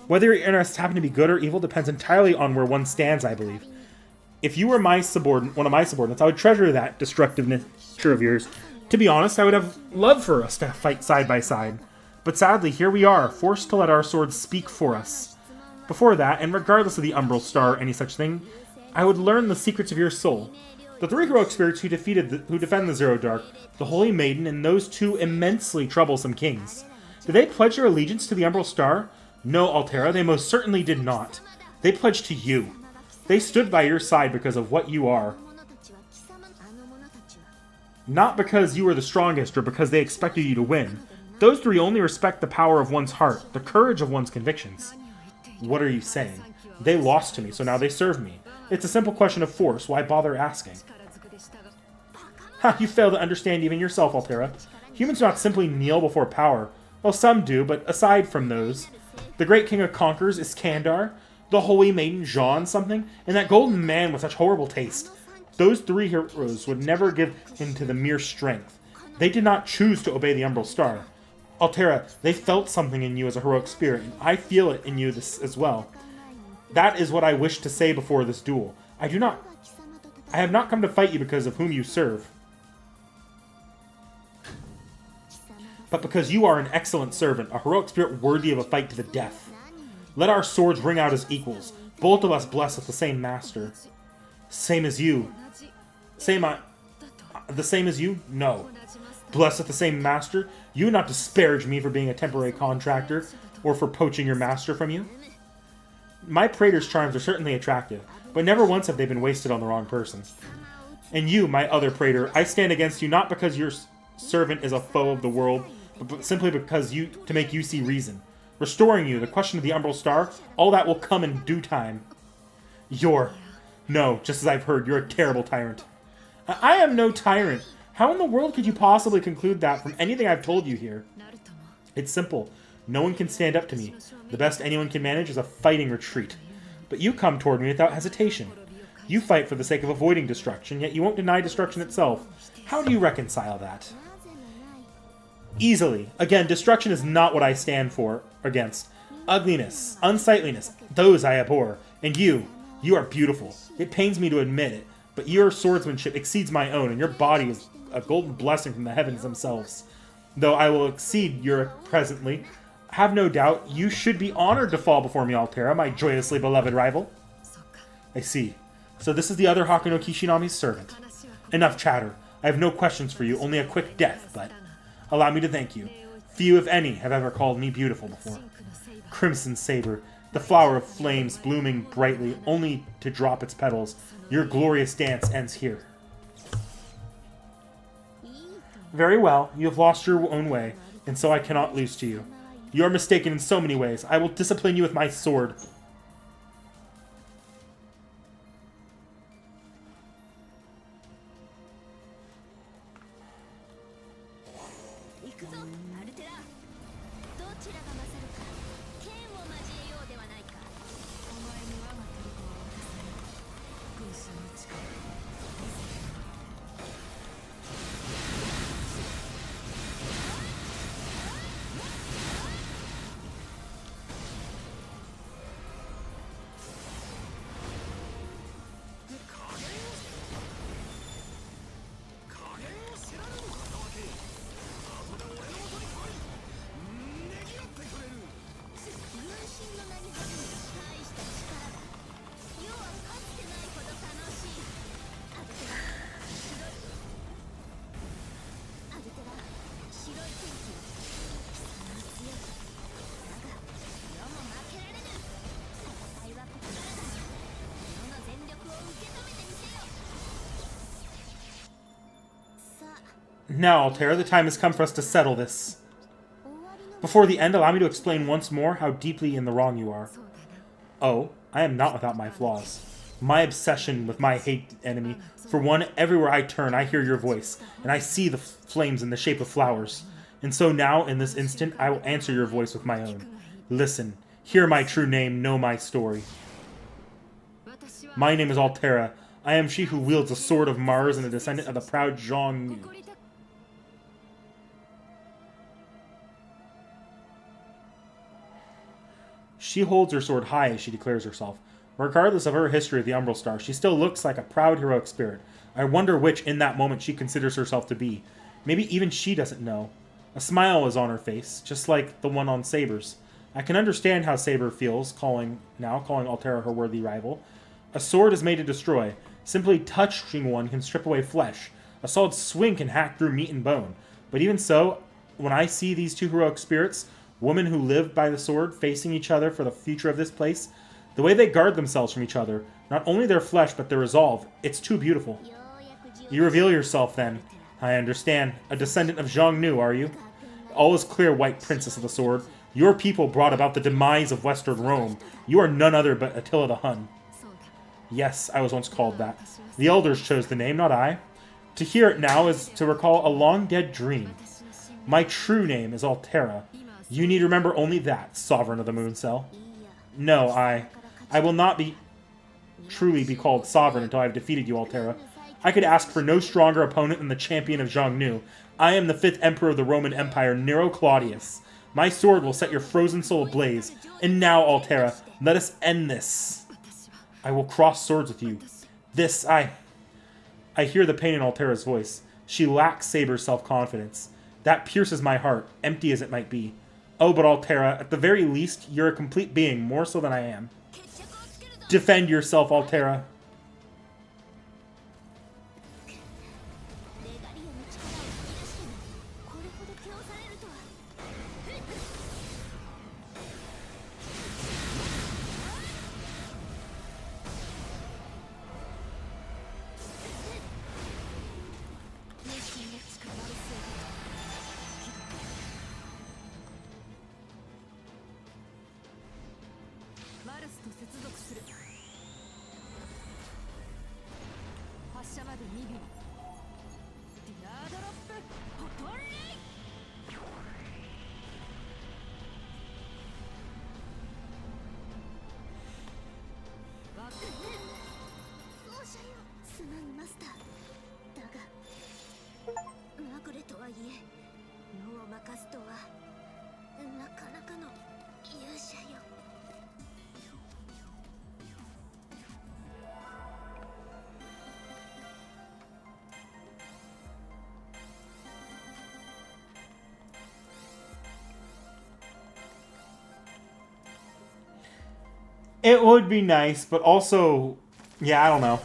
Whether your interests happen to be good or evil depends entirely on where one stands, I believe. If you were one of my subordinates, I would treasure that destructive nature of yours. To be honest, I would have loved for us to fight side by side. But sadly, here we are, forced to let our swords speak for us. Before that, and regardless of the Umbral Star or any such thing, I would learn the secrets of your soul. The three heroic spirits who defend the Zero Dark, the Holy Maiden, and those two immensely troublesome kings. Did they pledge their allegiance to the Umbral Star? No, Altera, they most certainly did not. They pledged to you. They stood by your side because of what you are. Not because you were the strongest or because they expected you to win. Those three only respect the power of one's heart, the courage of one's convictions. What are you saying? They lost to me, so now they serve me. It's a simple question of force. Why bother asking? Ha, you fail to understand even yourself, Altera. Humans do not simply kneel before power. Well, some do, but aside from those, the great king of conquerors is Kandar, the holy maiden Jean something, and that golden man with such horrible taste. Those three heroes would never give in to the mere strength. They did not choose to obey the Umbral Star. Altera, they felt something in you as a heroic spirit, and I feel it in you as well. That is what I wish to say before this duel. I have not come to fight you because of whom you serve, but because you are an excellent servant, a heroic spirit worthy of a fight to the death. Let our swords ring out as equals, both of us blessed with the same master. Same as you. The same as you? No. Blessed with the same master? You would not disparage me for being a temporary contractor, or for poaching your master from you. My praetor's charms are certainly attractive, but never once have they been wasted on the wrong person. And you, my other praetor, I stand against you not because your servant is a foe of the world, but simply because to make you see reason. Restoring you, the question of the Umbral Star, all that will come in due time. No, just as I've heard, you're a terrible tyrant. I am no tyrant. How in the world could you possibly conclude that from anything I've told you here? It's simple. No one can stand up to me. The best anyone can manage is a fighting retreat. But you come toward me without hesitation. You fight for the sake of avoiding destruction, yet you won't deny destruction itself. How do you reconcile that? Easily. Again, destruction is not what I stand for against. Ugliness, unsightliness, those I abhor. And you are beautiful. It pains me to admit it, but your swordsmanship exceeds my own, and your body is a golden blessing from the heavens themselves. Though I will exceed your presently, have no doubt you should be honored to fall before me, Altera, my joyously beloved rival. I see. So this is the other Hakuno Kishinami's servant. Enough chatter. I have no questions for you, only a quick death, but allow me to thank you. Few, if any, have ever called me beautiful before. Crimson Saber, the flower of flames blooming brightly, only to drop its petals. Your glorious dance ends here. Very well, you have lost your own way, and so I cannot lose to you. You are mistaken in so many ways. I will discipline you with my sword. Now, Altera, the time has come for us to settle this. Before the end, allow me to explain once more how deeply in the wrong you are. Oh, I am not without my flaws. My obsession with my hate enemy. For one, everywhere I turn, I hear your voice, and I see the flames in the shape of flowers. And so now, in this instant, I will answer your voice with my own. Listen, hear my true name, know my story. My name is Altera. I am she who wields the sword of Mars and a descendant of the proud Zhong. She holds her sword high as she declares herself. Regardless of her history of the Umbral Star, she still looks like a proud heroic spirit. I wonder which, in that moment, she considers herself to be. Maybe even she doesn't know. A smile is on her face, just like the one on Saber's. I can understand how Saber feels, calling Altera her worthy rival. A sword is made to destroy. Simply touching one can strip away flesh. A solid swing can hack through meat and bone. But even so, when I see these two heroic spirits, women who live by the sword, facing each other for the future of this place, the way they guard themselves from each other, not only their flesh but their resolve, it's too beautiful. You reveal yourself then. I understand. A descendant of Zhong Nu, are you? All is clear, White Princess of the Sword. Your people brought about the demise of Western Rome. You are none other but Attila the Hun. Yes, I was once called that. The elders chose the name, not I. To hear it now is to recall a long-dead dream. My true name is Altera. You need remember only that, Sovereign of the Moon Cell. No, I will not truly be called Sovereign until I have defeated you, Altera. I could ask for no stronger opponent than the champion of Zhong Nu. I am the 5th Emperor of the Roman Empire, Nero Claudius. My sword will set your frozen soul ablaze. And now, Altera, let us end this. I will cross swords with you. I hear the pain in Altera's voice. She lacks Saber's self-confidence. That pierces my heart, empty as it might be. Oh, but Altera, at the very least, you're a complete being, more so than I am. Defend yourself, Altera. It would be nice, but also, yeah, I don't know.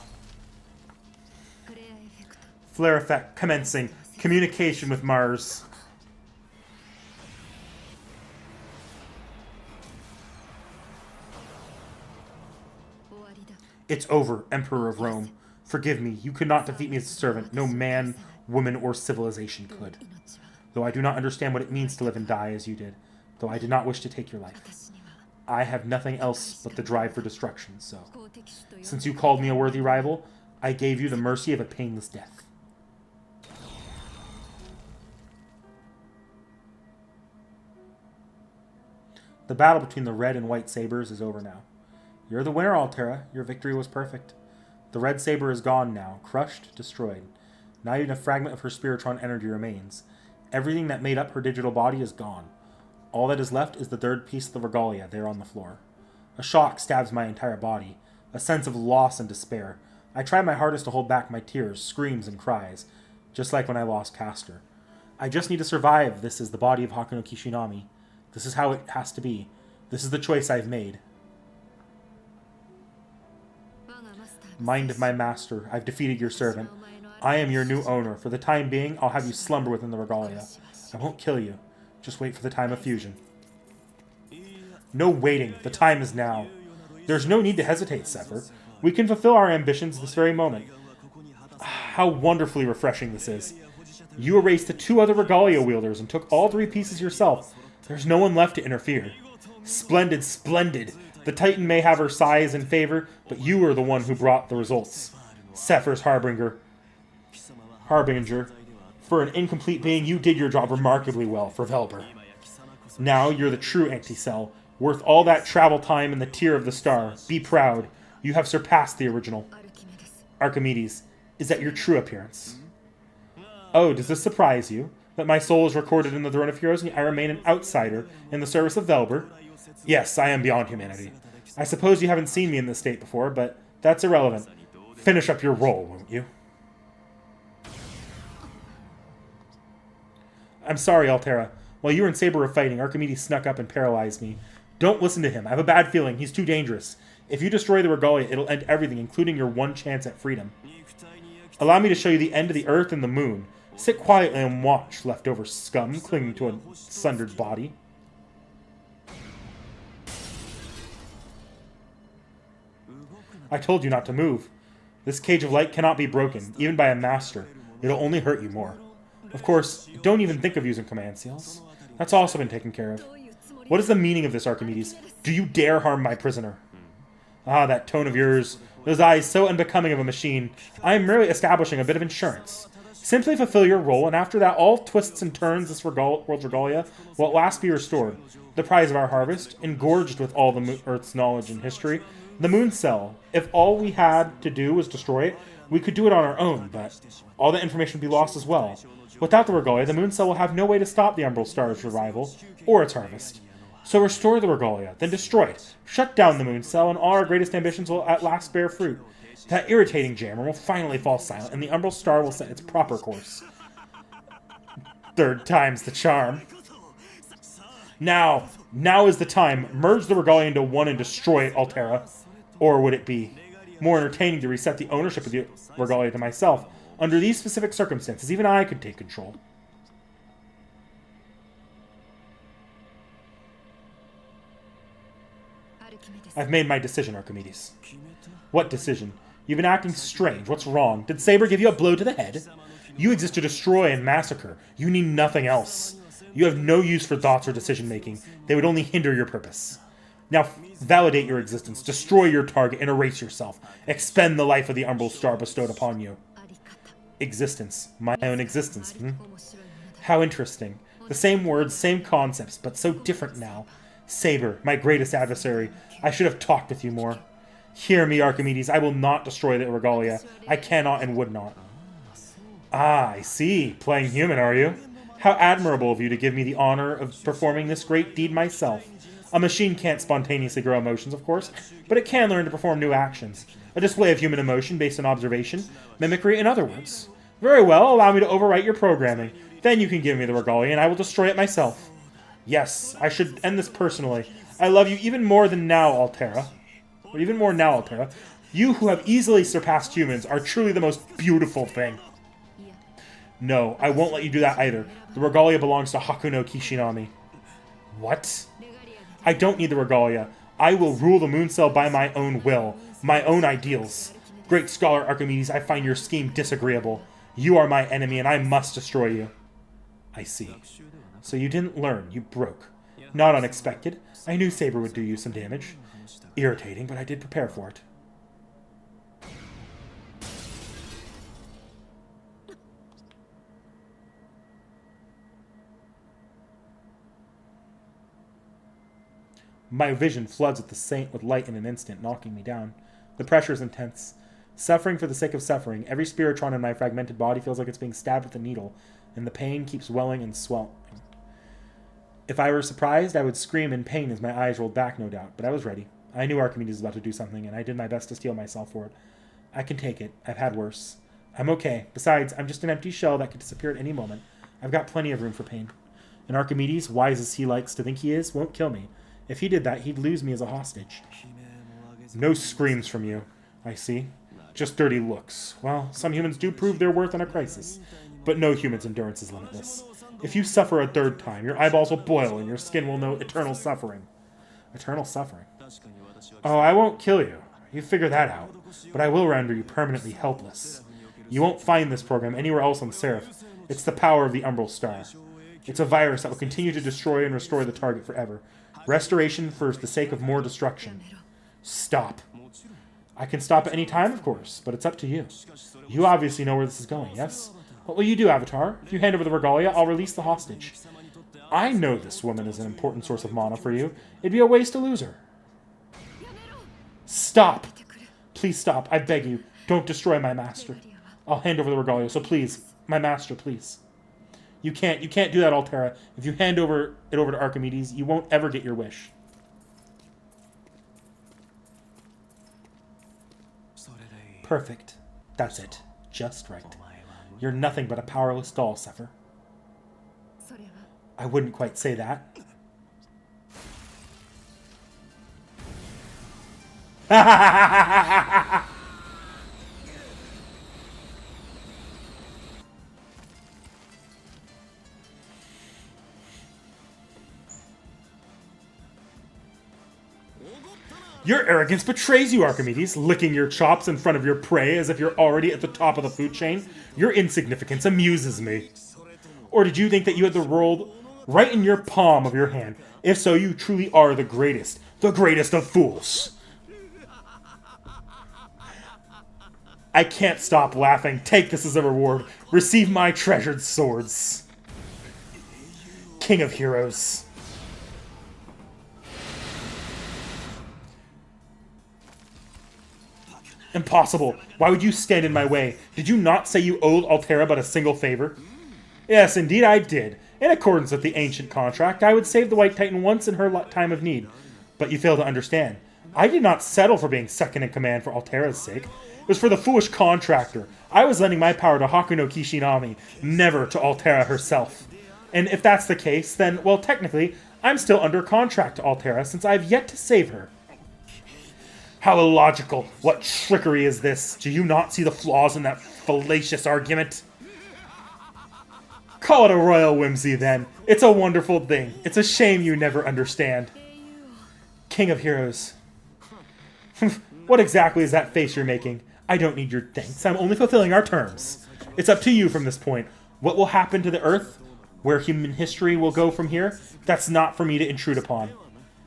フレアエフェクト Flare effect commencing. Communication with Mars. 終わりだ It's over, Emperor of Rome. Forgive me, you could not defeat me as a servant. No man, woman, or civilization could. 命は Though I do not understand what it means to live and die as you did. Though I did not wish to take your life. 私には I have nothing else but the drive for destruction, so... 公敵種と呼 Since you called me a worthy rival, I gave you the mercy of a painless death. The battle between the red and white sabers is over now. You're the winner, Altera. Your victory was perfect. The red saber is gone now, crushed, destroyed. Not even a fragment of her Spiritron energy remains. Everything that made up her digital body is gone. All that is left is the third piece of the regalia there on the floor. A shock stabs my entire body. A sense of loss and despair. I try my hardest to hold back my tears, screams, and cries, just like when I lost Castor. I just need to survive. This is the body of Hakuno Kishinami. This is how it has to be. This is the choice I've made. 我がマスターの Mind of my master, I've defeated your servant. I am your new owner. For the time being, I'll have you slumber within the regalia. I won't kill you. Just wait for the time of fusion. No waiting. The time is now. There's no need to hesitate, Zephyr. We can fulfill our ambitions this very moment. How wonderfully refreshing this is. You erased the 2 other regalia wielders and took all 3 pieces yourself. There's no one left to interfere. Splendid, splendid. The Titan may have her size and favor, but you are the one who brought the results. Zephyr's harbinger. For an incomplete being, you did your job remarkably well for Velber. Now you're the true anti-cell, worth all that travel time and the tear of the star. Be proud. You have surpassed the original. アルキメデス Archimedes, is that your true appearance? Oh, does this surprise you? That my soul is recorded in the Throne of Heroes and I remain an outsider in the service of Velber? Yes, I am beyond humanity. I suppose you haven't seen me in this state before, but that's irrelevant. Finish up your role, won't you? I'm sorry, Altera. While you and Saber were fighting, Archimedes snuck up and paralyzed me. Don't listen to him. I have a bad feeling. He's too dangerous. If you destroy the regalia, it'll end everything, including your one chance at freedom. Allow me to show you the end of the earth and the moon. Sit quietly and watch, leftover scum clinging to a sundered body. I told you not to move. This cage of light cannot be broken, even by a master. It'll only hurt you more. Of course, don't even think of using command seals. That's also been taken care of. どういうつもり What is the meaning of this, Archimedes? Do you dare harm my prisoner? Ah, that tone of yours. Those eyes so unbecoming of a machine. I am merely establishing a bit of insurance. Simply fulfill your role, and after that, all twists and turns this world's regalia will at last be restored. The prize of our harvest, engorged with all the Earth's knowledge and history. The moon cell. If all we had to do was destroy it, we could do it on our own, but all that information would be lost as well. Without the regalia, the moon cell will have no way to stop the Umbral Star's revival, or its harvest. So restore the regalia, then destroy it. Shut down the moon cell, and all our greatest ambitions will at last bear fruit. That irritating jammer will finally fall silent, and the Umbral Star will set its proper course. Third time's the charm. Now is the time. Merge the regalia into one and destroy it, Altera. Or would it be more entertaining to reset the ownership of the regalia to myself? Under these specific circumstances, even I could take control. I've made my decision, Archimedes. What decision? You've been acting strange. What's wrong? Did Saber give you a blow to the head? You exist to destroy and massacre. You need nothing else. You have no use for thoughts or decision-making. They would only hinder your purpose. Now, validate your existence, destroy your target, and erase yourself. Expend the life of the Umbral Star bestowed upon you. あり方 Existence. My own existence. 面白いものだ How interesting. The same words, same concepts, but so different now. Saber, my greatest adversary. I should have talked with you more. Hear me, Archimedes. I will not destroy the regalia. I cannot and would not. Ah, I see. Playing human, are you? How admirable of you to give me the honor of performing this great deed myself. A machine can't spontaneously grow emotions, of course, but it can learn to perform new actions. A display of human emotion based on observation, mimicry, in other words. Very well, allow me to overwrite your programming. Then you can give me the regalia, and I will destroy it myself. Yes, I should end this personally. I love you even more than now, Altera. but even more now, Altera. You who have easily surpassed humans are truly the most beautiful thing. No, I won't let you do that either. The regalia belongs to Hakuno Kishinami. What? I don't need the regalia. I will rule the moon cell by my own will, my own ideals. Great scholar Archimedes, I find your scheme disagreeable. You are my enemy, and I must destroy you. I see. So you didn't learn, you broke. Not unexpected. I knew Saber would do you some damage. Irritating, but I did prepare for it. My vision floods with the saint with light in an instant, knocking me down. The pressure is intense. Suffering for the sake of suffering, every spiritron in my fragmented body feels like it's being stabbed with a needle, and the pain keeps welling and swelling. If I were surprised, I would scream in pain as my eyes rolled back, no doubt, but I was ready. I knew Archimedes was about to do something, and I did my best to steel myself for it. I can take it. I've had worse. I'm okay. Besides, I'm just an empty shell that could disappear at any moment. I've got plenty of room for pain. And Archimedes, wise as he likes to think he is, won't kill me. If he did that, he'd lose me as a hostage. No screams from you, I see. Just dirty looks. Well, some humans do prove their worth in a crisis, but no human's endurance is limitless. If you suffer a third time, your eyeballs will boil and your skin will know eternal suffering. Eternal suffering? Oh, I won't kill you. You figure that out. But I will render you permanently helpless. You won't find this program anywhere else on Seraph. It's the power of the Umbral Star. It's a virus that will continue to destroy and restore the target forever. Restoration for the sake of more destruction. Stop. I can stop at any time, of course, but it's up to you. You obviously know where this is going, yes? What will you do, Avatar? If you hand over the regalia, I'll release the hostage. I know this woman is an important source of mana for you. It'd be a waste to lose her. Stop! Please stop, I beg you. Don't destroy my master. I'll hand over the regalia, so please, my master, please. You can't do that, Altera. If you hand it over to Archimedes, you won't ever get your wish. Perfect. That's it. Just right. You're nothing but a powerless doll, Sepher. I wouldn't quite say that. Your arrogance betrays you, Archimedes, licking your chops in front of your prey as if you're already at the top of the food chain. Your insignificance amuses me. Or did you think that you had the world right in your palm of your hand? If so, you truly are the greatest of fools. I can't stop laughing. Take this as a reward. Receive my treasured swords. King of heroes. Impossible. Why would you stand in my way? Did you not say you owed Altera but a single favor? Yes, indeed I did. In accordance with the ancient contract, I would save the White Titan once in her time of need. But you fail to understand. I did not settle for being second in command for Altera's sake. It was for the foolish contractor. I was lending my power to Hakuno Kishinami, never to Altera herself. And if that's the case, then, well, technically, I'm still under contract to Altera since I've yet to save her. How illogical. What trickery is this? Do you not see the flaws in that fallacious argument? Call it a royal whimsy, then. It's a wonderful thing. It's a shame you never understand. King of heroes. What exactly is that face you're making? I don't need your thanks. I'm only fulfilling our terms. It's up to you from this point. What will happen to the Earth? Where human history will go from here? That's not for me to intrude upon.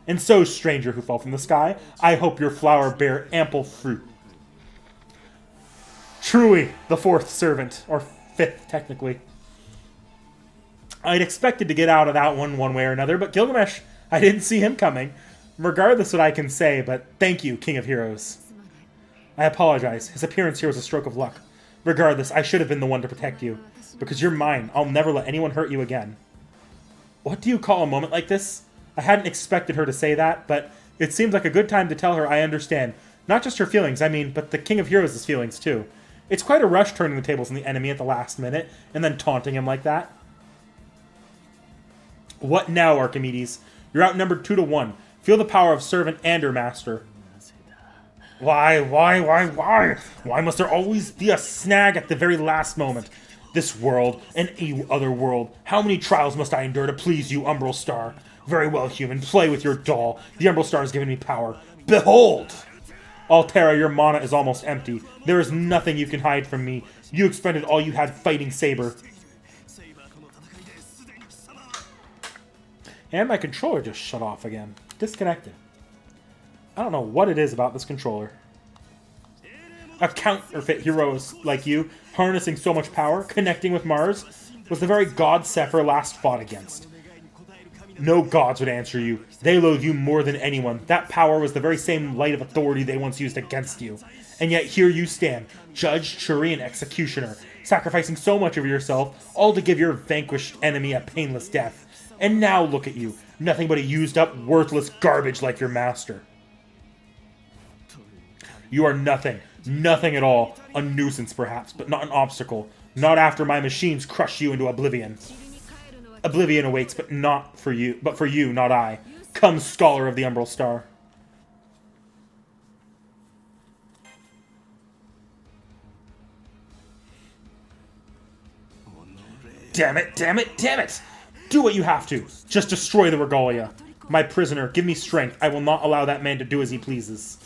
And so, stranger who fell from the sky, I hope your flower bear ample fruit. Truly, the fourth servant, or fifth, technically. I'd expected to get out of that one way or another, but Gilgamesh, I didn't see him coming. Regardless what I can say, but thank you, King of Heroes. I apologize. His appearance here was a stroke of luck. Regardless, I should have been the one to protect you. Because you're mine, I'll never let anyone hurt you again. What do you call a moment like this? I hadn't expected her to say that, but it seems like a good time to tell her I understand. Not just her feelings, but the King of Heroes' feelings too. It's quite a rush turning the tables on the enemy at the last minute, and then taunting him like that. What now, Archimedes? You're outnumbered 2-1. Feel the power of servant and her master. Why? Why must there always be a snag at the very last moment? This world, and any other world. How many trials must I endure to please you, Umbral Star? Very well, human. Play with your doll. The Umbral Star has given me power. Behold! Altera, your mana is almost empty. There is nothing you can hide from me. You expended all you had fighting Saber. And my controller just shut off again. Disconnected. I don't know what it is about this controller. A counterfeit hero like you, harnessing so much power, connecting with Mars, was the very god Sephiroth last fought against. No gods would answer you. They loathe you more than anyone. That power was the very same light of authority they once used against you. And yet here you stand, Judge, Jury, and Executioner, sacrificing so much of yourself, all to give your vanquished enemy a painless death. And now look at you, nothing but a used-up, worthless garbage like your master. You are nothing. Nothing at all. A nuisance, perhaps, but not an obstacle. Not after my machines crush you into oblivion. Oblivion awaits, but not for you. But for you, not I. Come, Scholar of the Umbral Star. Damn it! Damn it! Damn it! Do what you have to. Just destroy the Regalia. My prisoner, give me strength. I will not allow that man to do as he pleases.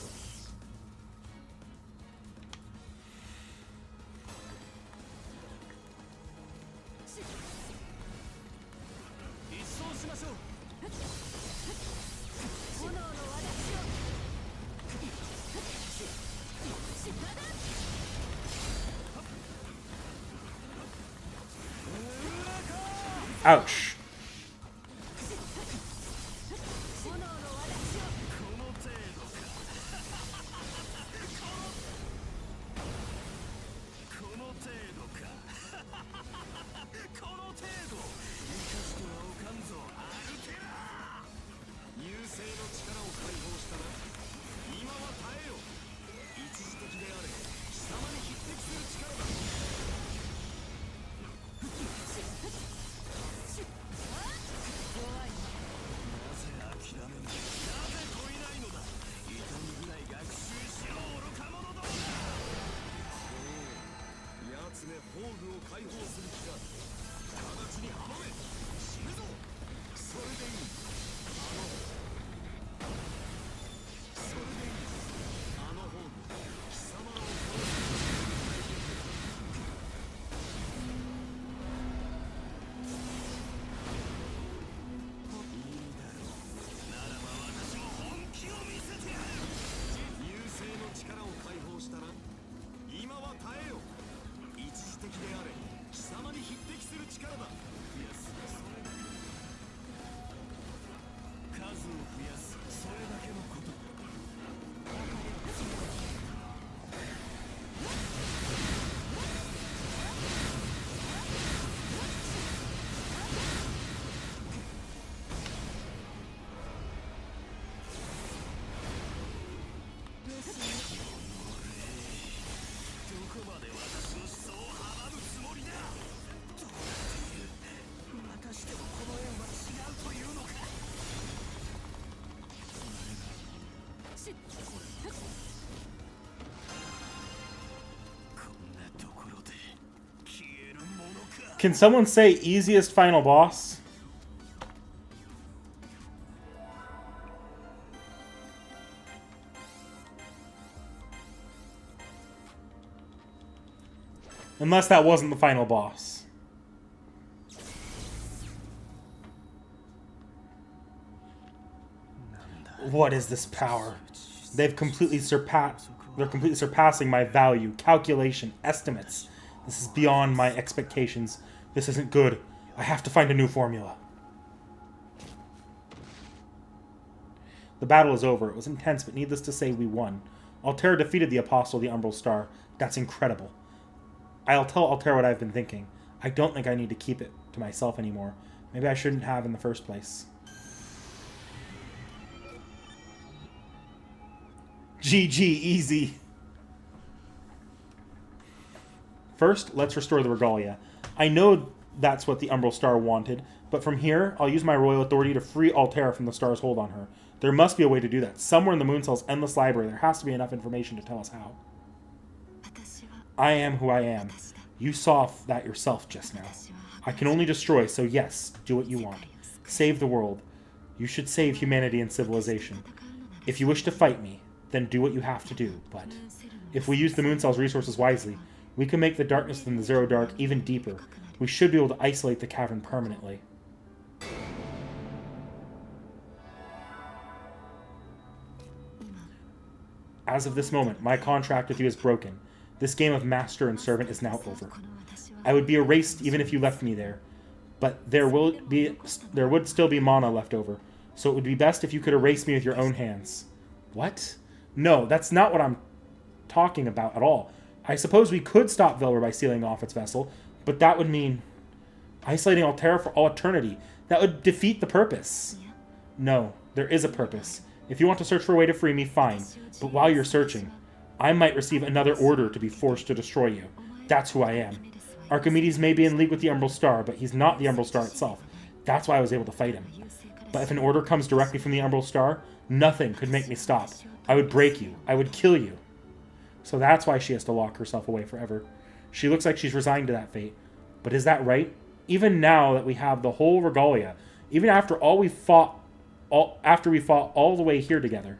Ouch. Can someone say easiest final boss? Unless that wasn't the final boss. What is this power? They're completely surpassing my value, calculation, estimates. This is beyond my expectations. This isn't good. I have to find a new formula. The battle is over. It was intense, but needless to say, we won. Altera defeated the Apostle of the Umbral Star. That's incredible. I'll tell Altera what I've been thinking. I don't think I need to keep it to myself anymore. Maybe I shouldn't have in the first place. GG, easy. First, let's restore the Regalia. I know that's what the Umbral Star wanted, but from here, I'll use my royal authority to free Altera from the Star's hold on her. There must be a way to do that. Somewhere in the Moon Cell's endless library, there has to be enough information to tell us how. 私は I am who I am. You saw that yourself just now. I can only destroy, so yes, do what you want. Save the world. You should save humanity and civilization. If you wish to fight me, then do what you have to do, but if we use the Moon Cell's resources wisely, we can make the darkness in the Zero Dark even deeper. We should be able to isolate the cavern permanently. As of this moment, my contract with you is broken. This game of master and servant is now over. I would be erased even if you left me there, but there would still be mana left over, so it would be best if you could erase me with your own hands. What? No, that's not what I'm talking about at all. I suppose we could stop Velver by sealing off its vessel, but that would mean isolating Altera for all eternity. That would defeat the purpose. No, there is a purpose. If you want to search for a way to free me, fine. But while you're searching, I might receive another order to be forced to destroy you. That's who I am. Archimedes may be in league with the Umbral Star, but he's not the Umbral Star itself. That's why I was able to fight him. But if an order comes directly from the Umbral Star, nothing could make me stop. I would break you. I would kill you. So that's why she has to lock herself away forever. She looks like she's resigned to that fate. But is that right? Even now that we have the whole regalia, even after we fought all the way here together.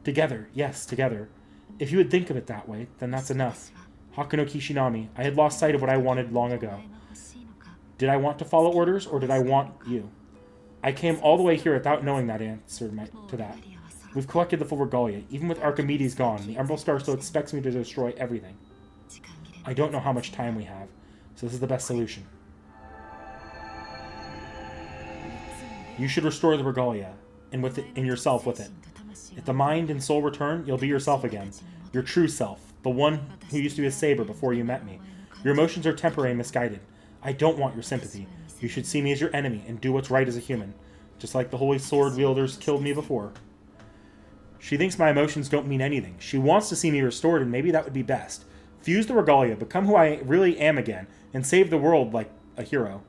Together, yes, together. If you would think of it that way, then that's enough. Hakuno Kishinami, I had lost sight of what I wanted long ago. Did I want to follow orders, or did I want you? I came all the way here without knowing that answer to that. We've collected the full regalia. Even with Archimedes gone, the Umbral Star still expects me to destroy everything. I don't know how much time we have, so this is the best solution. You should restore the regalia, and yourself with it. If the mind and soul return, you'll be yourself again. Your true self, the one who used to be a saber before you met me. Your emotions are temporary and misguided. I don't want your sympathy. You should see me as your enemy and do what's right as a human, just like the holy sword wielders killed me before. She thinks my emotions don't mean anything. She wants to see me restored, and maybe that would be best. Fuse the regalia, become who I really am again, and save the world like a hero.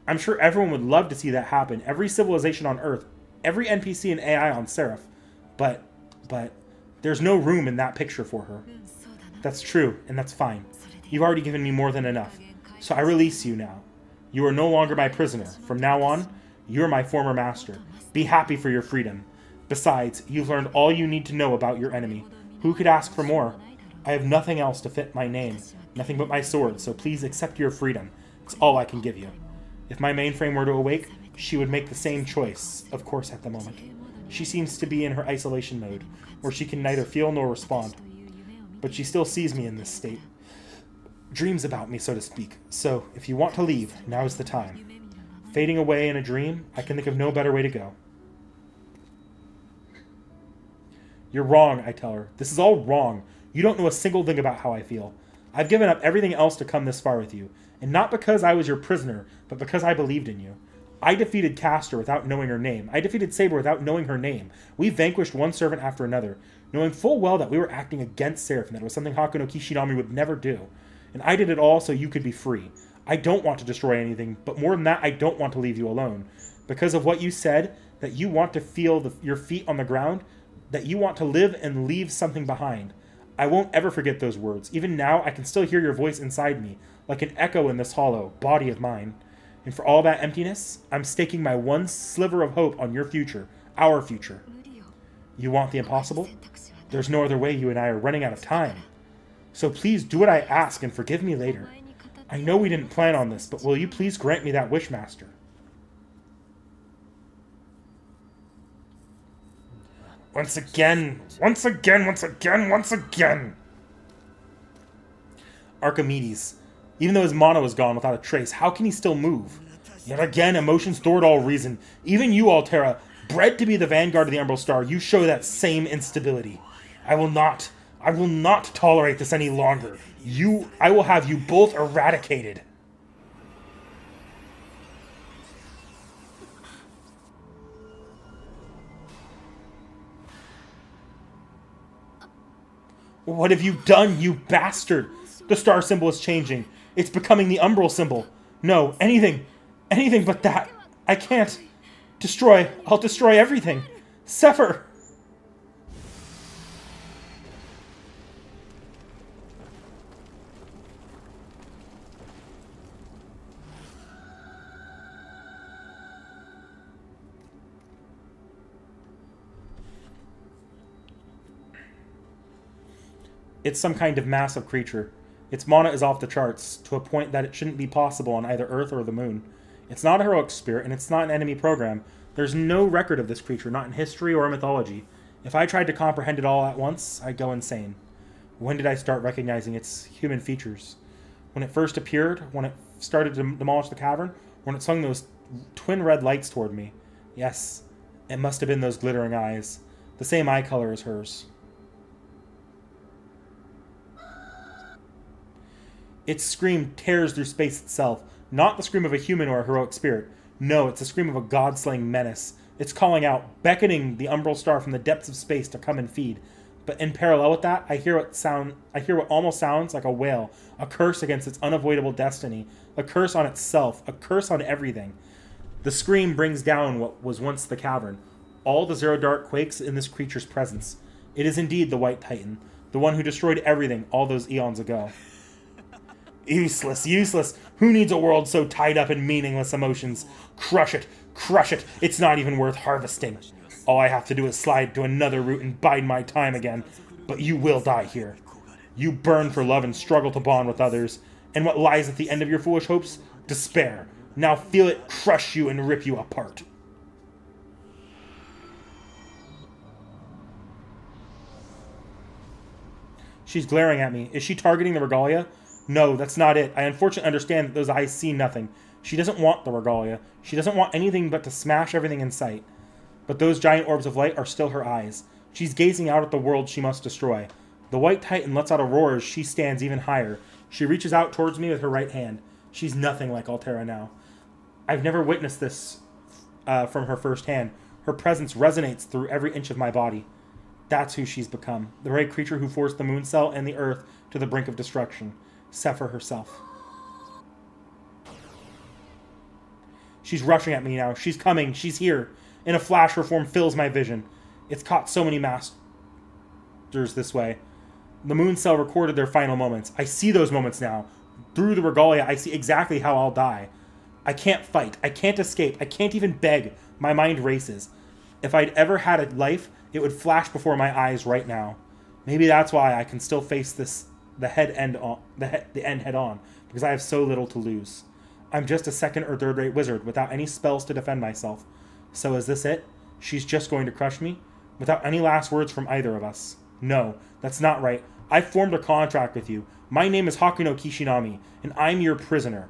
I'm sure everyone would love to see that happen. Every civilization on Earth, every NPC and AI on Seraph. But there's no room in that picture for her. That's true, and that's fine. You've already given me more than enough. So I release you now. You are no longer my prisoner. From now on, you're my former master. Be happy for your freedom. Besides, you've learned all you need to know about your enemy. Who could ask for more? I have nothing else to fit my name. Nothing but my sword, so please accept your freedom. It's all I can give you. If my mainframe were to awake, she would make the same choice, of course, at the moment. She seems to be in her isolation mode, where she can neither feel nor respond. But she still sees me in this state. Dreams about me, so to speak. So, if you want to leave, now is the time. Fading away in a dream, I can think of no better way to go. You're wrong, I tell her. This is all wrong. You don't know a single thing about how I feel. I've given up everything else to come this far with you. And not because I was your prisoner, but because I believed in you. I defeated Castor without knowing her name. I defeated Saber without knowing her name. We vanquished one servant after another, knowing full well that we were acting against Seraph and that it was something Hakuno Kishinami would never do. And I did it all so you could be free. I don't want to destroy anything, but more than that, I don't want to leave you alone. Because of what you said, that you want to feel your feet on the ground, that you want to live and leave something behind. I won't ever forget those words. Even now, I can still hear your voice inside me, like an echo in this hollow body of mine. And for all that emptiness, I'm staking my one sliver of hope on your future, our future. You want the impossible? There's no other way. You and I are running out of time. So please do what I ask and forgive me later. I know we didn't plan on this, but will you please grant me that wish, Master? Once again! Once again! Once again! Once again! Archimedes. Even though his mana was gone without a trace, how can he still move? Yet again, emotions thwart all reason. Even you, Altera, bred to be the vanguard of the Umbral Star, you show that same instability. I will not tolerate this any longer. I will have you both eradicated. What have you done, you bastard? The star symbol is changing. It's becoming the umbral symbol. No, anything but that. I can't. I'll destroy everything. Sefer! It's some kind of massive creature. Its mana is off the charts, to a point that it shouldn't be possible on either Earth or the Moon. It's not a heroic spirit, and it's not an enemy program. There's no record of this creature, not in history or mythology. If I tried to comprehend it all at once, I'd go insane. When did I start recognizing its human features? When it first appeared? When it started to demolish the cavern? When it swung those twin red lights toward me? Yes, it must have been those glittering eyes. The same eye color as hers. Its scream tears through space itself, not the scream of a human or a heroic spirit. No, it's the scream of a god-slaying menace. It's calling out, beckoning the umbral star from the depths of space to come and feed. But in parallel with that, I hear what almost sounds like a wail, a curse against its unavoidable destiny, a curse on itself, a curse on everything. The scream brings down what was once the cavern. All the Zero Dark quakes in this creature's presence. It is indeed the White Titan, the one who destroyed everything all those eons ago. Useless, useless. Who needs a world so tied up in meaningless emotions? Crush it, crush it. It's not even worth harvesting. All I have to do is slide to another route and bide my time again. But you will die here. You burn for love and struggle to bond with others. And what lies at the end of your foolish hopes? Despair. Now feel it crush you and rip you apart. She's glaring at me. Is she targeting the regalia? No, that's not it. I unfortunately understand that those eyes see nothing. She doesn't want the regalia. She doesn't want anything but to smash everything in sight. But those giant orbs of light are still her eyes. She's gazing out at the world she must destroy. The White Titan lets out a roar as she stands even higher. She reaches out towards me with her right hand. She's nothing like Altera now. I've never witnessed this from her first hand. Her presence resonates through every inch of my body. That's who she's become. The very creature who forced the moon cell and the earth to the brink of destruction. Sefer herself. She's rushing at me now. She's coming. She's here. In a flash, her form fills my vision. It's caught so many masters this way. The moon cell recorded their final moments. I see those moments now. Through the regalia, I see exactly how I'll die. I can't fight. I can't escape. I can't even beg. My mind races. If I'd ever had a life, it would flash before my eyes right now. Maybe that's why I can still face the end head on, because I have so little to lose. I'm just a second or third rate wizard without any spells to defend myself. So is this it? She's just going to crush me? Without any last words from either of us. No, that's not right. I formed a contract with you. My name is Hakuno Kishinami, and I'm your prisoner.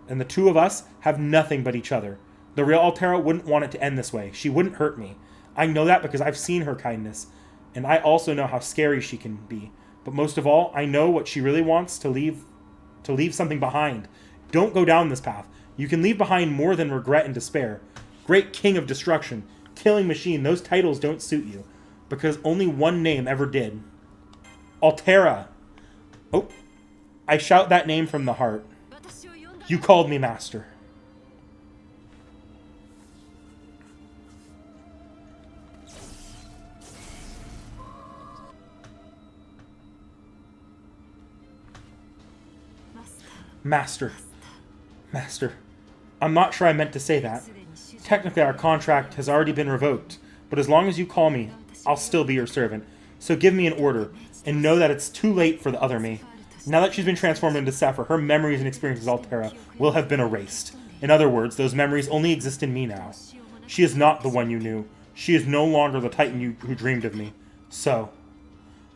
And the two of us have nothing but each other. The real Altera wouldn't want it to end this way. She wouldn't hurt me. I know that because I've seen her kindness. And I also know how scary she can be. But most of all, I know what she really wants, to leave something behind. Don't go down this path. You can leave behind more than regret and despair. Great King of Destruction, Killing Machine, those titles don't suit you. Because only one name ever did. Altera. Oh, I shout that name from the heart. You called me master. Master. Master. I'm not sure I meant to say that. Technically, our contract has already been revoked, but as long as you call me, I'll still be your servant. So give me an order, and know that it's too late for the other me. Now that she's been transformed into Sefer, her memories and experiences as Altera will have been erased. In other words, those memories only exist in me now. She is not the one you knew. She is no longer the Titan who dreamed of me. So.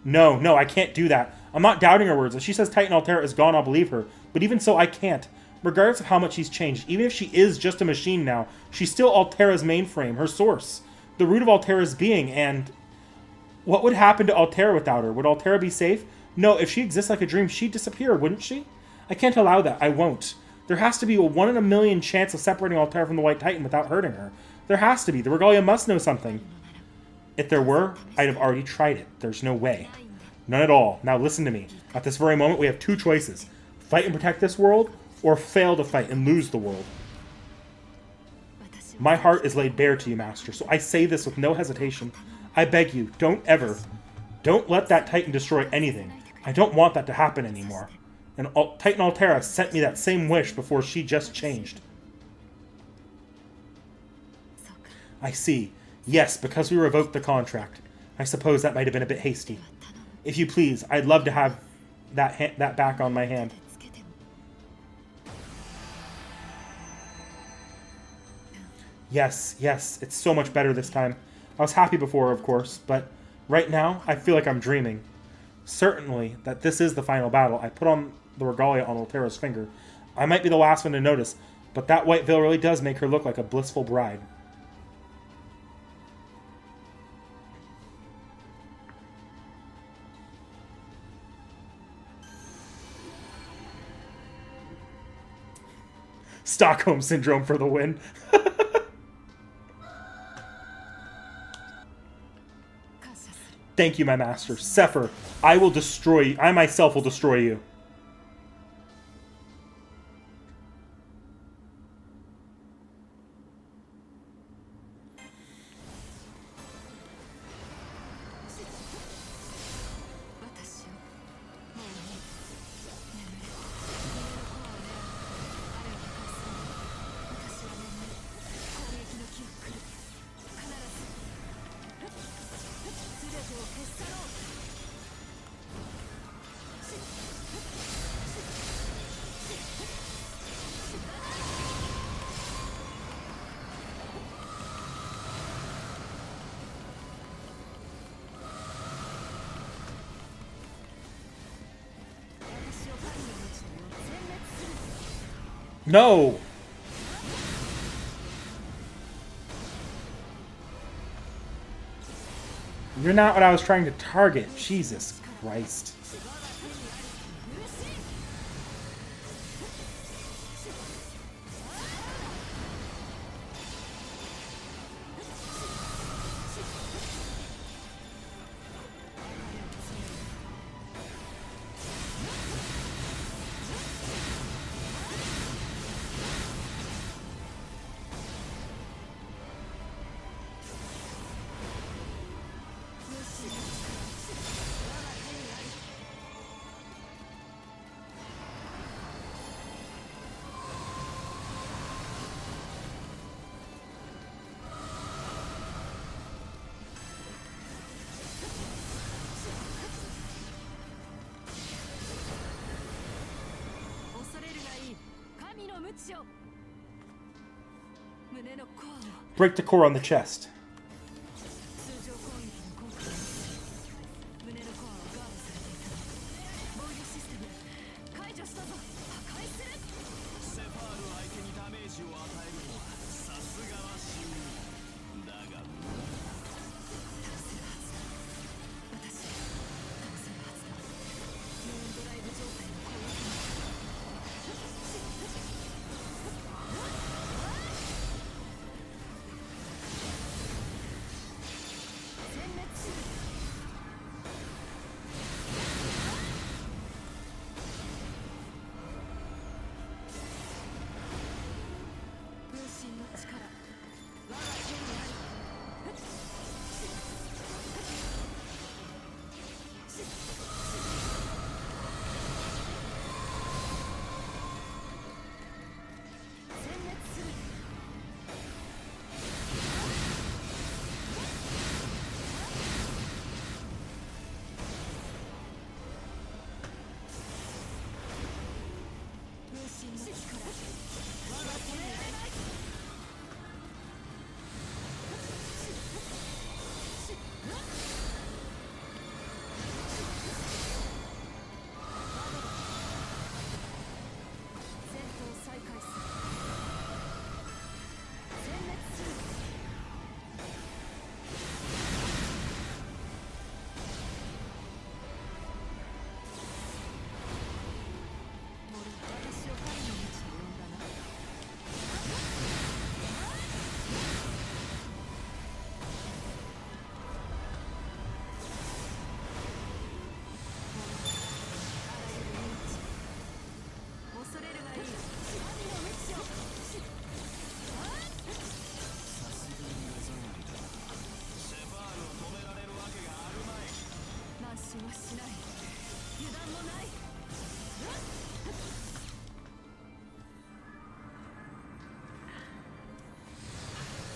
No, I can't do that. I'm not doubting her words. If she says Titan Altera is gone, I'll believe her. But even so, I can't. Regardless of how much she's changed, even if she is just a machine now, she's still Altera's mainframe, her source. The root of Altera's being, and... what would happen to Altera without her? Would Altera be safe? No, if she exists like a dream, she'd disappear, wouldn't she? I can't allow that. I won't. There has to be a 1 in a million chance of separating Altera from the White Titan without hurting her. There has to be. The Regalia must know something. If there were, I'd have already tried it. There's no way. None at all. Now listen to me. At this very moment, we have two choices. Fight and protect this world, or fail to fight and lose the world. My heart is laid bare to you, Master, so I say this with no hesitation. I beg you, don't let that Titan destroy anything. I don't want that to happen anymore. And Titan Altera sent me that same wish before she just changed. I see. Yes, because we revoked the contract. I suppose that might have been a bit hasty. If you please, I'd love to have that back on my hand. Yes, it's so much better this time. I was happy before, of course, but right now, I feel like I'm dreaming. Certainly, that this is the final battle. I put on the regalia on Altera's finger. I might be the last one to notice, but that white veil really does make her look like a blissful bride. Stockholm Syndrome for the win. Thank you, my master. Sepher, I will destroy you. I myself will destroy you. No! You're not what I was trying to target. Jesus Christ. Break the core on the chest.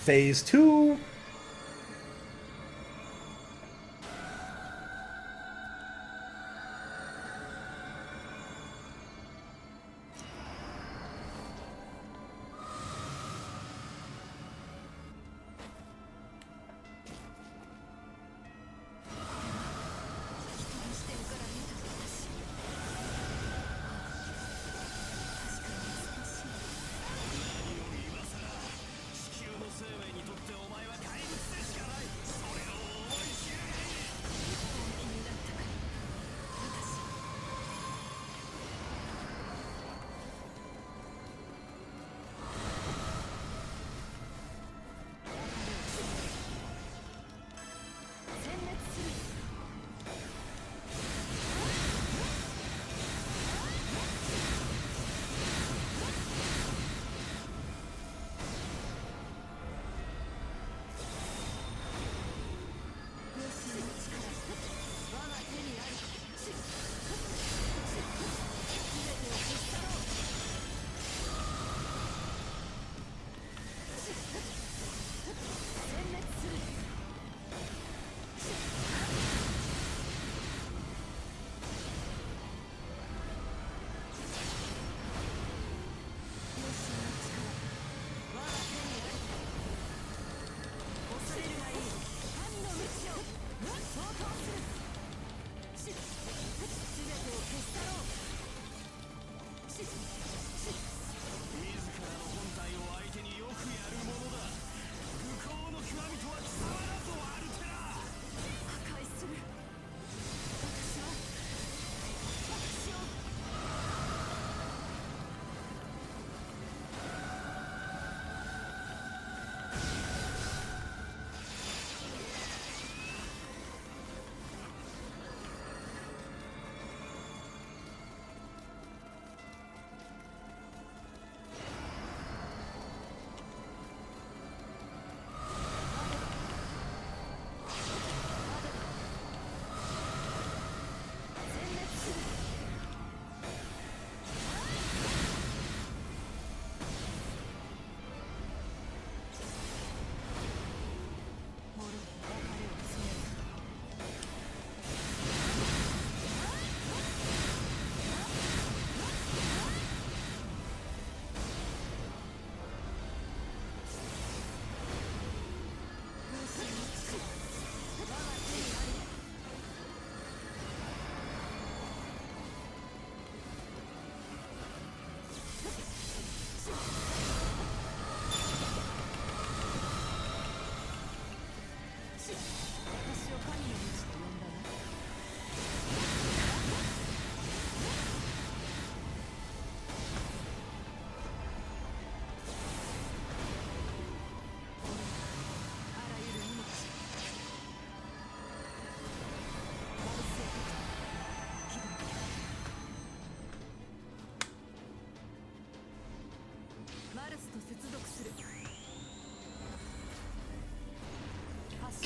Phase 2.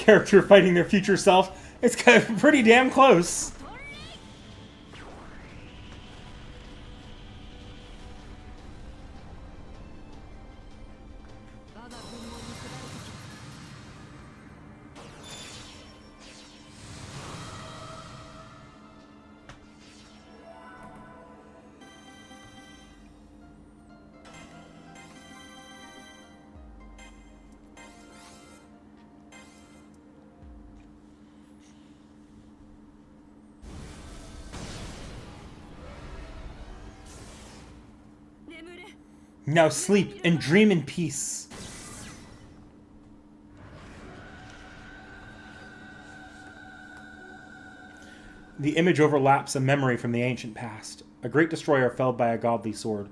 Character fighting their future self. It's kind of pretty damn close. Now sleep and dream in peace. The image overlaps a memory from the ancient past. A great destroyer felled by a godly sword.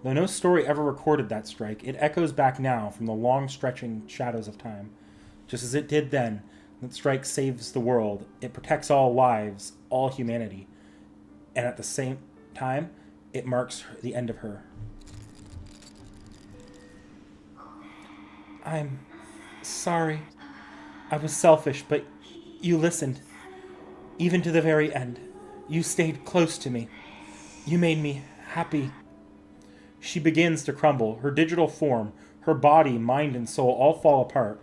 Though no story ever recorded that strike, it echoes back now from the long stretching shadows of time. Just as it did then, that strike saves the world. It protects all lives, all humanity. And at the same time, it marks the end of her. I'm sorry. I was selfish, but you listened. Even to the very end. You stayed close to me. You made me happy. She begins to crumble, her digital form, Her body, mind, and soul all fall apart.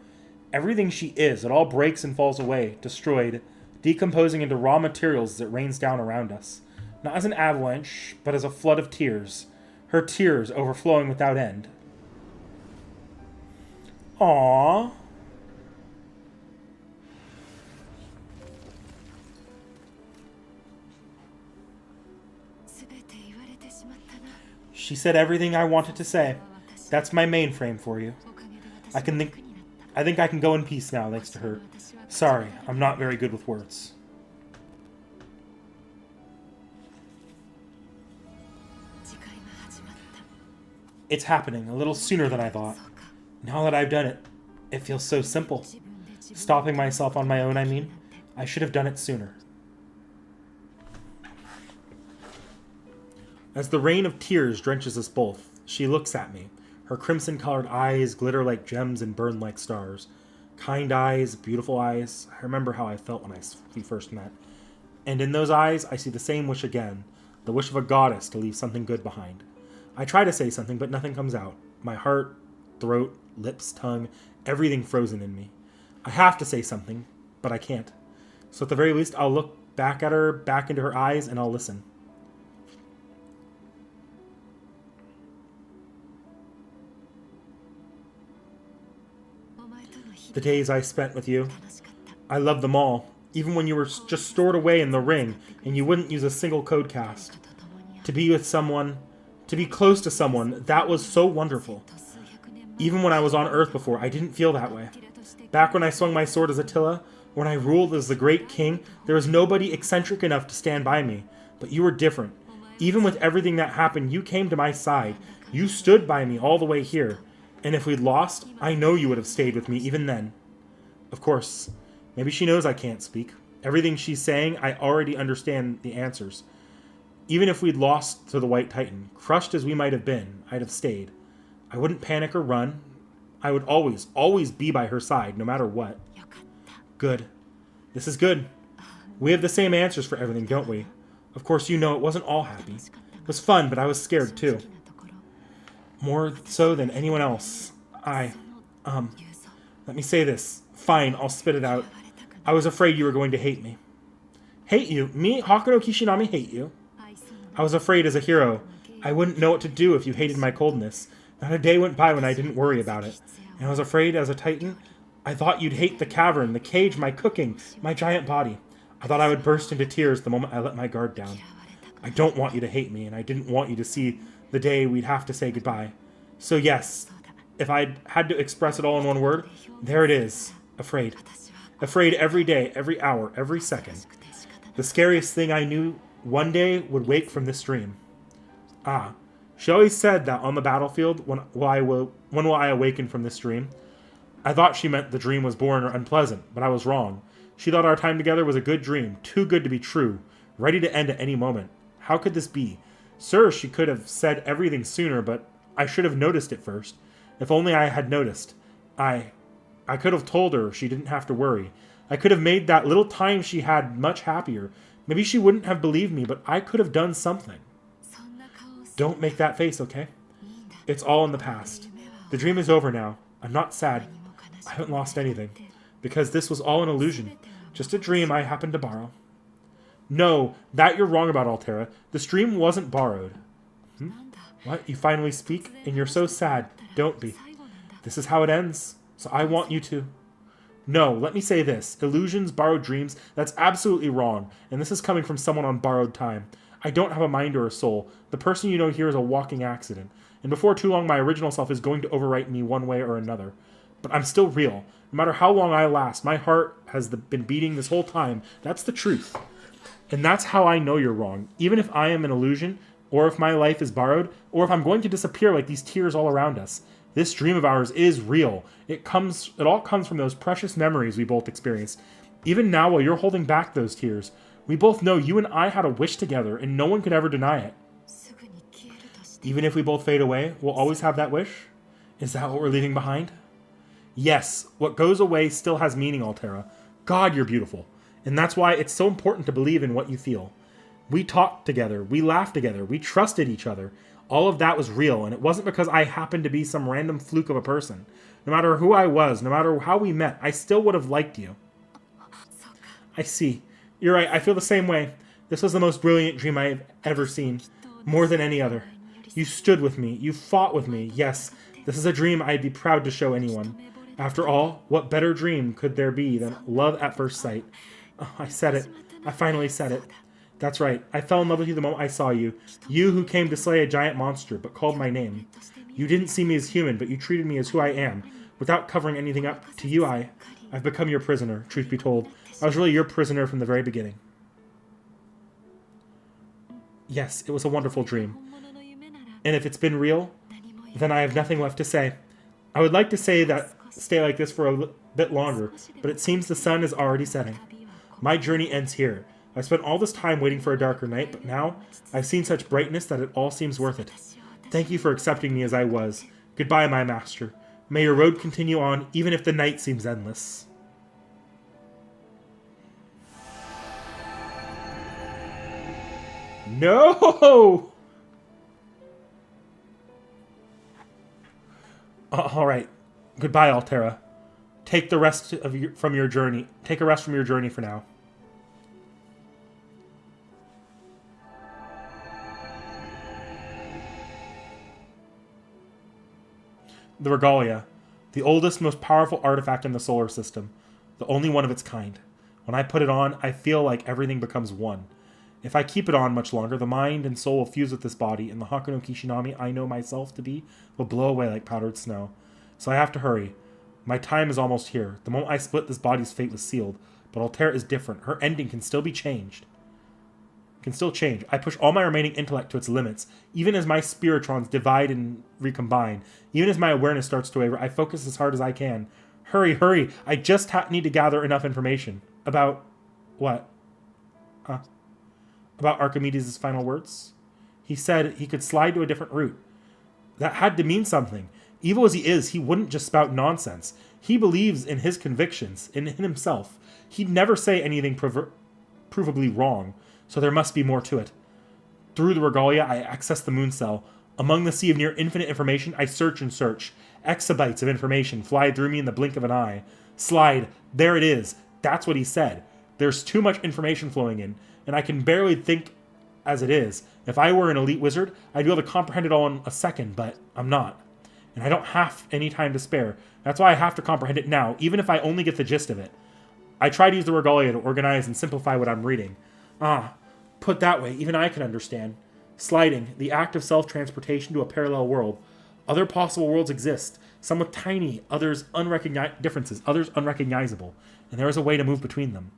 Everything she is, it all breaks and falls away, destroyed, decomposing into raw materials as it rains down around us. Not as an avalanche, but as a flood of tears. Her tears overflowing without end. Aww. She said everything I wanted to say. That's my mainframe for you. I think I can go in peace now, thanks to her. Sorry, I'm not very good with words. It's happening a little sooner than I thought. Now that I've done it, it feels so simple. Stopping myself on my own, I mean. I should have done it sooner. As the rain of tears drenches us both, she looks at me. Her crimson-colored eyes glitter like gems and burn like stars. Kind eyes, beautiful eyes. I remember how I felt when we first met. And in those eyes, I see the same wish again. The wish of a goddess to leave something good behind. I try to say something, but nothing comes out. My heart, throat, lips, tongue, everything frozen in me. I have to say something, but I can't. So at the very least, I'll look back at her, back into her eyes, and I'll listen. The days I spent with you, I loved them all, even when you were just stored away in the ring and you wouldn't use a single code cast. To be with someone, to be close to someone, that was so wonderful. Even when I was on Earth before, I didn't feel that way. Back when I swung my sword as Attila, when I ruled as the great king, there was nobody eccentric enough to stand by me. But you were different. Even with everything that happened, you came to my side. You stood by me all the way here. And if we'd lost, I know you would have stayed with me even then. Of course, maybe she knows I can't speak. Everything she's saying, I already understand the answers. Even if we'd lost to the White Titan, crushed as we might have been, I'd have stayed. I wouldn't panic or run. I would always, always be by her side, no matter what. Good. This is good. We have the same answers for everything, don't we? Of course, you know it wasn't all happy. It was fun, but I was scared too. More so than anyone else. Let me say this. Fine, I'll spit it out. I was afraid you were going to hate me. Hate you? Me, Hakuno Kishinami, hate you? I was afraid as a hero. I wouldn't know what to do if you hated my coldness. Not a day went by when I didn't worry about it. And I was afraid as a titan. I thought you'd hate the cavern, the cage, my cooking, my giant body. I thought I would burst into tears the moment I let my guard down. I don't want you to hate me, and I didn't want you to see the day we'd have to say goodbye. So yes, if I had to express it all in one word, there it is. Afraid. Afraid every day, every hour, every second. The scariest thing I knew one day would wake from this dream. She always said that on the battlefield, when will I awaken from this dream? I thought she meant the dream was boring or unpleasant, but I was wrong. She thought our time together was a good dream, too good to be true, ready to end at any moment. How could this be? Sir, she could have said everything sooner, but I should have noticed it first. If only I had noticed. I could have told her she didn't have to worry. I could have made that little time she had much happier. Maybe she wouldn't have believed me, but I could have done something. Don't make that face, okay? It's all in the past. The dream is over now. I'm not sad. I haven't lost anything. Because this was all an illusion. Just a dream I happened to borrow. No, that you're wrong about, Altera. This dream wasn't borrowed. What? You finally speak? And you're so sad. Don't be. This is how it ends. So I want you to. No, let me say this. Illusions, borrowed dreams, that's absolutely wrong. And this is coming from someone on borrowed time. I don't have a mind or a soul. The person you know here is a walking accident. And before too long, my original self is going to overwrite me one way or another. But I'm still real. No matter how long I last, my heart has been beating this whole time. That's the truth. And that's how I know you're wrong. Even if I am an illusion, or if my life is borrowed, or if I'm going to disappear like these tears all around us. This dream of ours is real. It all comes from those precious memories we both experienced. Even now, while you're holding back those tears, we both know you and I had a wish together, and no one could ever deny it. Even if we both fade away, we'll always have that wish? Is that what we're leaving behind? Yes, what goes away still has meaning, Altera. God, you're beautiful. And that's why it's so important to believe in what you feel. We talked together, we laughed together, we trusted each other. All of that was real, and it wasn't because I happened to be some random fluke of a person. No matter who I was, no matter how we met, I still would have liked you. I see. You're right, I feel the same way. This was the most brilliant dream I have ever seen. More than any other. You stood with me. You fought with me. Yes, this is a dream I'd be proud to show anyone. After all, what better dream could there be than love at first sight? Oh, I said it. I finally said it. That's right. I fell in love with you the moment I saw you. You who came to slay a giant monster, but called my name. You didn't see me as human, but you treated me as who I am, without covering anything up. To you, I've become your prisoner, truth be told. I was really your prisoner from the very beginning. Yes, it was a wonderful dream. And if it's been real, then I have nothing left to say. I would like to say that stay like this for a bit longer, but it seems the sun is already setting. My journey ends here. I spent all this time waiting for a darker night, but now I've seen such brightness that it all seems worth it. Thank you for accepting me as I was. Goodbye, my master. May your road continue on, even if the night seems endless. No! All right. Goodbye, Altera. Take the rest from your journey. Take a rest from your journey for now. The Regalia, the oldest, most powerful artifact in the solar system, the only one of its kind. When I put it on, I feel like everything becomes one. If I keep it on much longer, the mind and soul will fuse with this body, and the Hakuno Kishinami I know myself to be will blow away like powdered snow. So I have to hurry. My time is almost here. The moment I split, this body's fate was sealed. But Altera is different. Her ending can still be changed. Can still change. I push all my remaining intellect to its limits. Even as my spiritrons divide and recombine, even as my awareness starts to waver, I focus as hard as I can. Hurry, hurry! I just need to gather enough information. About... what? About Archimedes' final words? He said he could slide to a different route. That had to mean something. Evil as he is, he wouldn't just spout nonsense. He believes in his convictions, in himself. He'd never say anything provably wrong, so there must be more to it. Through the Regalia, I access the moon cell. Among the sea of near infinite information, I search and search. Exabytes of information fly through me in the blink of an eye. Slide, there it is. That's what he said. There's too much information flowing in, and I can barely think as it is. If I were an elite wizard, I'd be able to comprehend it all in a second, but I'm not. And I don't have any time to spare. That's why I have to comprehend it now, even if I only get the gist of it. I try to use the Regalia to organize and simplify what I'm reading. Put that way, even I can understand. Sliding, the act of self-transportation to a parallel world. Other possible worlds exist, some with tiny, others differences, others unrecognizable, and there is a way to move between them.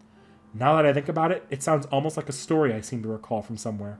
Now that I think about it, it sounds almost like a story I seem to recall from somewhere.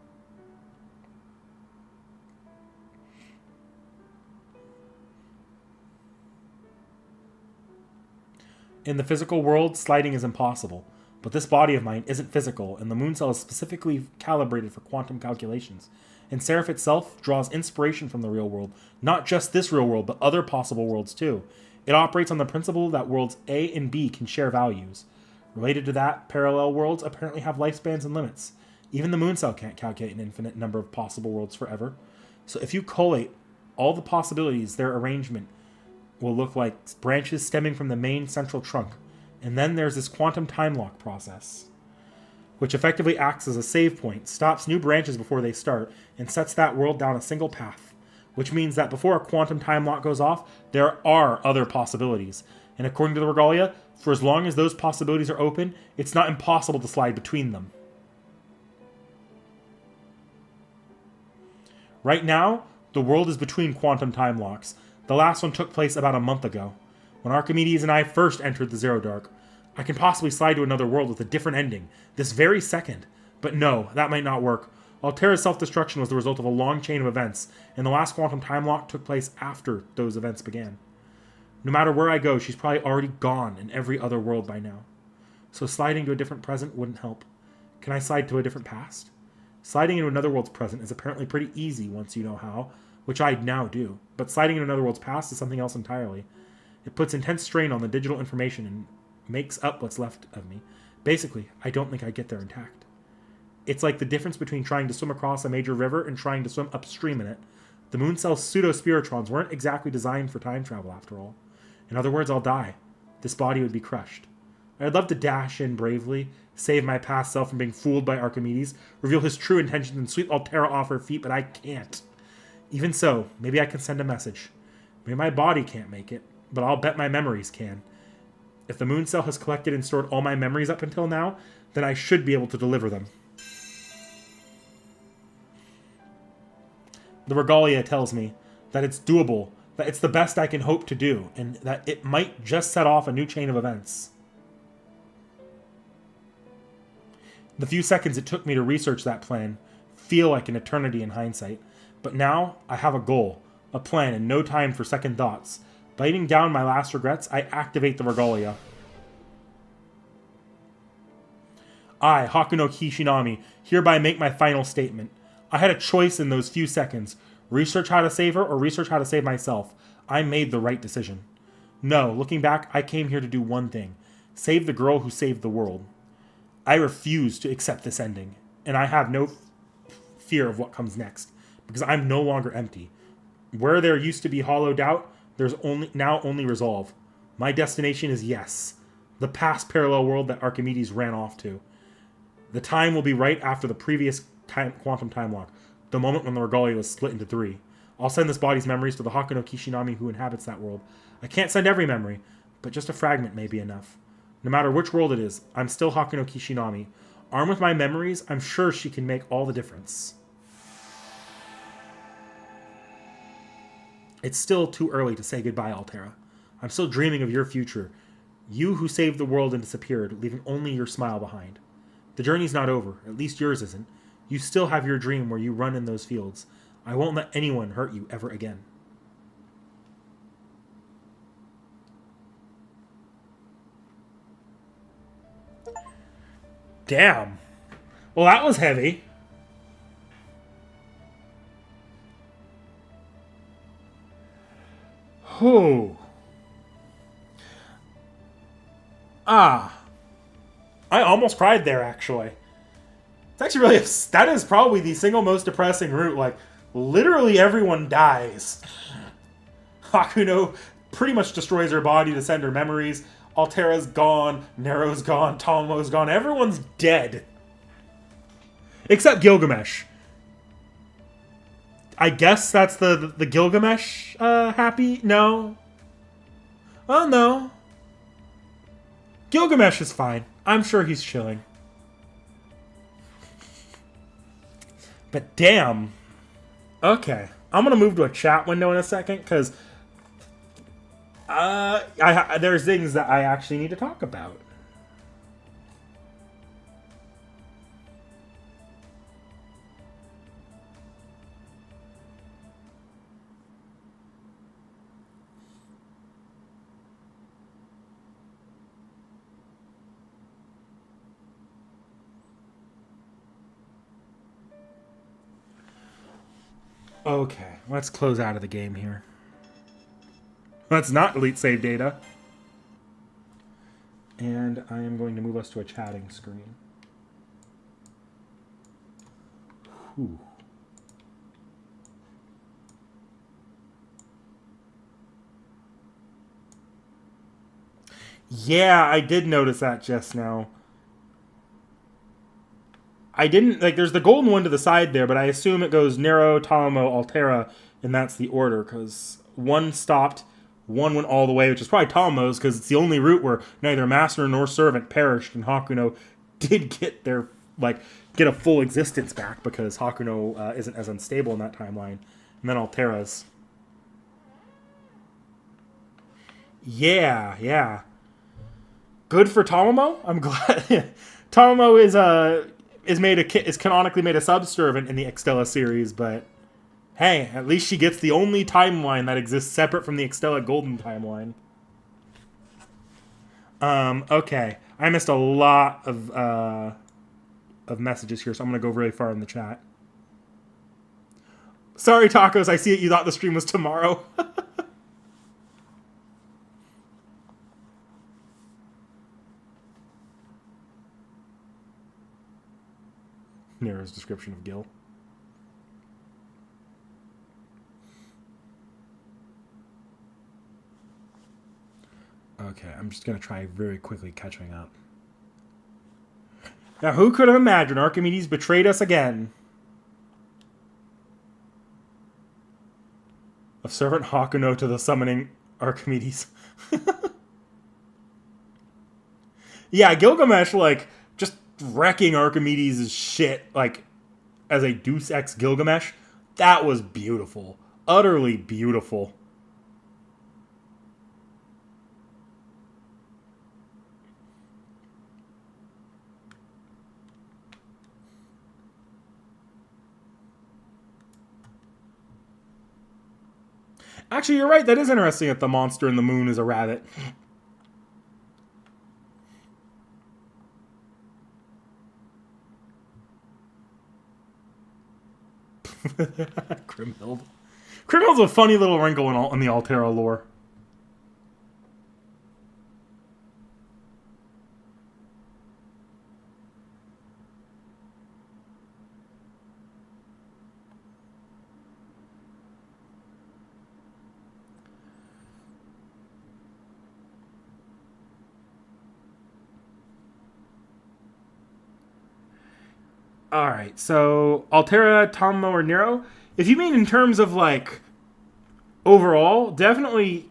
In the physical world, sliding is impossible, but this body of mine isn't physical, and the moon cell is specifically calibrated for quantum calculations. And Seraph itself draws inspiration from the real world, not just this real world, but other possible worlds too. It operates on the principle that worlds A and B can share values. Related to that, parallel worlds apparently have lifespans and limits. Even the moon cell can't calculate an infinite number of possible worlds forever. So if you collate all the possibilities, their arrangement will look like branches stemming from the main central trunk. And then there's this quantum time lock process, which effectively acts as a save point, stops new branches before they start, and sets that world down a single path. Which means that before a quantum time lock goes off, there are other possibilities. And according to the Regalia, for as long as those possibilities are open, it's not impossible to slide between them. Right now, the world is between quantum time locks. The last one took place about a month ago, when Archimedes and I first entered the Zero Dark. I can possibly slide to another world with a different ending, this very second. But no, that might not work. Altera's self-destruction was the result of a long chain of events, and the last quantum time lock took place after those events began. No matter where I go, she's probably already gone in every other world by now. So sliding to a different present wouldn't help. Can I slide to a different past? Sliding into another world's present is apparently pretty easy once you know how, which I now do. But sliding into another world's past is something else entirely. It puts intense strain on the digital information and makes up what's left of me. Basically, I don't think I get there intact. It's like the difference between trying to swim across a major river and trying to swim upstream in it. The moon cell's pseudo-spiritrons weren't exactly designed for time travel, after all. In other words, I'll die. This body would be crushed. I'd love to dash in bravely, save my past self from being fooled by Archimedes, reveal his true intentions, and sweep Altera off her feet, but I can't. Even so, maybe I can send a message. Maybe my body can't make it, but I'll bet my memories can. If the moon cell has collected and stored all my memories up until now, then I should be able to deliver them. The Regalia tells me that it's doable, that it's the best I can hope to do, and that it might just set off a new chain of events. The few seconds it took me to research that plan feel like an eternity in hindsight, but now I have a goal, a plan, and no time for second thoughts. Biting down my last regrets, I activate the Regalia. I, Hakuno Kishinami, hereby make my final statement. I had a choice in those few seconds. Research how to save her or research how to save myself. I made the right decision. No, looking back, I came here to do one thing. Save the girl who saved the world. I refuse to accept this ending, and I have no fear of what comes next, because I'm no longer empty. Where there used to be hollow doubt, there's only resolve. My destination is yes, the past parallel world that Archimedes ran off to. The time will be right after the previous quantum time lock, the moment when the Regalia was split into 3. I'll send this body's memories to the Hakuno Kishinami who inhabits that world. I can't send every memory, but just a fragment may be enough. No matter which world it is, I'm still Hakuno Kishinami. Armed with my memories, I'm sure she can make all the difference. It's still too early to say goodbye, Altera. I'm still dreaming of your future. You who saved the world and disappeared, leaving only your smile behind. The journey's not over, at least yours isn't. You still have your dream where you run in those fields. I won't let anyone hurt you ever again. Damn. Well, that was heavy. Whew. I almost cried there, actually. It's actually really... That is probably the single most depressing route. Like, literally everyone dies. Hakuno pretty much destroys her body to send her memories. Altera's gone. Nero's gone. Tomo's gone. Everyone's dead. Except Gilgamesh. I guess that's the Gilgamesh happy? No. Oh, no. Gilgamesh is fine. I'm sure he's chilling. But damn. Okay. I'm going to move to a chat window in a second, because there's things that I actually need to talk about. Okay, let's close out of the game here. Let's not delete save data. And I am going to move us to a chatting screen. Whew. Yeah, I did notice that just now. I didn't, like, there's the golden one to the side there, but I assume it goes Nero, Tomo, Altera, and that's the order, because one stopped, one went all the way, which is probably Tomo's, because it's the only route where neither master nor servant perished, and Hakuno did get their, get a full existence back, because Hakuno isn't as unstable in that timeline. And then Altera's. Yeah. Good for Tomo. I'm glad. Tomo is canonically made a subservient in the Extella series, but hey, at least she gets the only timeline that exists separate from the Extella Golden timeline. Okay. I missed a lot of messages here, so I'm going to go really far in the chat. Sorry, Tacos, I see it. You thought the stream was tomorrow. Nero's description of Gil. Okay, I'm just going to try very quickly catching up. Now, who could have imagined Archimedes betrayed us again? Of servant Hakuno to the summoning Archimedes. Yeah, Gilgamesh, like, just wrecking Archimedes' shit, like, as a Deus Ex Gilgamesh. That was beautiful. Utterly beautiful. Actually, you're right. That is interesting that the monster in the moon is a rabbit. Grimhild. Grimhild's a funny little wrinkle in the Altera lore. Alright, so Altera, Tommo, or Nero? If you mean in terms of, like, overall, definitely,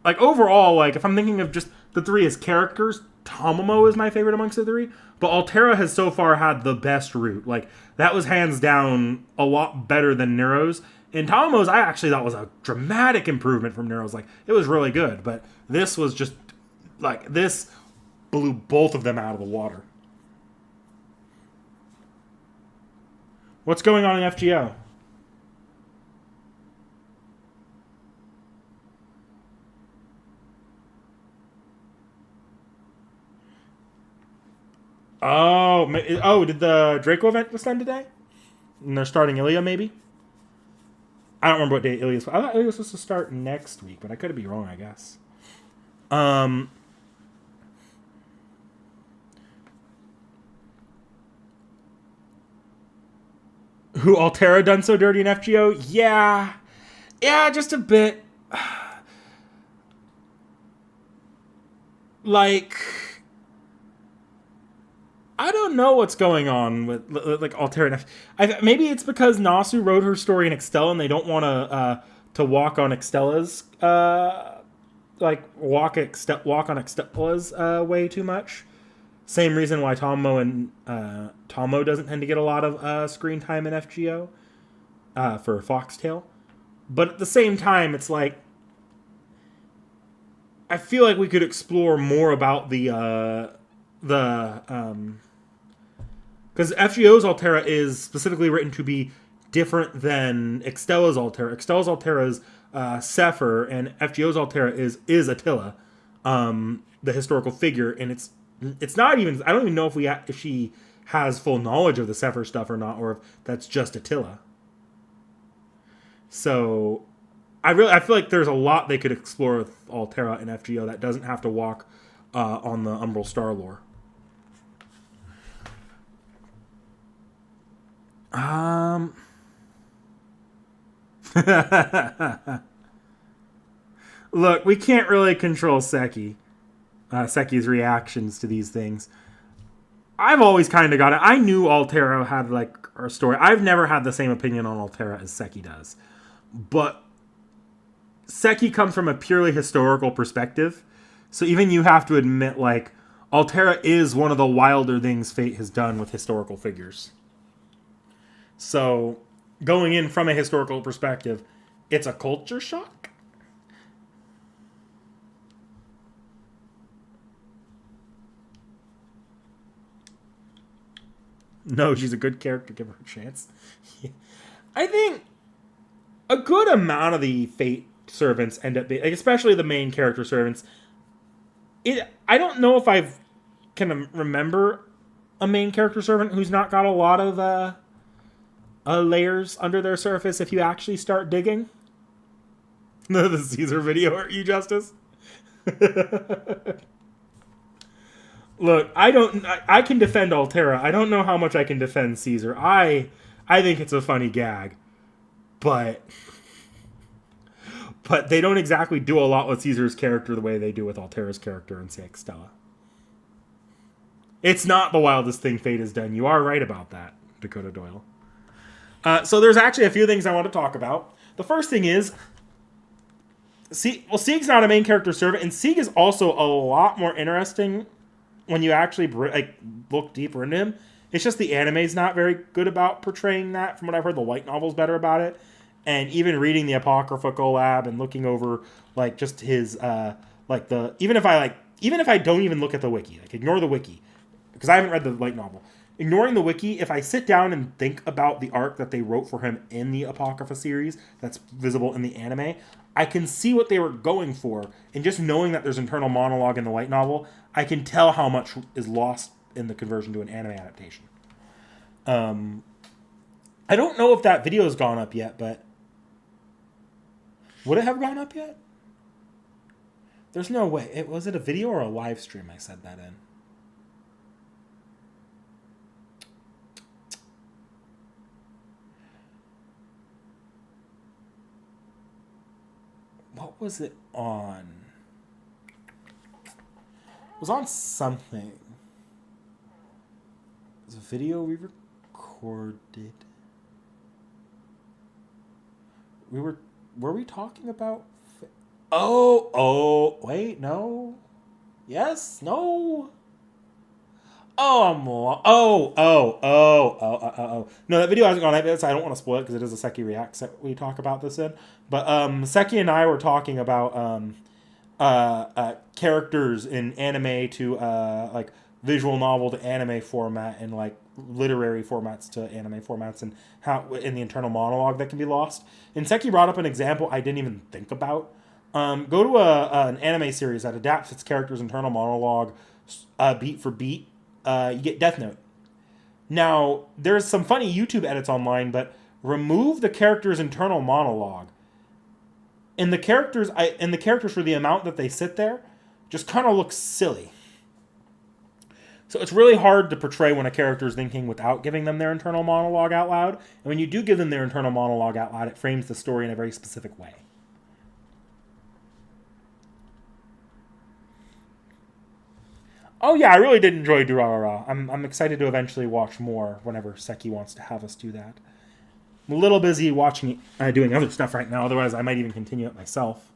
like, overall, like, if I'm thinking of just the three as characters, Tommo is my favorite amongst the three, but Altera has so far had the best route. Like, that was hands down a lot better than Nero's, and Tommo's I actually thought was a dramatic improvement from Nero's. Like, it was really good, but this was just, like, this blew both of them out of the water. What's going on in FGO? Oh, did the Draco event just end today? And they're starting Ilya, maybe? I don't remember what day Ilya's. I thought Ilya was supposed to start next week, but I could be wrong, I guess. Who Altera done so dirty in FGO? Yeah, just a bit. Like, I don't know what's going on with like Altera. Maybe it's because Nasu wrote her story in Extella and they don't want to walk on Extella's walk on Extella's way too much. Same reason why Tommo doesn't tend to get a lot of screen time in FGO for Foxtail. But at the same time, it's like I feel like we could explore more about because FGO's Altera is specifically written to be different than Extella's Altera. Extella's Altera is Sepher, and FGO's Altera is Attila, the historical figure, and it's not even. I don't even know if she has full knowledge of the Sepher stuff or not, or if that's just Attila. So, I feel like there's a lot they could explore with Altera and FGO that doesn't have to walk on the Umbral Star lore. Look, we can't really control Seki's reactions to these things. I've always kind of got it. I knew Altera had like a story. I've never had the same opinion on Altera as Seki does. But Seki comes from a purely historical perspective. So even you have to admit, like, Altera is one of the wilder things Fate has done with historical figures. So, going in from a historical perspective, it's a culture shock. No, she's a good character. Give her a chance. Yeah. I think a good amount of the Fate servants end up being, like, especially the main character servants. I don't know if I can remember a main character servant who's not got a lot of layers under their surface if you actually start digging. The Caesar video hurt you, Justice? Look, I can defend Altera. I don't know how much I can defend Caesar. I think it's a funny gag. But But they don't exactly do a lot with Caesar's character the way they do with Altera's character in, say, Extella. It's not the wildest thing Fate has done. You are right about that, Dakota Doyle. So there's actually a few things I want to talk about. The first thing is, Sieg's not a main character servant, and Sieg is also a lot more interesting when you actually look deeper into him. It's just the anime's not very good about portraying that. From what I've heard, the light novel's better about it. And even reading the Apocrypha collab and looking over just his even if I don't even look at the wiki, ignore the wiki because I haven't read the light novel. Ignoring the wiki, if I sit down and think about the arc that they wrote for him in the Apocrypha series that's visible in the anime, I can see what they were going for. And just knowing that there's internal monologue in the light novel, I can tell how much is lost in the conversion to an anime adaptation. I don't know if that video's gone up yet, but would it have gone up yet? There's no way. Was it a video or a live stream I said that in? What was it on? It was on something. It was a video we recorded. Were we talking about? Wait, no. Yes, no. No, that video hasn't gone up yet, so I don't want to spoil it because it is a Seki Reacts that we talk about this in. But Seki and I were talking about characters in anime to visual novel to anime format and literary formats to anime formats and how in the internal monologue that can be lost. And Seki brought up an example I didn't even think about. Go to an anime series that adapts its character's internal monologue beat for beat. You get Death Note. Now, there's some funny YouTube edits online, but remove the character's internal monologue. And the characters for the amount that they sit there just kind of look silly. So it's really hard to portray when a character is thinking without giving them their internal monologue out loud. And when you do give them their internal monologue out loud, it frames the story in a very specific way. Oh yeah, I really did enjoy Durarara. I'm excited to eventually watch more whenever Seki wants to have us do that. I'm a little busy watching doing other stuff right now, otherwise I might even continue it myself.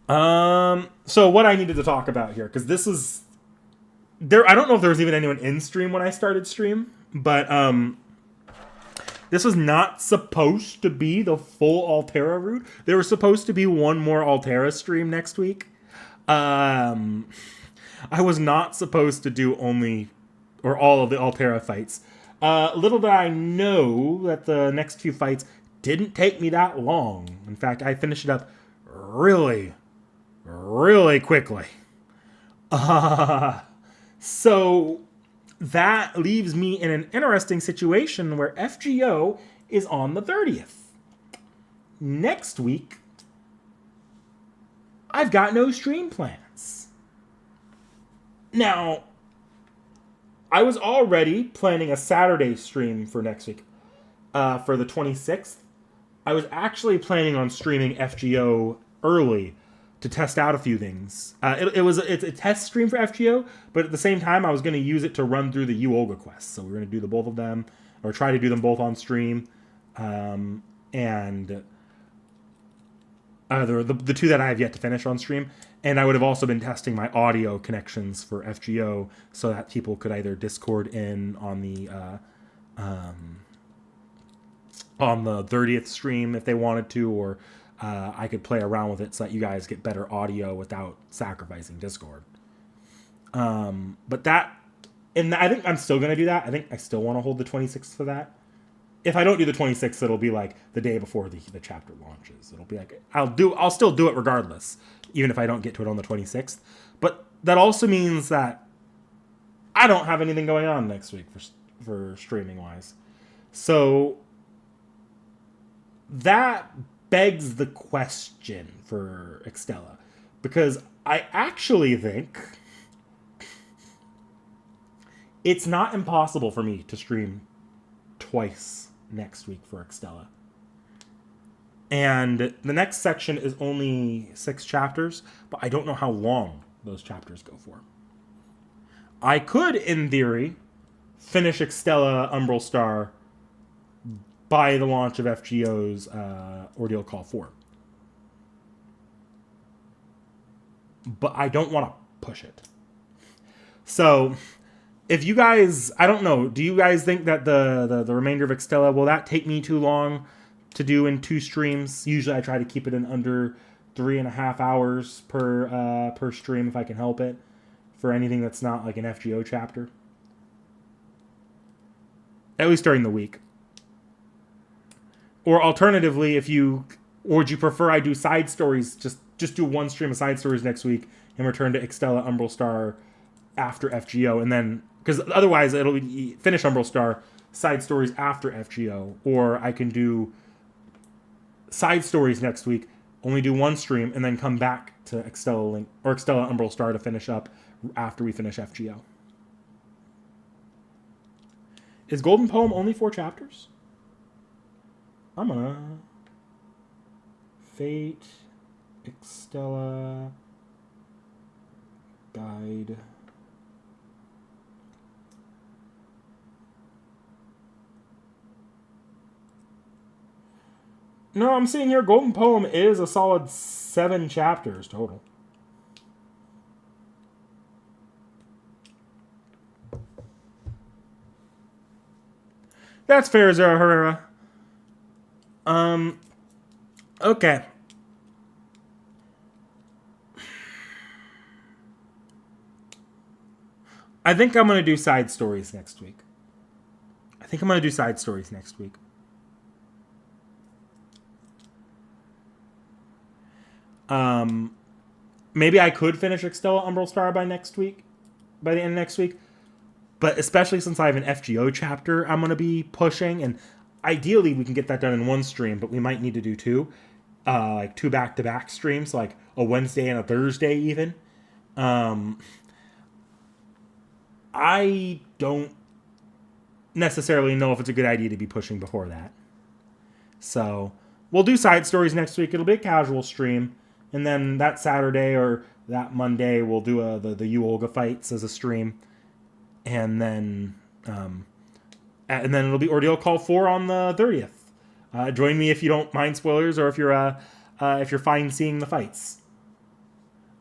So what I needed to talk about here, because this is I don't know if there was even anyone in stream when I started stream, but this was not supposed to be the full Altera route. There was supposed to be one more Altera stream next week. I was not supposed to do all of the Altera fights. Little did I know that the next few fights didn't take me that long. In fact, I finished it up really, really quickly. So that leaves me in an interesting situation where FGO is on the 30th. Next week, I've got no stream plans. Now, I was already planning a Saturday stream for next week, for the 26th. I was actually planning on streaming FGO early to test out a few things. It's a test stream for FGO, but at the same time, I was going to use it to run through the U Olga quests. So we're going to do the both of them, or try to do them both on stream, and the two that I have yet to finish on stream. And I would have also been testing my audio connections for FGO so that people could either Discord in on the 30th stream if they wanted to, or I could play around with it so that you guys get better audio without sacrificing Discord. But that, and I think I'm still going to do that. I think I still want to hold the 26th for that. If I don't do the 26th, it'll be like the day before the chapter launches. It'll be like, I'll still do it regardless, even if I don't get to it on the 26th. But that also means that I don't have anything going on next week for streaming wise. So that begs the question for Extella, because I actually think it's not impossible for me to stream twice next week for Extella. And the next section is only 6 chapters, but I don't know how long those chapters go for. I could, in theory, finish Extella Umbral Star by the launch of FGO's Ordeal Call 4. But I don't want to push it. So, if you guys, I don't know, do you guys think that the remainder of Extella, will that take me too long to do in 2 streams? Usually I try to keep it in under 3.5 hours per stream if I can help it, for anything that's not like an FGO chapter. At least during the week. Or alternatively, would you prefer I do side stories, just do 1 stream of side stories next week and return to Extella Umbral Star after FGO, and then, because otherwise it'll be finish Umbral Star, side stories after FGO, or I can do side stories next week, only do 1 stream, and then come back to Extella Link or Extella Umbral Star to finish up after we finish FGO. Is Golden Poem only 4 chapters? I'm gonna Fate, Extella, Guide. No, I'm seeing here Golden Poem is a solid 7 chapters total. That's fair, Zara Herrera. Okay. I think I'm going to do side stories next week. Maybe I could finish Extella Umbral Star by the end of next week. But especially since I have an FGO chapter I'm going to be pushing, and ideally we can get that done in 1 stream, but we might need to do 2. Like 2 back-to-back streams, like a Wednesday and a Thursday even. I don't necessarily know if it's a good idea to be pushing before that. So we'll do side stories next week. It'll be a casual stream. And then that Saturday or that Monday, we'll do the Yu-Olga fights as a stream. And then it'll be Ordeal Call 4 on the 30th. Join me if you don't mind spoilers, or if you're fine seeing the fights.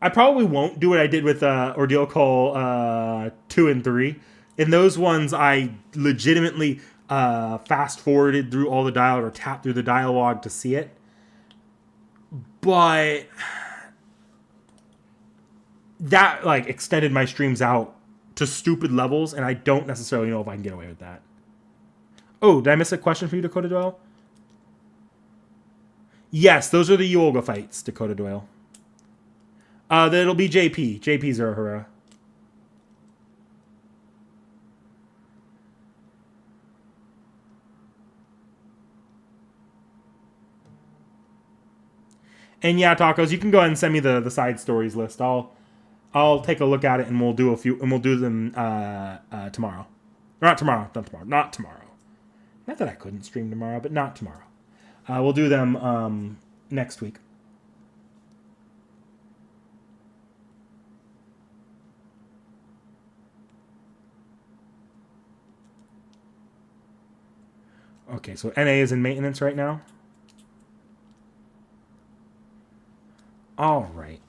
I probably won't do what I did with Ordeal Call 2 and 3. In those ones, I legitimately fast forwarded through all the dialogue or tapped through the dialogue to see it. But that extended my streams out to stupid levels, and I don't necessarily know if I can get away with that. Oh, did I miss a question for you, Dakota Doyle? Yes, those are the Yu-Olga fights, Dakota Doyle. It'll be JP. JP's Urahara. And yeah, Tacos, you can go ahead and send me the side stories list. I'll take a look at it, and we'll do them tomorrow. Not tomorrow. Not that I couldn't stream tomorrow, but not tomorrow. We'll do them next week. Okay, so NA is in maintenance right now. All right.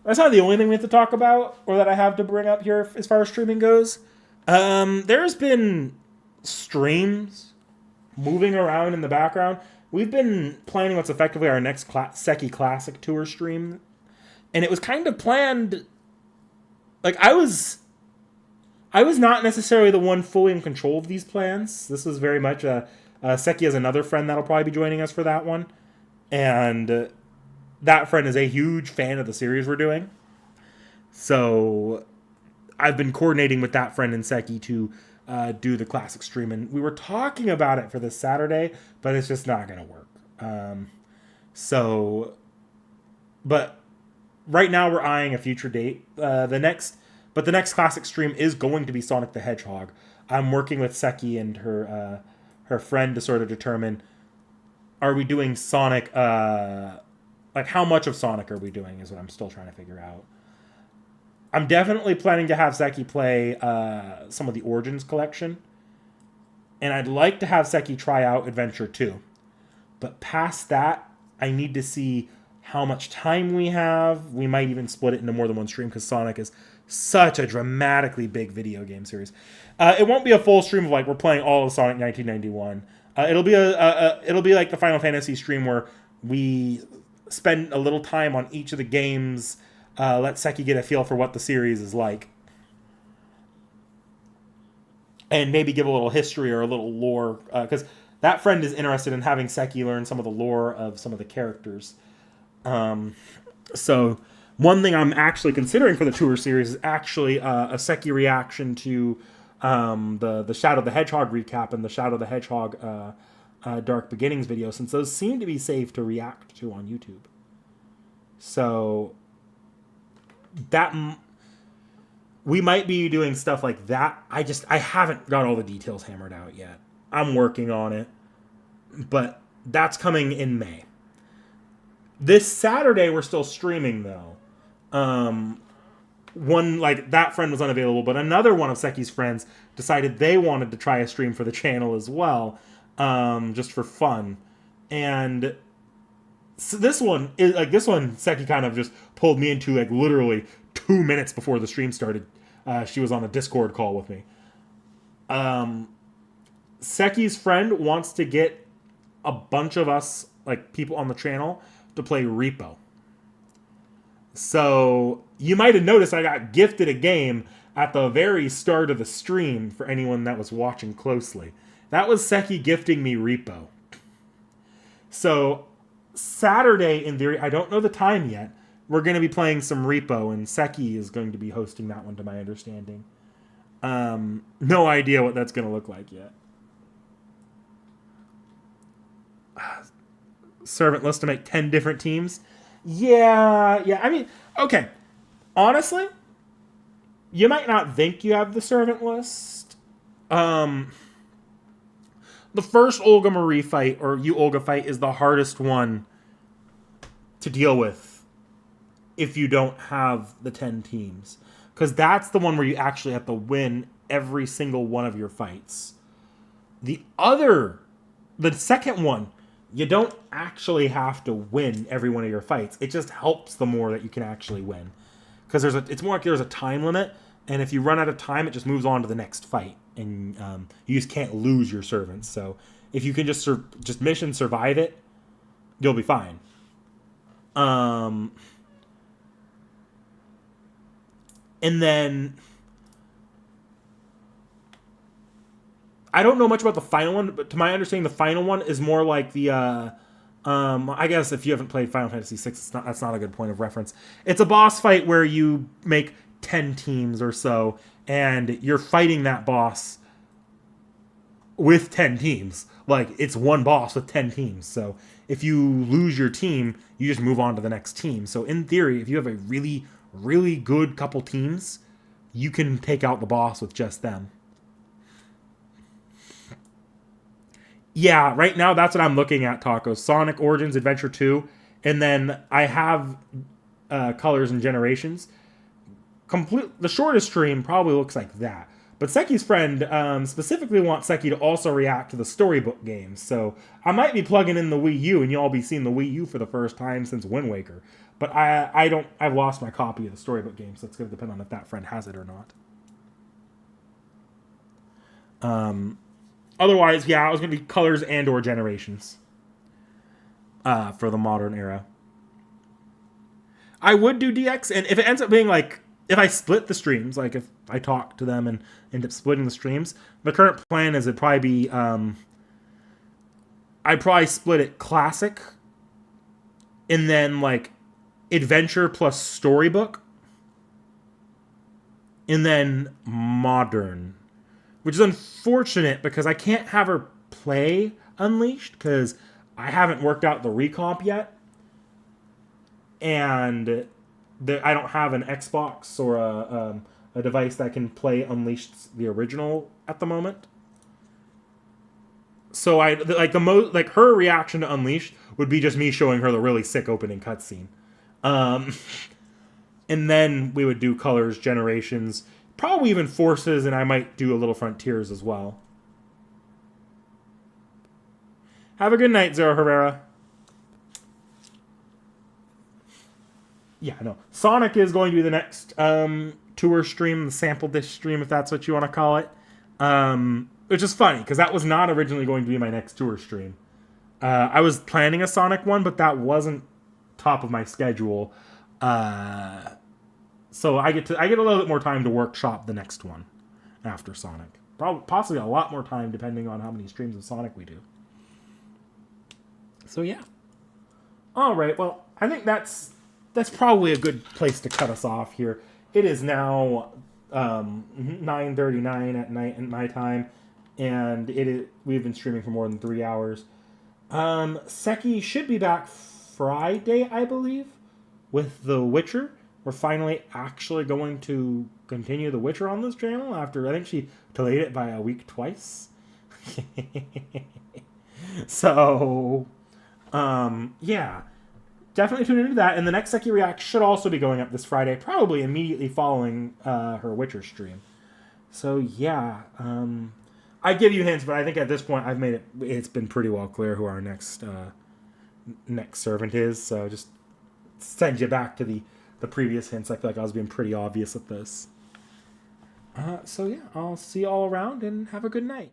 That's not the only thing we have to talk about, or that I have to bring up here as far as streaming goes. There's been streams moving around in the background. We've been planning what's effectively our next Pesky Classic Tour stream, and it was kind of planned. I was not necessarily the one fully in control of these plans. This was very much Pesky has another friend that'll probably be joining us for that one, and that friend is a huge fan of the series we're doing. So I've been coordinating with that friend and Pesky to do the classic stream, and we were talking about it for this Saturday, but it's just not going to work. But right now we're eyeing a future date. The next classic stream is going to be Sonic the Hedgehog. I'm working with Pesky and her friend to sort of determine are we doing Sonic? Like, how much of Sonic are we doing is what I'm still trying to figure out. I'm definitely planning to have Seki play some of the Origins collection. And I'd like to have Seki try out Adventure 2. But past that, I need to see how much time we have. We might even split it into more than one stream because Sonic is such a dramatically big video game series. It won't be a full stream of like we're playing all of Sonic 1991. It'll be like the Final Fantasy stream where we spend a little time on each of the games, let Seki get a feel for what the series is like, and maybe give a little history or a little lore, because that friend is interested in having Seki learn some of the lore of some of the characters. So one thing I'm actually considering for the tour series is actually a Seki reaction to the Shadow the Hedgehog recap and the Shadow the Hedgehog Dark Beginnings video, since those seem to be safe to react to on YouTube. So that we might be doing stuff like that. I haven't got all the details hammered out yet. I'm working on it, but that's coming in May. This Saturday we're still streaming though. One, like, that friend was unavailable, but another one of Seki's friends decided they wanted to try a stream for the channel as well, just for fun. And so this one Seki kind of just pulled me into, like, literally 2 minutes before the stream started. She was on a Discord call with me. Seki's friend wants to get a bunch of us, like, people on the channel to play Repo. So you might have noticed I got gifted a game at the very start of the stream for anyone that was watching closely. That was Seki gifting me Repo. So Saturday, in theory, I don't know the time yet, we're going to be playing some Repo, and Seki is going to be hosting that one, to my understanding. No idea what that's going to look like yet. Servant list to make 10 different teams. Yeah. I mean, okay. Honestly, you might not think you have the servant list. The first Olga Marie fight, or you Olga fight, is the hardest one to deal with if you don't have the 10 teams. Because that's the one where you actually have to win every single one of your fights. The second one, you don't actually have to win every one of your fights. It just helps the more that you can actually win. Because it's more like there's a time limit, and if you run out of time, it just moves on to the next fight. And you just can't lose your servants. So if you can just mission survive it, you'll be fine. And then I don't know much about the final one, but to my understanding, the final one is more like the I guess if you haven't played Final Fantasy VI, that's not a good point of reference. It's a boss fight where you make 10 teams or so, and you're fighting that boss with 10 teams. Like, it's one boss with 10 teams. So if you lose your team, you just move on to the next team. So in theory, if you have a really, really good couple teams, you can take out the boss with just them. Yeah, right now that's what I'm looking at, Taco. Sonic Origins Adventure 2. And then I have Colors and Generations. The shortest stream probably looks like that. But Seki's friend specifically wants Seki to also react to the storybook games. So I might be plugging in the Wii U, and you'll all be seeing the Wii U for the first time since Wind Waker. But I've lost my copy of the storybook game, so it's going to depend on if that friend has it or not. Otherwise, yeah, it was going to be Colors and or Generations for the modern era. I would do DX, and if it ends up being like, if I split the streams, like if I talk to them and end up splitting the streams, the current plan is it'd probably be, I'd probably split it Classic, and then like Adventure plus Storybook, and then Modern. Which is unfortunate because I can't have her play Unleashed because I haven't worked out the recomp yet. And I don't have an Xbox or a device that can play Unleashed the original at the moment. So I like the most like her reaction to Unleashed would be just me showing her the really sick opening cutscene. Um, and then we would do Colors, Generations, probably even Forces, and I might do a little Frontiers as well. Have a good night, Zero Herrera. Yeah, no. Sonic is going to be the next tour stream, the sample dish stream, if that's what you want to call it. Which is funny, because that was not originally going to be my next tour stream. I was planning a Sonic one, but that wasn't top of my schedule. So I get a little bit more time to workshop the next one after Sonic. Probably, possibly a lot more time, depending on how many streams of Sonic we do. So yeah. All right. Well, I think that's probably a good place to cut us off here. It is now 9:39 at night in my time, and we've been streaming for more than 3 hours. Pesky should be back Friday, I believe, with The Witcher. We're finally actually going to continue The Witcher on this channel after I think she delayed it by a week twice. So, yeah. Definitely tune into that, and the next Pesky React should also be going up this Friday, probably immediately following her Witcher stream. So yeah, I give you hints, but I think at this point I've made it. It's been pretty well clear who our next servant is. So just send you back to the previous hints. I feel like I was being pretty obvious with this. So yeah, I'll see you all around and have a good night.